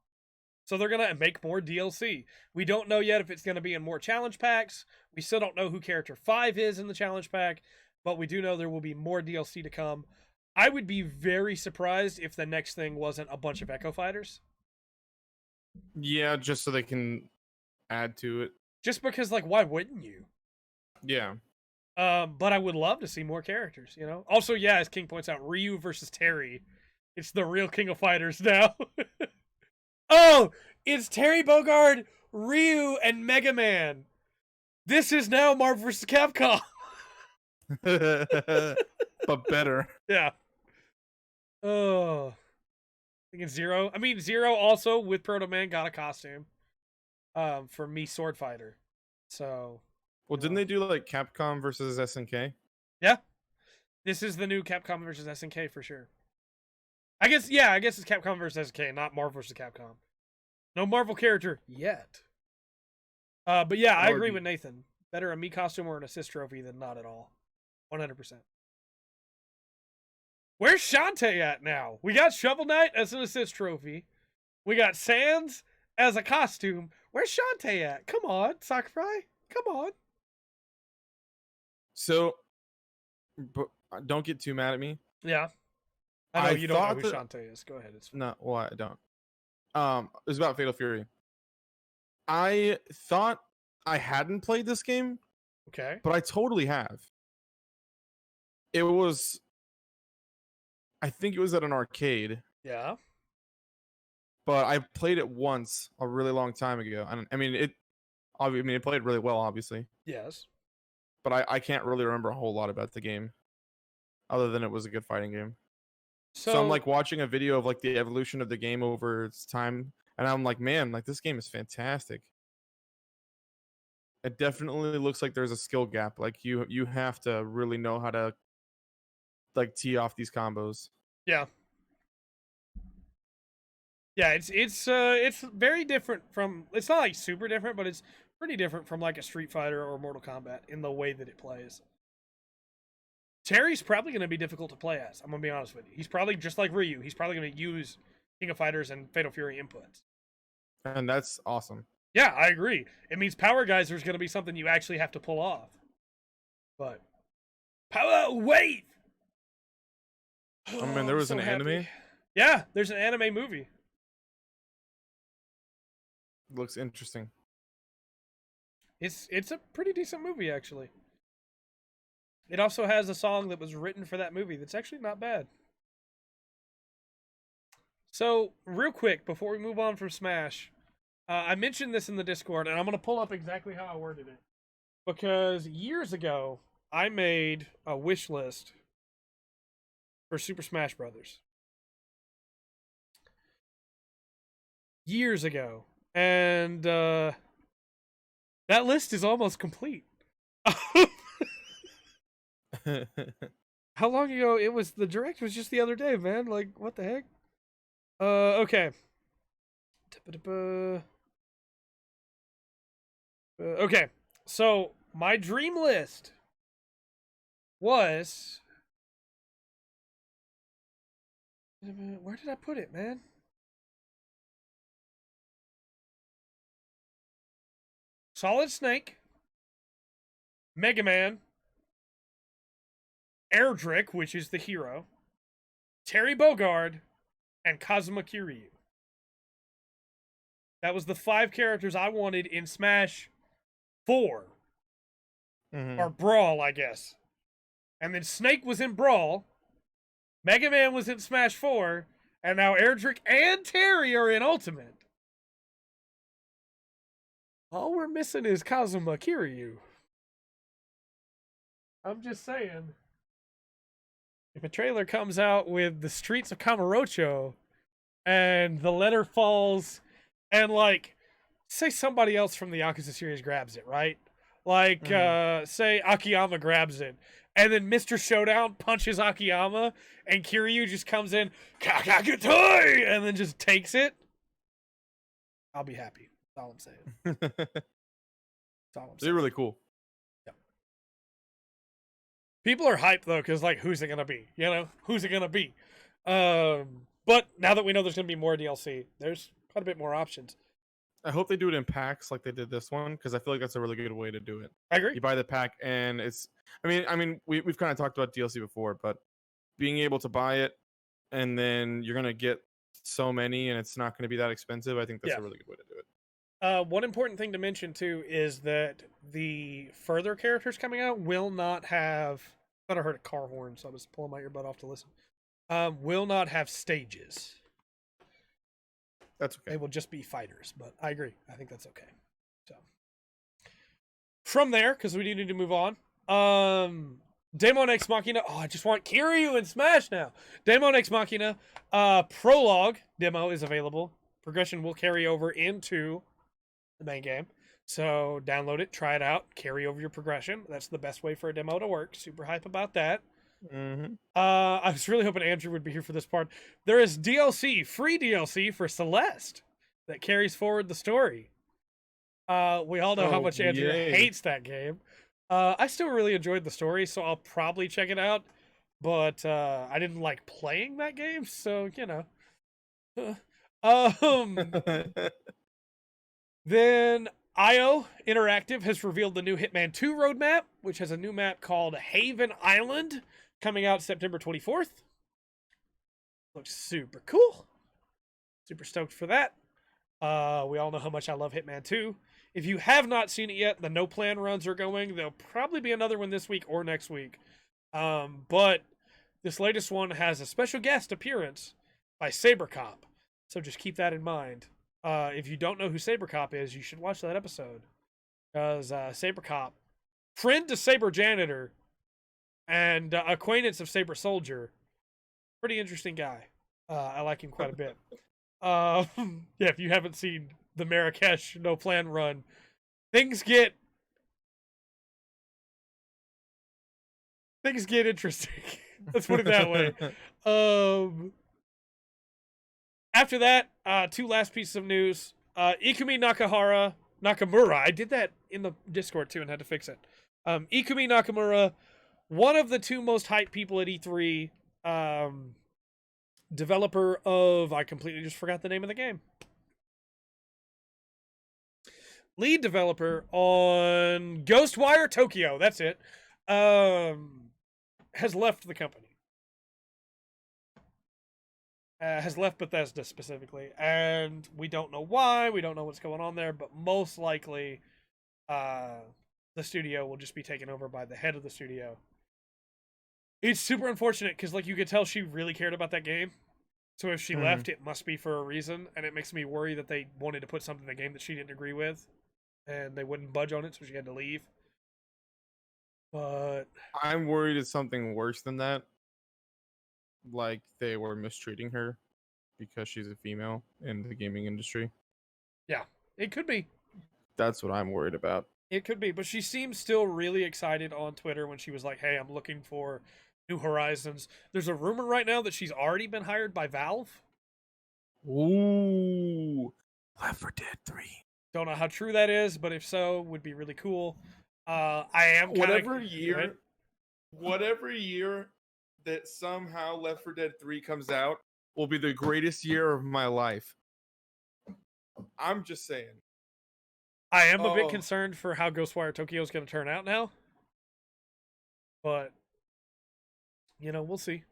So they're going to make more DLC. We don't know yet if it's going to be in more challenge packs. We still don't know who Character 5 is in the challenge pack, but we do know there will be more DLC to come. I would be very surprised if the next thing wasn't a bunch of Echo Fighters. Yeah, just so they can add to it. Just because, like, why wouldn't you? Yeah. But I would love to see more characters, you know? Also, yeah, as King points out, Ryu versus Terry. It's the real King of Fighters now. Oh, it's Terry Bogard, Ryu, and Mega Man. This is now Marvel vs. Capcom. But better. Yeah. Oh. I think it's Zero. I mean, Zero also with Proto Man got a costume. For me, Sword Fighter. So. Well, didn't they do like Capcom versus SNK? Yeah. This is the new Capcom versus SNK for sure. I guess it's Capcom versus SNK, not Marvel versus Capcom. No Marvel character yet. But yeah, I agree with Nathan. Better a Mii costume or an assist trophy than not at all. 100%. Where's Shantae at now? We got Shovel Knight as an assist trophy. We got Sans as a costume. Where's Shantae at? Come on, Sakurai. Come on. So, but don't get too mad at me. Yeah. I know you don't know who Shantae is. Go ahead. It's fine. No, well, I don't. It was about Fatal Fury. I thought I hadn't played this game. Okay. But I totally have. It was, I think it was at an arcade. Yeah. But I played it once a really long time ago. And I mean, it played really well, obviously. Yes. But I can't really remember a whole lot about the game, other than it was a good fighting game. So I'm like watching a video of like the evolution of the game over its time, and I'm like, man, like this game is fantastic. It definitely looks like there's a skill gap. Like you have to really know how to like tee off these combos. Yeah. Yeah, it's very different from, it's not like super different, but it's pretty different from like a Street Fighter or Mortal Kombat in the way that it plays. Terry's probably going to be difficult to play as. I'm going to be honest with you. He's probably just like Ryu. He's probably going to use King of Fighters and Fatal Fury inputs. And that's awesome. Yeah, I agree. It means Power Geyser is going to be something you actually have to pull off. But Power Wave. I mean, there was an anime. Yeah, there's an anime movie. Looks interesting. It's a pretty decent movie, actually. It also has a song that was written for that movie that's actually not bad. So, real quick, before we move on from Smash, I mentioned this in the Discord, and I'm going to pull up exactly how I worded it. Because years ago, I made a wish list for Super Smash Brothers. Years ago. And that list is almost complete. How long ago? It was, the direct was just the other day, man. Like, what the heck? Okay. Okay. So, my dream list was... Where did I put it, man? Solid Snake, Mega Man, Erdrick, which is the hero, Terry Bogard, and Kazuma Kiryu. That was the 5 characters I wanted in Smash 4. Or Brawl, I guess. And then Snake was in Brawl, Mega Man was in Smash 4, and now Erdrick and Terry are in Ultimate. All we're missing is Kazuma Kiryu. I'm just saying. If a trailer comes out with the streets of Kamurocho and the letter falls and, like, say somebody else from the Yakuza series grabs it, right? Like, say Akiyama grabs it. And then Mr. Showdown punches Akiyama and Kiryu just comes in, Kakakutoi! And then just takes it. I'll be happy. That's all I'm saying. They're really cool. Yep. People are hyped though, because like, who's it gonna be? You know, who's it gonna be? But now that we know there's gonna be more DLC, there's quite a bit more options. I hope they do it in packs like they did this one, because I feel like that's a really good way to do it. I agree. You buy the pack, and it's. I mean, we've kind of talked about DLC before, but being able to buy it, and then you're gonna get so many, and it's not gonna be that expensive. I think that's a really good way to do it. One important thing to mention too is that the further characters coming out will not have. I thought I heard a car horn, so I was pulling my earbud off to listen. Will not have stages. That's okay. They will just be fighters, but I agree. I think that's okay. So from there, because we need to move on. Daemon X Machina. Oh, I just want Kiryu in Smash now. Daemon X Machina. Prologue demo is available. Progression will carry over into the main game. So download it, try it out, carry over your progression. That's the best way for a demo to work. Super hype about that. I was really hoping Andrew would be here for this part. There is DLC, free DLC for Celeste that carries forward the story. We all know how much Andrew hates that game. I still really enjoyed the story, so I'll probably check it out. But I didn't like playing that game, so you know. Then IO Interactive has revealed the new Hitman 2 roadmap, which has a new map called Haven Island coming out September 24th. Looks super cool. Super stoked for that. We all know how much I love Hitman 2. If you have not seen it yet, the no plan runs are going. There'll probably be another one this week or next week. But this latest one has a special guest appearance by Saber Cop. So just keep that in mind. If you don't know who Saber Cop is, you should watch that episode. Because Saber Cop, friend to Saber Janitor, and acquaintance of Saber Soldier, pretty interesting guy. I like him quite a bit. Yeah, if you haven't seen the Marrakesh No Plan run, things get interesting. Let's put it that way. After that, 2 last pieces of news. Ikumi Nakamura. I did that in the Discord too and had to fix it. Ikumi Nakamura, one of the 2 most hyped people at E3, developer of, I completely just forgot the name of the game. Lead developer on Ghostwire Tokyo, that's it, has left the company. Has left Bethesda specifically, and we don't know why, we don't know what's going on there, but most likely the studio will just be taken over by the head of the studio. It's super unfortunate, because like you could tell she really cared about that game. So if she left, it must be for a reason, and it makes me worry that they wanted to put something in the game that she didn't agree with, and they wouldn't budge on it, so she had to leave. But I'm worried it's something worse than that. Like they were mistreating her because she's a female in the gaming industry. yeah, it could be. That's what I'm worried about. It could be, but she seemed still really excited on Twitter when she was like, "Hey, I'm looking for New Horizons." There's a rumor right now that she's already been hired by Valve. Ooh, Left 4 Dead 3. Don't know how true that is, but if so, would be really cool. I am whatever year that somehow Left 4 Dead 3 comes out will be the greatest year of my life. I'm just saying. I am a bit concerned for how Ghostwire Tokyo is going to turn out now. But, we'll see.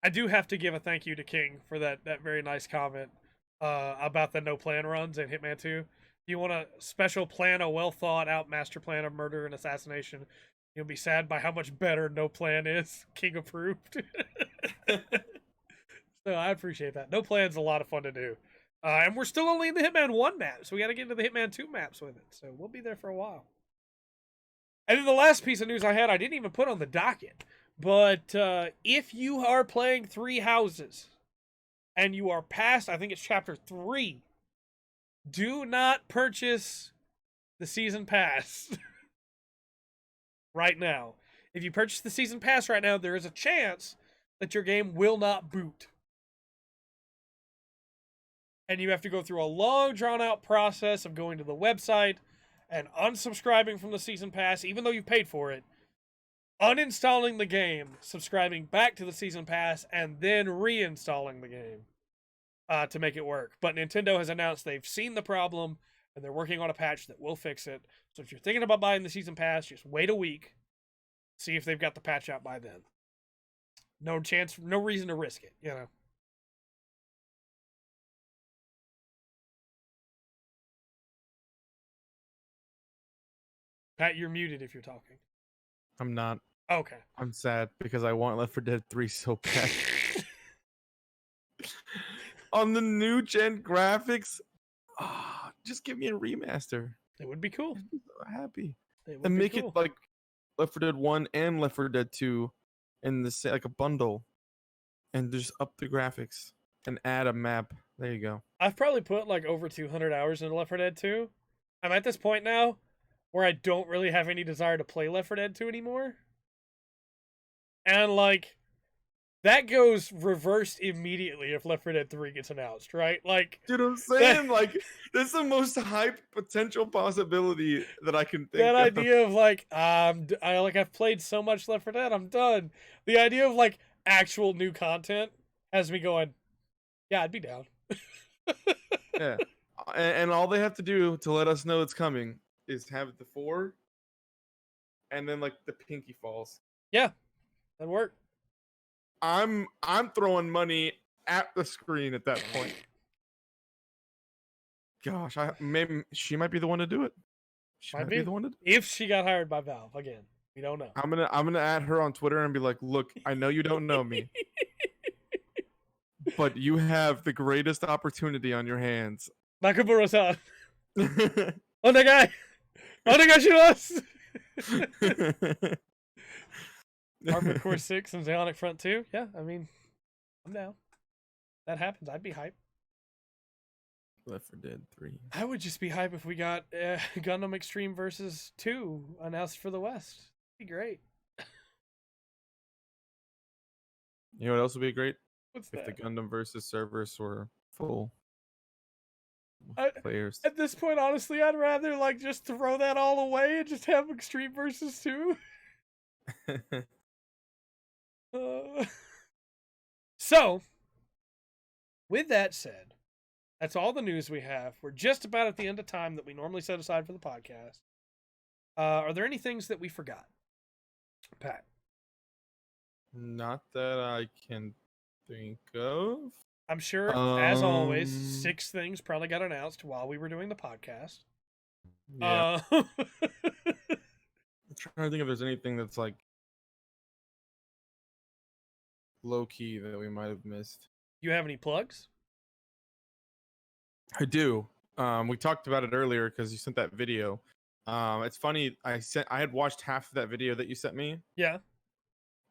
I do have to give a thank you to King for that very nice comment about the no plan runs in Hitman 2. If you want a special plan, a well thought out master plan of murder and assassination, you'll be sad by how much better no plan is. King approved. So I appreciate that. No plan's a lot of fun to do. And we're still only in the Hitman 1 map, so we got to get into the Hitman 2 maps with it. So we'll be there for a while. And then the last piece of news I had, I didn't even put on the docket. But if you are playing Three Houses and you are past, I think it's chapter 3, do not purchase the season pass right now. If you purchase the season pass right now, there is a chance that your game will not boot. And you have to go through a long, drawn-out process of going to the website and unsubscribing from the season pass, even though you've paid for it, uninstalling the game, subscribing back to the season pass, and then reinstalling the game to make it work. But Nintendo has announced they've seen the problem, and they're working on a patch that will fix it. So if you're thinking about buying the season pass, just wait a week, see if they've got the patch out by then. No chance, no reason to risk it, Pat, you're muted if you're talking. I'm not. Okay. I'm sad because I want Left 4 Dead 3 so bad. On the new gen graphics, just give me a remaster. It would be cool. I'd be so happy. And make it like Left 4 Dead 1 and Left 4 Dead 2 in the like a bundle, and just up the graphics and add a map. There you go. I've probably put like over 200 hours into Left 4 Dead 2. I'm at this point now where I don't really have any desire to play Left 4 Dead 2 anymore. And like that goes reversed immediately if Left 4 Dead 3 gets announced, right? Like, dude, I'm saying like that's the most hype potential possibility that I can think that of. idea of like I've played so much Left 4 Dead, I'm done. The idea of like actual new content has me going, yeah, I'd be down. Yeah, and all they have to do to let us know it's coming is have the 4 and then like the pinky falls. Yeah, that'd work. I'm throwing money at the screen at that point. Gosh, maybe she might be the one to do it. She might be the one to do it. If she got hired by Valve again, we don't know. I'm gonna add her on Twitter and be like, look, I know you don't know me, but you have the greatest opportunity on your hands. Nakamura-san. Onegai shimasu. Armored Core 6 and Xeonic Front 2. Yeah, I mean, I'm down. That happens, I'd be hype. Left 4 Dead 3. I would just be hype if we got Gundam Extreme Versus 2 announced for the West. It'd be great. You know what else would be great? What's if that? The Gundam versus servers were full players. At this point, honestly, I'd rather like just throw that all away and just have Extreme Versus 2. So, with that said, that's all the news we have. We're just about at the end of time that we normally set aside for the podcast. Are there any things that we forgot, Pat? Not that I can think of. I'm sure, as always, 6 things probably got announced while we were doing the podcast. Yeah. I'm trying to think if there's anything that's like low key that we might have missed. You have any plugs? I do. We talked about it earlier because you sent that video. It's funny. I had watched half of that video that you sent me, Yeah.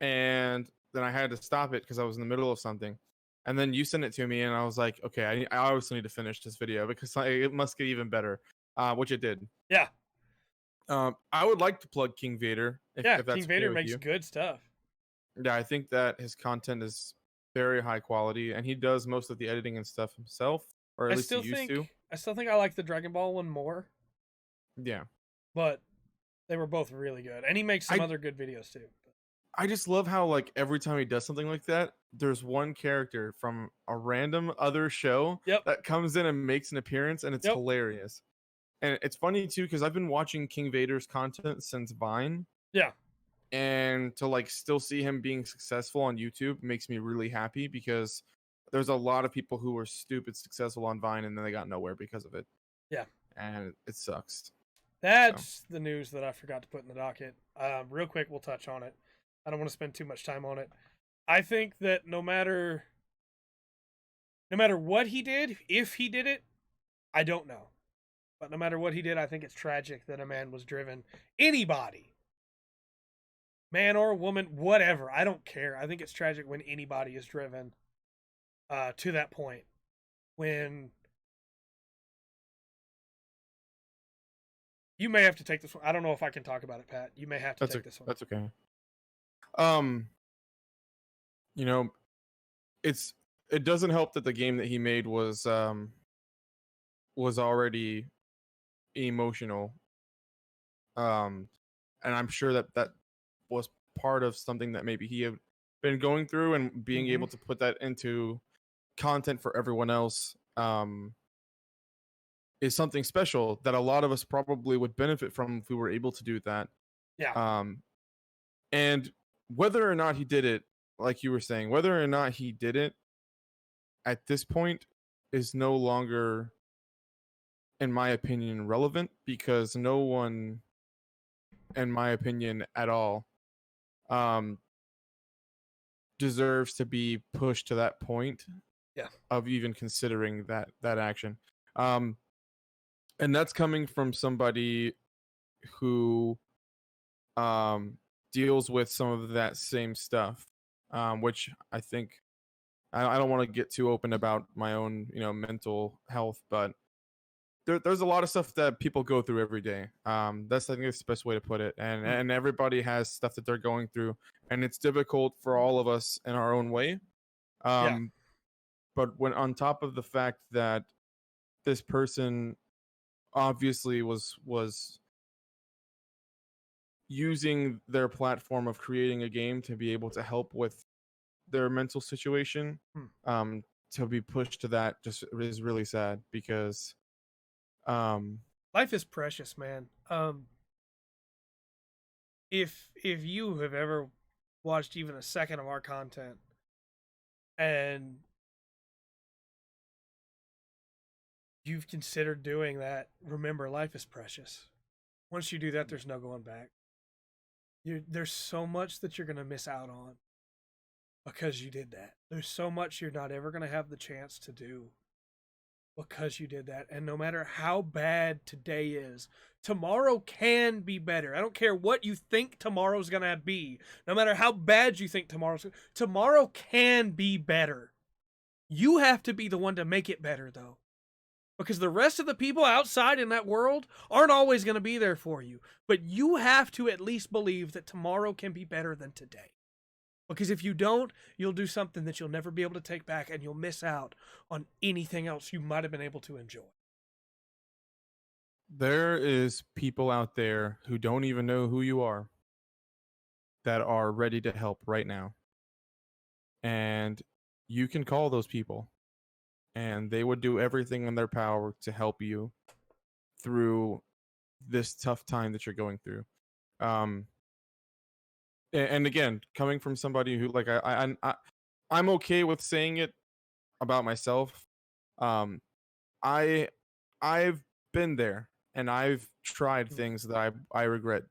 and then I had to stop it because I was in the middle of something. And then you sent it to me, and I was like, okay, I obviously need to finish this video because it must get even better, which it did. Yeah. I would like to plug King Vader if Yeah. that's King okay Vader with makes you. good stuff. Yeah, I think that his content is very high quality, and he does most of the editing and stuff himself, or at least he used to. I still think I like the Dragon Ball one more, Yeah, but they were both really good. And he makes some I other good videos too. I just love how like every time he does something like that, there's one character from a random other show Yep. that comes in and makes an appearance, and it's Yep. hilarious. And it's funny too because I've been watching King Vader's content since Vine, Yeah. and to like still see him being successful on YouTube makes me really happy because there's a lot of people who were stupid successful on Vine and then they got nowhere because of it. Yeah. And it sucks. That's the news that I forgot to put in the docket. Real quick, we'll touch on it. I don't want to spend too much time on it. I think that no matter what he did, if he did it, I don't know. But no matter what he did, I think it's tragic that a man was driven. Anybody, man or woman, whatever, I don't care. I think it's tragic when anybody is driven to that point. When you may have to take this one. I don't know if I can talk about it, Pat. You may have to take this one. That's okay. You know, it doesn't help that the game that he made was already emotional. And I'm sure that was part of something that maybe he had been going through, and being able to put that into content for everyone else is something special that a lot of us probably would benefit from if we were able to do that. Yeah. And whether or not he did it, like you were saying, whether or not he did it at this point is no longer, in my opinion, relevant, because no one, in my opinion, at all, deserves to be pushed to that point of even considering that action. And that's coming from somebody who deals with some of that same stuff, which I think I don't want to get too open about my own mental health, but there's a lot of stuff that people go through every day. I think that's the best way to put it, and everybody has stuff that they're going through, and it's difficult for all of us in our own way. But when on top of the fact that this person obviously was using their platform of creating a game to be able to help with their mental situation, to be pushed to that just is really sad, because life is precious, man. If you have ever watched even a second of our content and you've considered doing that, remember, life is precious. Once you do that, there's no going back. There's so much that you're going to miss out on because you did that. There's so much you're not ever going to have the chance to do because you did that. And no matter how bad today is, tomorrow can be better. I don't care what you think tomorrow's going to be. No matter how bad you think tomorrow can be better. You have to be the one to make it better, though. Because the rest of the people outside in that world aren't always going to be there for you. But you have to at least believe that tomorrow can be better than today. Because if you don't, you'll do something that you'll never be able to take back, and you'll miss out on anything else you might have been able to enjoy. There is people out there who don't even know who you are that are ready to help right now. And you can call those people, and they would do everything in their power to help you through this tough time that you're going through. And again, coming from somebody who, like, I'm okay with saying it about myself. I've been there, and I've tried things that I regret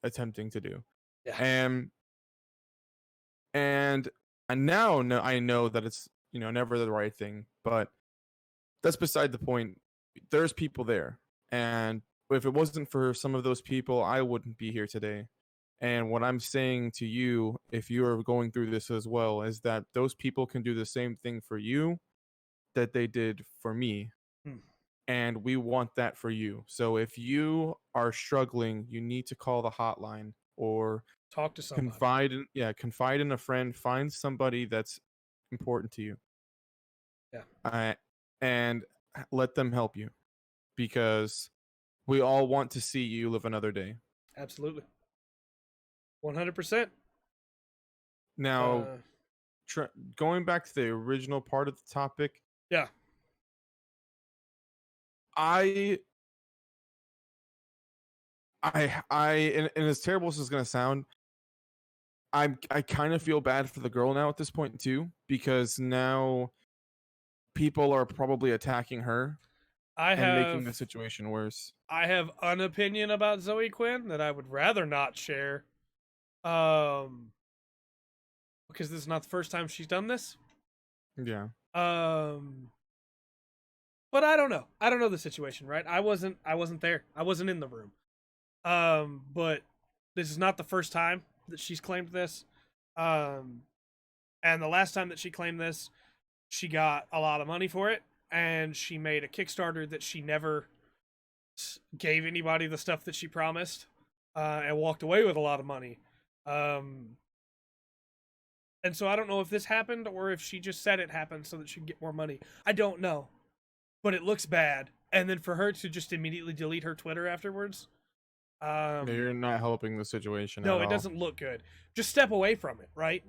attempting to do. Yeah. And I now know that it's never the right thing. But that's beside the point. There's people there, and if it wasn't for some of those people, I wouldn't be here today. And what I'm saying to you, if you are going through this as well, is that those people can do the same thing for you that they did for me. Hmm. And we want that for you. So if you are struggling, you need to call the hotline or Talk to somebody. confide in a friend, find somebody that's important to you. Yeah. And let them help you, because we all want to see you live another day. Absolutely. 100%. Now, going back to the original part of the topic. Yeah. And as terrible as this is going to sound, I kind of feel bad for the girl now at this point too, because now people are probably attacking her and making the situation worse. I have an opinion about Zoe Quinn that I would rather not share. Because this is not the first time she's done this. Yeah. But I don't know. I don't know the situation, right? I wasn't there. I wasn't in the room. But this is not the first time that she's claimed this. And the last time that she claimed this, she got a lot of money for it, and she made a Kickstarter that she never gave anybody the stuff that she promised, and walked away with a lot of money. And so I don't know if this happened or if she just said it happened so that she'd get more money. I don't know. But it looks bad. And then for her to just immediately delete her Twitter afterwards. You're not helping the situation No, at it all. doesn't look good. Just step away from it, right?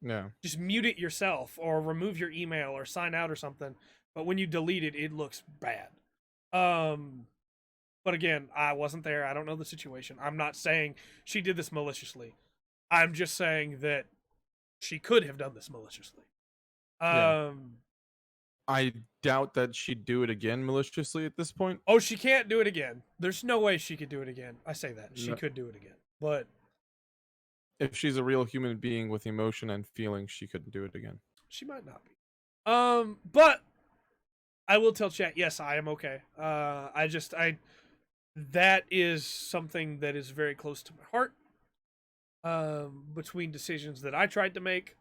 Yeah. Just mute it yourself or remove your email or sign out or something. But when you delete it, it looks bad. But again, I wasn't there. I don't know the situation. I'm not saying she did this maliciously. I'm just saying that she could have done this maliciously. I doubt that she'd do it again maliciously at this point. Oh, she can't do it again. There's no way she could do it again. I say that. She No. could do it again. But if she's a real human being with emotion and feeling, she couldn't do it again. She might not be. But I will tell chat, yes, I am okay. That is something that is very close to my heart. Between decisions that I tried to make,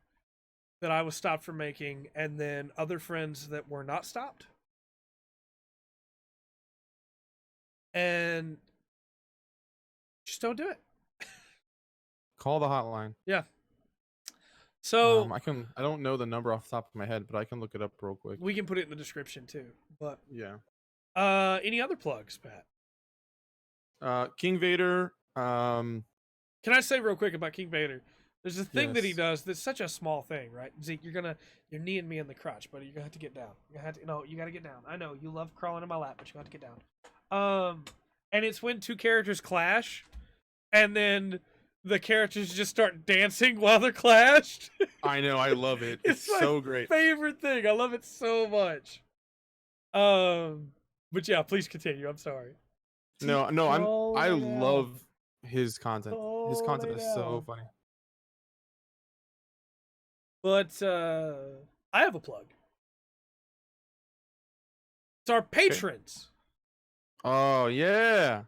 that I was stopped from making, and then other friends that were not stopped. And just don't do it. Call the hotline. Yeah. So I don't know the number off the top of my head, but I can look it up real quick. We can put it in the description too. But yeah. Any other plugs, Pat? King Vader. Can I say real quick about King Vader? There's a thing that he does that's such a small thing, right? Zeke, you're kneeing me in the crotch, buddy. You're gonna have to get down. You gotta get down. I know you love crawling in my lap, but you have to get down. And it's when two characters clash, and then the characters just start dancing while they're clashed. I know, I love it. It's so great. Favorite thing. I love it so much. But yeah, please continue. I'm sorry. No, I love his content. His content is so funny. But I have a plug. It's our patrons. Okay. Oh yeah.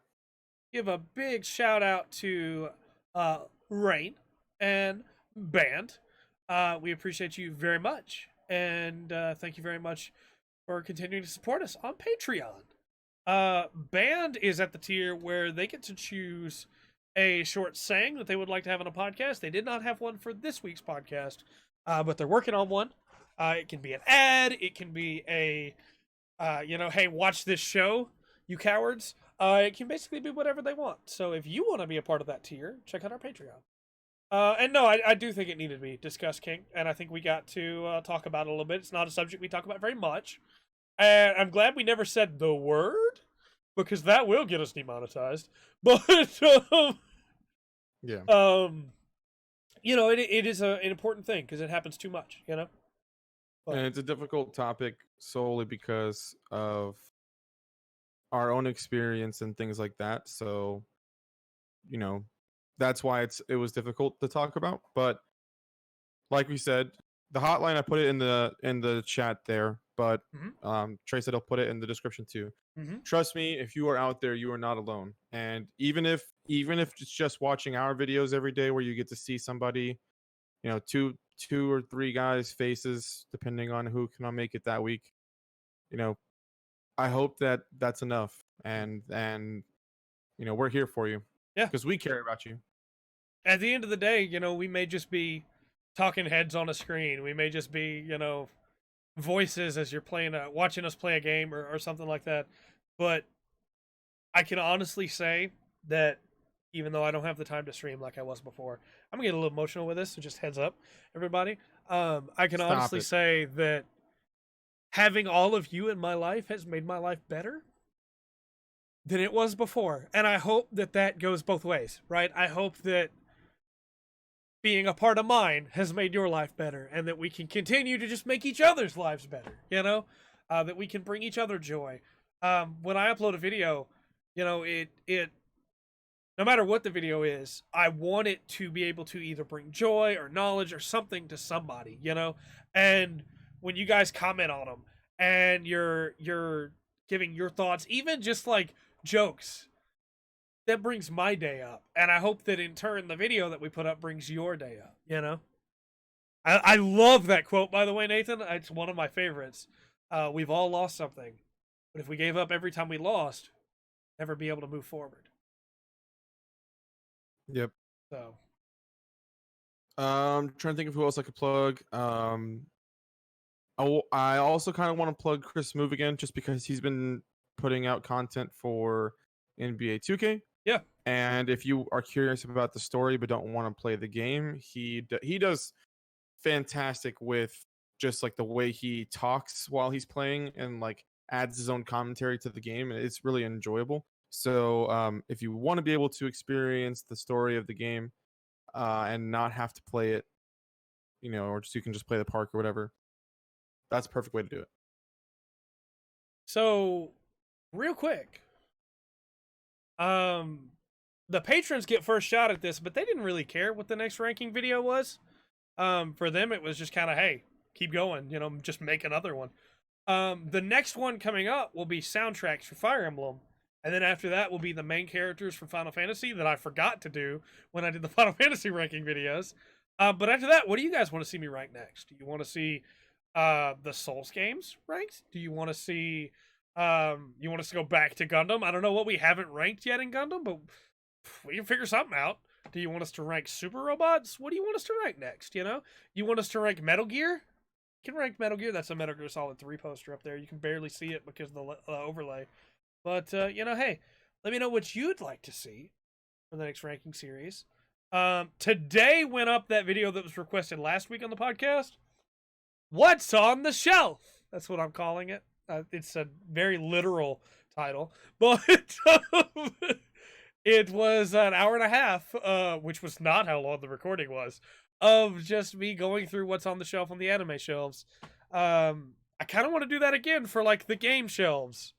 Give a big shout out to Rain and Band. We appreciate you very much, and thank you very much for continuing to support us on Patreon. Band is at the tier where they get to choose a short saying that they would like to have on a podcast. They did not have one for this week's podcast, but they're working on one. It can be an ad. It can be a, hey, watch this show, you cowards. It can basically be whatever they want. So if you want to be a part of that tier, check out our Patreon. And no, I do think it needed to be discussed, King, and I think we got to talk about it a little bit. It's not a subject we talk about very much, and I'm glad we never said the word, because that will get us demonetized. But yeah, it is an important thing because it happens too much, But, and it's a difficult topic solely because of our own experience and things like that. So, that's why it was difficult to talk about. But like we said, the hotline, I put it in the chat there, but Mm-hmm. Trey said he'll put it in the description too. Mm-hmm. Trust me, if you are out there, you are not alone. And even if it's just watching our videos every day, where you get to see somebody, two or three guys' faces, depending on who can make it that week, I hope that that's enough. And we're here for you. Yeah. Because we care about you. At the end of the day, we may just be talking heads on a screen. We may just be, voices as you're playing, watching us play a game or something like that. But I can honestly say that even though I don't have the time to stream like I was before, I'm gonna get a little emotional with this. So just heads up, everybody. I can honestly say that having all of you in my life has made my life better than it was before, and I hope that goes both ways, right? I hope that being a part of mine has made your life better, and that we can continue to just make each other's lives better, that we can bring each other joy. When I upload a video, it no matter what the video is, I want it to be able to either bring joy or knowledge or something to somebody, and when you guys comment on them and you're giving your thoughts, even just like jokes, that brings my day up. And I hope that in turn the video that we put up brings your day up, I love that quote, by the way, Nathan. It's one of my favorites. We've all lost something, but if we gave up every time we lost, never be able to move forward. Yep. So trying to think of who else I could plug. I also kind of want to plug Chris Move again, just because he's been putting out content for NBA 2K. Yeah. And if you are curious about the story but don't want to play the game, he does fantastic with just like the way he talks while he's playing, and like adds his own commentary to the game, and it's really enjoyable. So if you want to be able to experience the story of the game and not have to play it, or just you can just play the park or whatever, that's a perfect way to do it. So real quick, the patrons get first shot at this, but they didn't really care what the next ranking video was. For them, it was just kind of, hey, keep going, just make another one. The next one coming up will be soundtracks for Fire Emblem. And then after that will be the main characters from Final Fantasy that I forgot to do when I did the Final Fantasy ranking videos. But after that, what do you guys want to see me rank next? Do you want to see the Souls games ranked? Do you want to see you want us to go back to Gundam? I don't know what we haven't ranked yet in Gundam, but we can figure something out. Do you want us to rank Super Robots? What do you want us to rank next? You want us to rank Metal Gear? You can rank Metal Gear. That's a Metal Gear Solid 3 poster up there. You can barely see it because of the overlay. But, hey, let me know what you'd like to see for the next ranking series. Today went up that video that was requested last week on the podcast. What's on the shelf? That's what I'm calling it. It's a very literal title. But it was an hour and a half, which was not how long the recording was, of just me going through what's on the shelf on the anime shelves. I kind of want to do that again for, like, the game shelves.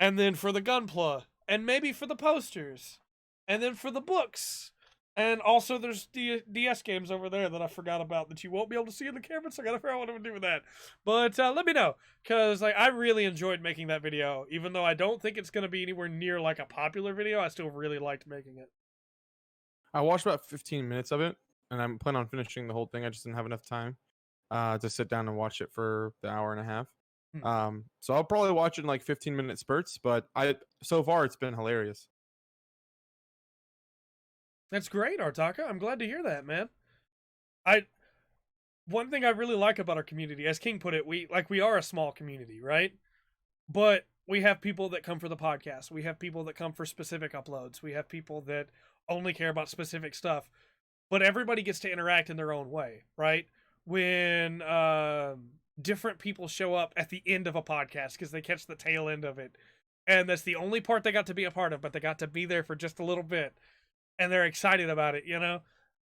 And then for the Gunpla, and maybe for the posters, and then for the books. And also there's DS games over there that I forgot about that you won't be able to see in the camera, so I gotta figure out what I'm gonna do with that. But let me know, because I really enjoyed making that video. Even though I don't think it's gonna be anywhere near like a popular video, I still really liked making it. I watched about 15 minutes of it, and I'm planning on finishing the whole thing. I just didn't have enough time to sit down and watch it for the hour and a half. So I'll probably watch it in like 15-minute spurts, but so far it's been hilarious. That's great, Artaka. I'm glad to hear that, man. One thing I really like about our community, as King put it, we are a small community, right? But we have people that come for the podcast. We have people that come for specific uploads. We have people that only care about specific stuff. But everybody gets to interact in their own way, right? When different people show up at the end of a podcast because they catch the tail end of it, and that's the only part they got to be a part of, but they got to be there for just a little bit, and they're excited about it,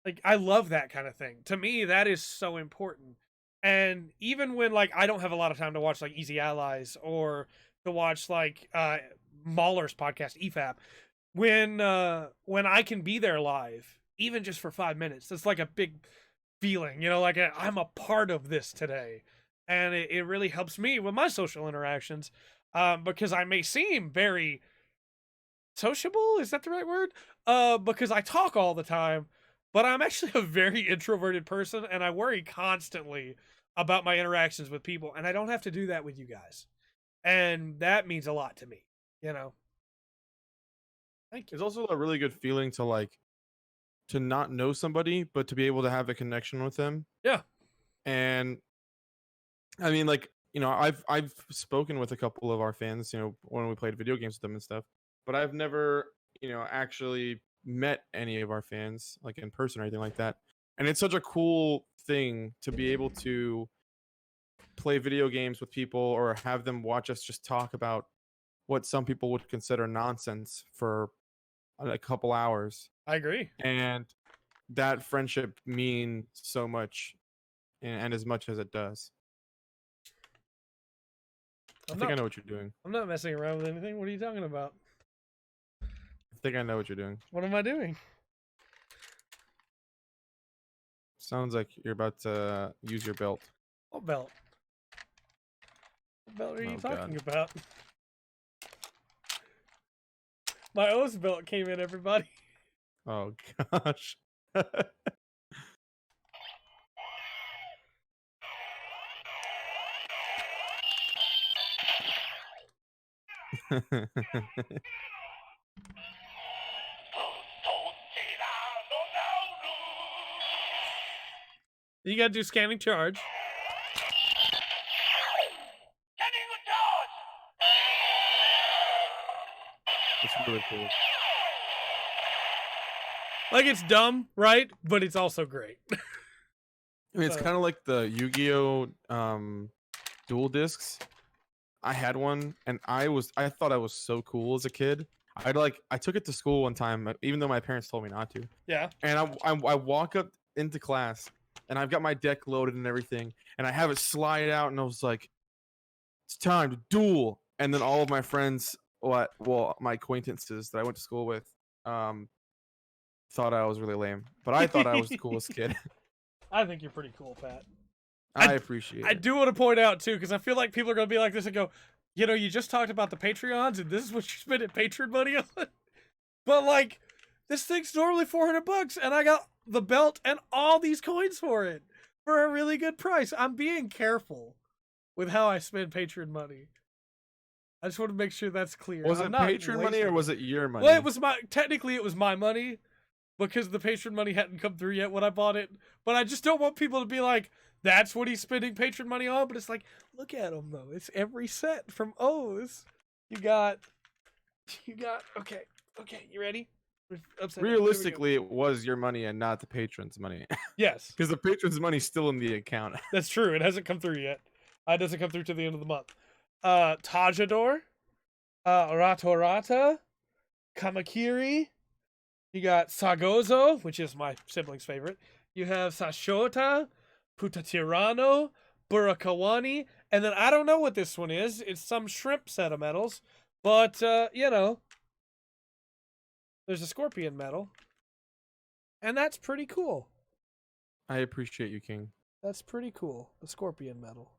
like, I love that kind of thing. To me, that is so important. And even when, like, I don't have a lot of time to watch like Easy Allies or to watch like Mahler's podcast EFAP, when I can be there live, even just for 5 minutes, that's like a big feeling, you know, like I'm a part of this today. And it really helps me with my social interactions, because I may seem very sociable. Is that the right word? Because I talk all the time, but I'm actually a very introverted person, and I worry constantly about my interactions with people, and I don't have to do that with you guys. And that means a lot to me, you know. Thank you. It's also a really good feeling to like to not know somebody, but to be able to have a connection with them. Yeah. And I mean, like, you know, I've spoken with a couple of our fans, you know, when we played video games with them and stuff, but I've never, you know, actually met any of our fans like in person or anything like that. And it's such a cool thing to be able to play video games with people or have them watch us just talk about what some people would consider nonsense for a couple hours. I agree. And that friendship means so much, and as much as it does. I think I know what you're doing. I'm not messing around with anything. What are you talking about? I think I know what you're doing. What am I doing? Sounds like you're about to use your belt. What belt? What belt are you talking God. about? My O's belt came in, everybody. Oh gosh. You gotta do scanning charge. It's really cool. Like, it's dumb, right? But it's also great. I mean, it's kind of like the Yu-Gi-Oh dual discs. I had one, and I thought I was so cool as a kid. I took it to school one time, even though my parents told me not to. Yeah. And I walk up into class, and I've got my deck loaded and everything, and I have it slide out, and I was like, "It's time to duel!" And then all of my friends, my acquaintances that I went to school with, thought I was really lame, but I thought I was the coolest kid. I think you're pretty cool, Pat. I appreciate it. I do want to point out, too, because I feel like people are going to be like this and go, you know, you just talked about the Patreons, and this is what you spend at Patreon money on? But, like, this thing's normally $400, and I got the belt and all these coins for it for a really good price. I'm being careful with how I spend Patreon money. I just want to make sure that's clear. Was it Patreon money or was it your money? Well, technically it was my money, because the Patreon money hadn't come through yet when I bought it. But I just don't want people to be like, that's what he's spending Patreon money on. But it's like, look at him, though. It's every set from O's. You got, okay, you ready? Realistically, it was your money and not the patron's money. Yes. Because the patron's money's still in the account. That's true. It hasn't come through yet. It doesn't come through to the end of the month. Tajador, Ratorata, Kamakiri. You got Sagozo, which is my sibling's favorite. You have Sashota, Putatirano, Burakawani, and then I don't know what this one is. It's some shrimp set of medals, but, you know, there's a scorpion medal, and that's pretty cool. I appreciate you, King. That's pretty cool, a scorpion medal.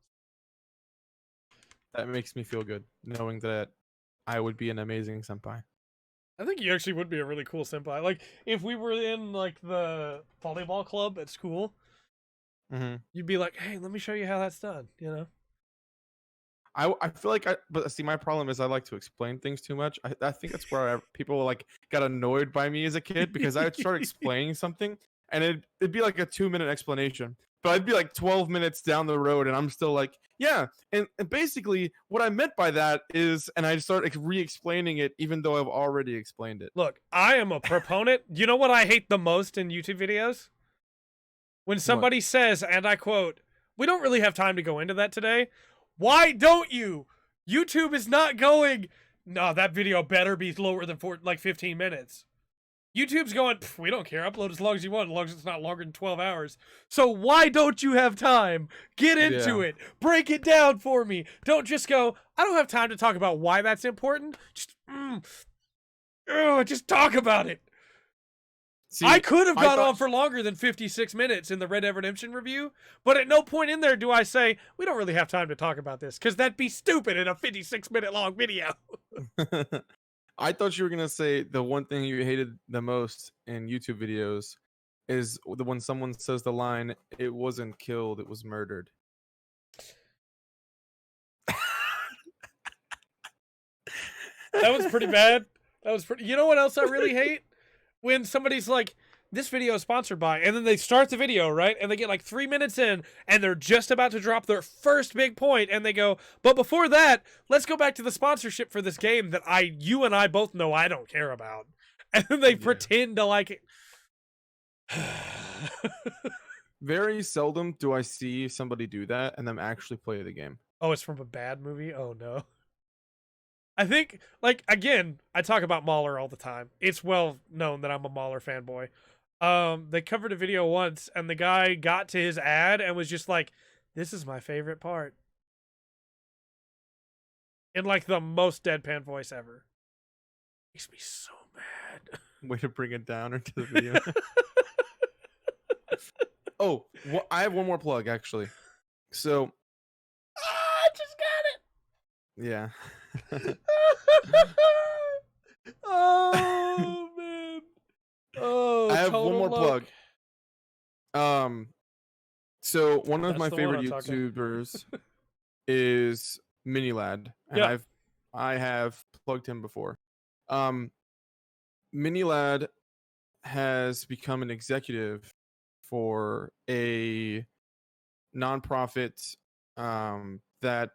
That makes me feel good, knowing that I would be an amazing senpai. I think you actually would be a really cool senpai. Like, if we were in, like, the volleyball club at school, you'd be like, hey, let me show you how that's done, you know? I feel like but see, my problem is I like to explain things too much. I think that's where people, like, got annoyed by me as a kid, because I would start explaining something, and it'd be like a 2-minute explanation. But I'd be like 12 minutes down the road, and I'm still like, yeah. And basically, what I meant by that is, and I start re-explaining it, even though I've already explained it. Look, I am a proponent. You know what I hate the most in YouTube videos? When somebody says, and I quote, "We don't really have time to go into that today." Why don't you? YouTube is not going, no, that video better be lower than 15 minutes. YouTube's going, we don't care. Upload as long as you want, as long as it's not longer than 12 hours. So why don't you have time? Get into it. Break it down for me. Don't just go, I don't have time to talk about why that's important. Just talk about it. See, I could have I gone thought- on for longer than 56 minutes in the Red Dead Redemption review, but at no point in there do I say, we don't really have time to talk about this, because that'd be stupid in a 56-minute long video. I thought you were gonna say the one thing you hated the most in YouTube videos is when someone says the line, "It wasn't killed, it was murdered." That was pretty bad. You know what else I really hate? When somebody's like, this video is sponsored by, and then they start the video, right? And they get like 3 minutes in, and they're just about to drop their first big point, and they go, but before that, let's go back to the sponsorship for this game that you and I both know I don't care about. And then they pretend to like it. Very seldom do I see somebody do that and them actually play the game. Oh, it's from a bad movie? Oh, no. I think, like, again, I talk about Mahler all the time. It's well known that I'm a Mahler fanboy. They covered a video once, and the guy got to his ad and was just like, this is my favorite part. In, like, the most deadpan voice ever. Makes me so mad. Way to bring it down into the video. Oh, I have one more plug, actually. So... I just got it! Yeah. Oh, man. Oh, I have one total more luck. plug. So one of That's my the one favorite I'm talking. YouTubers is Minilad, and Yeah. I have plugged him before. Minilad has become an executive for a nonprofit that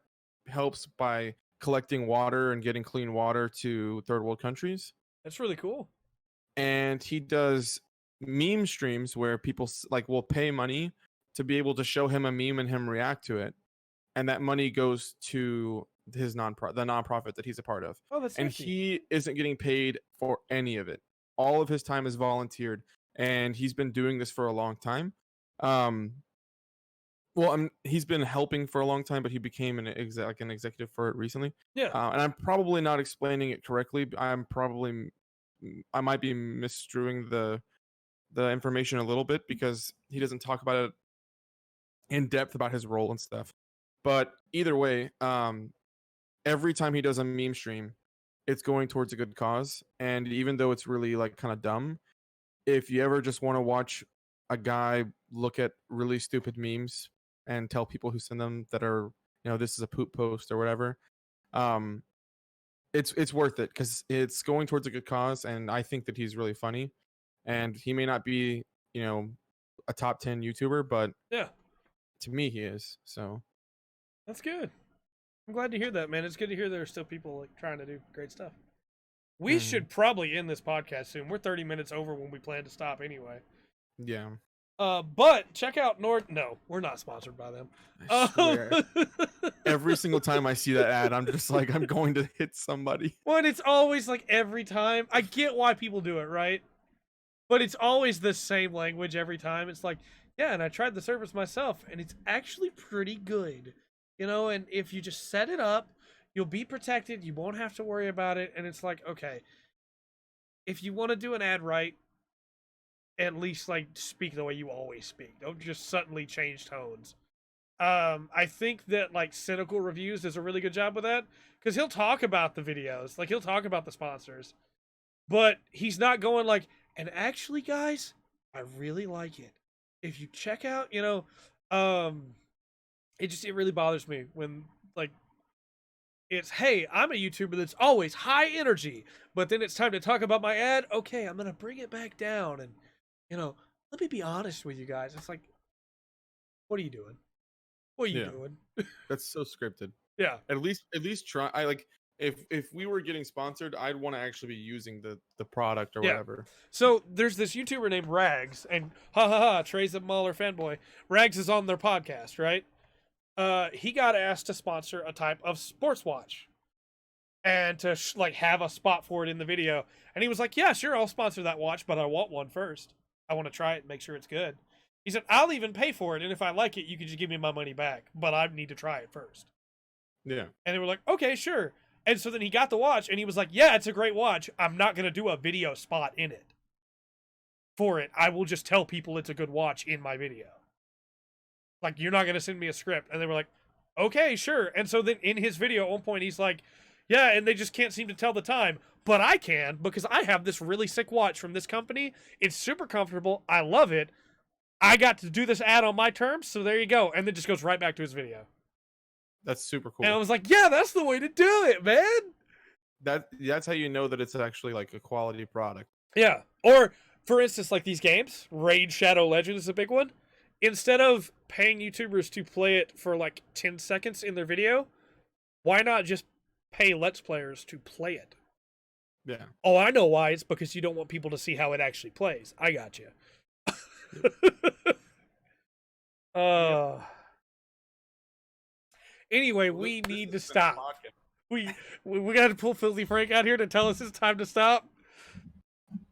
helps by collecting water and getting clean water to third world countries. That's really cool. And he does meme streams where people like will pay money to be able to show him a meme and him react to it, and that money goes to his the nonprofit that he's a part of. Oh, that's and nifty. he isn't getting paid for any of it. All of his time is volunteered, and he's been doing this for a long time. He's been helping for a long time, but he became an executive for it recently. Yeah. And I'm probably not explaining it correctly. I might be misstruing the information a little bit because he doesn't talk about it in depth about his role and stuff. But either way, every time he does a meme stream, it's going towards a good cause. And even though it's really like kind of dumb, if you ever just want to watch a guy look at really stupid memes and tell people who send them that are, this is a poop post or whatever, it's worth it because it's going towards a good cause. And I think that he's really funny, and he may not be, a top 10 YouTuber, but Yeah. to me he is. So That's good. I'm glad to hear that, man. It's good to hear there are still people like trying to do great stuff. We should probably end this podcast soon. We're 30 minutes over when we plan to stop anyway. yeah. But check out No, we're not sponsored by them. I swear. Every single time I see that ad, I'm just like, I'm going to hit somebody. Well, it's always like every time. I get why people do it, right? But it's always the same language every time. It's like, yeah, and I tried the service myself, and it's actually pretty good. And if you just set it up, you'll be protected. You won't have to worry about it. And it's like, okay, if you want to do an ad right, at least like speak the way you always speak. Don't just suddenly change tones. I think that like Cynical Reviews does a really good job with that because he'll talk about the videos, like he'll talk about the sponsors, but he's not going like, and actually, guys, I really like it. If you check out, it really bothers me when like it's, hey, I'm a YouTuber that's always high energy, but then it's time to talk about my ad. Okay, I'm gonna bring it back down and. Let me be honest with you guys. It's like, what are you doing? What are you doing? That's so scripted. Yeah. At least try. I like if we were getting sponsored, I'd want to actually be using the product or whatever. So there's this YouTuber named Rags, and Trey's a Mahler fanboy. Rags is on their podcast, right? He got asked to sponsor a type of sports watch, and to have a spot for it in the video. And he was like, "Yeah, sure, I'll sponsor that watch, but I want one first. I want to try it and make sure it's good." He said, "I'll even pay for it, and if I like it, you can just give me my money back, but I need to try it first." Yeah. And they were like, "Okay, sure." And so then he got the watch, and he was like, "Yeah, it's a great watch. I'm not going to do a video spot in it." for it, I will just tell people it's a good watch in my video. Like, you're not going to send me a script. And they were like, okay, sure. And so then in his video at one point, he's like, yeah, and they just can't seem to tell the time. But I can, because I have this really sick watch from this company. It's super comfortable. I love it. I got to do this ad on my terms, so there you go. And then just goes right back to his video. That's super cool. And I was like, yeah, that's the way to do it, man. That's how you know that it's actually like a quality product. Yeah. Or, for instance, like these games, Raid Shadow Legend is a big one. Instead of paying YouTubers to play it for like 10 seconds in their video, why not just pay Let's Players to play it? Yeah. Oh, I know why. It's because you don't want people to see how it actually plays. I got you. Anyway, we need to stop. We got to pull Filthy Frank out here to tell us it's time to stop.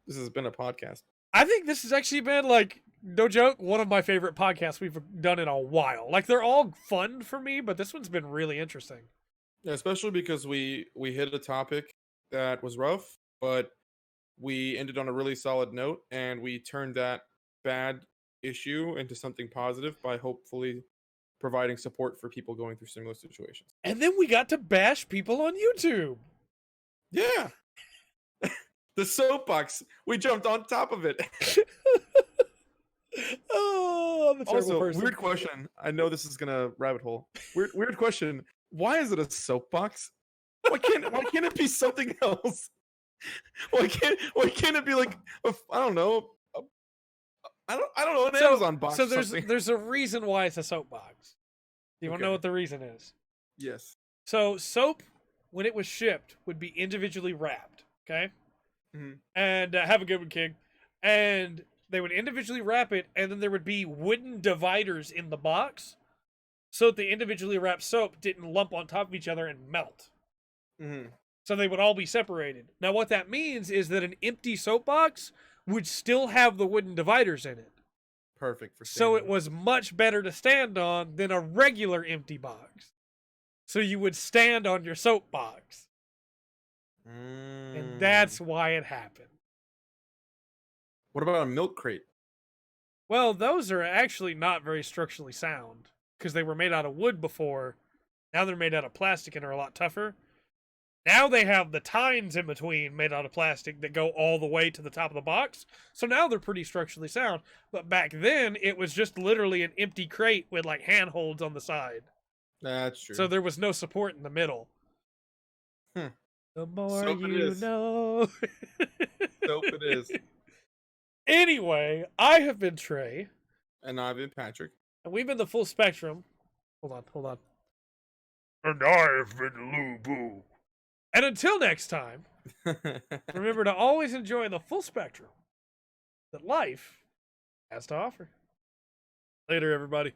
This has been a podcast. I think this has actually been, like, no joke, one of my favorite podcasts we've done in a while. Like, they're all fun for me, but this one's been really interesting. Yeah, especially because we hit a topic that was rough, but we ended on a really solid note, and we turned that bad issue into something positive by hopefully providing support for people going through similar situations. And then we got to bash people on YouTube. Yeah. The soapbox. We jumped on top of it. Oh, I'm a terrible Also, person. weird question. I know this is gonna rabbit hole. Weird question. Why is it a soapbox? Why can't it be something else? Why can't it be like I don't know? I don't know, an Amazon box. So or something. there's a reason why it's a soapbox. Do you want to know what the reason is? Yes. So soap, when it was shipped, would be individually wrapped. Okay. Mm-hmm. And have a good one, King. And they would individually wrap it, and then there would be wooden dividers in the box, so that the individually wrapped soap didn't lump on top of each other and melt. Mm-hmm. So they would all be separated. Now, what that means is that an empty soap box would still have the wooden dividers in it. Perfect for So it standing. was much better to stand on than a regular empty box. So you would stand on your soap box. And that's why it happened. What about a milk crate? Well, those are actually not very structurally sound because they were made out of wood before. Now they're made out of plastic and are a lot tougher. Now they have the tines in between made out of plastic that go all the way to the top of the box. So now they're pretty structurally sound. But back then, it was just literally an empty crate with like handholds on the side. That's true. So there was no support in the middle. The more Soap you know. Soap it is. Anyway, I have been Trey. And I've been Pattrick. And we've been the full spectrum. Hold on. And I've been Lubu. And until next time, remember to always enjoy the full spectrum that life has to offer. Later, everybody.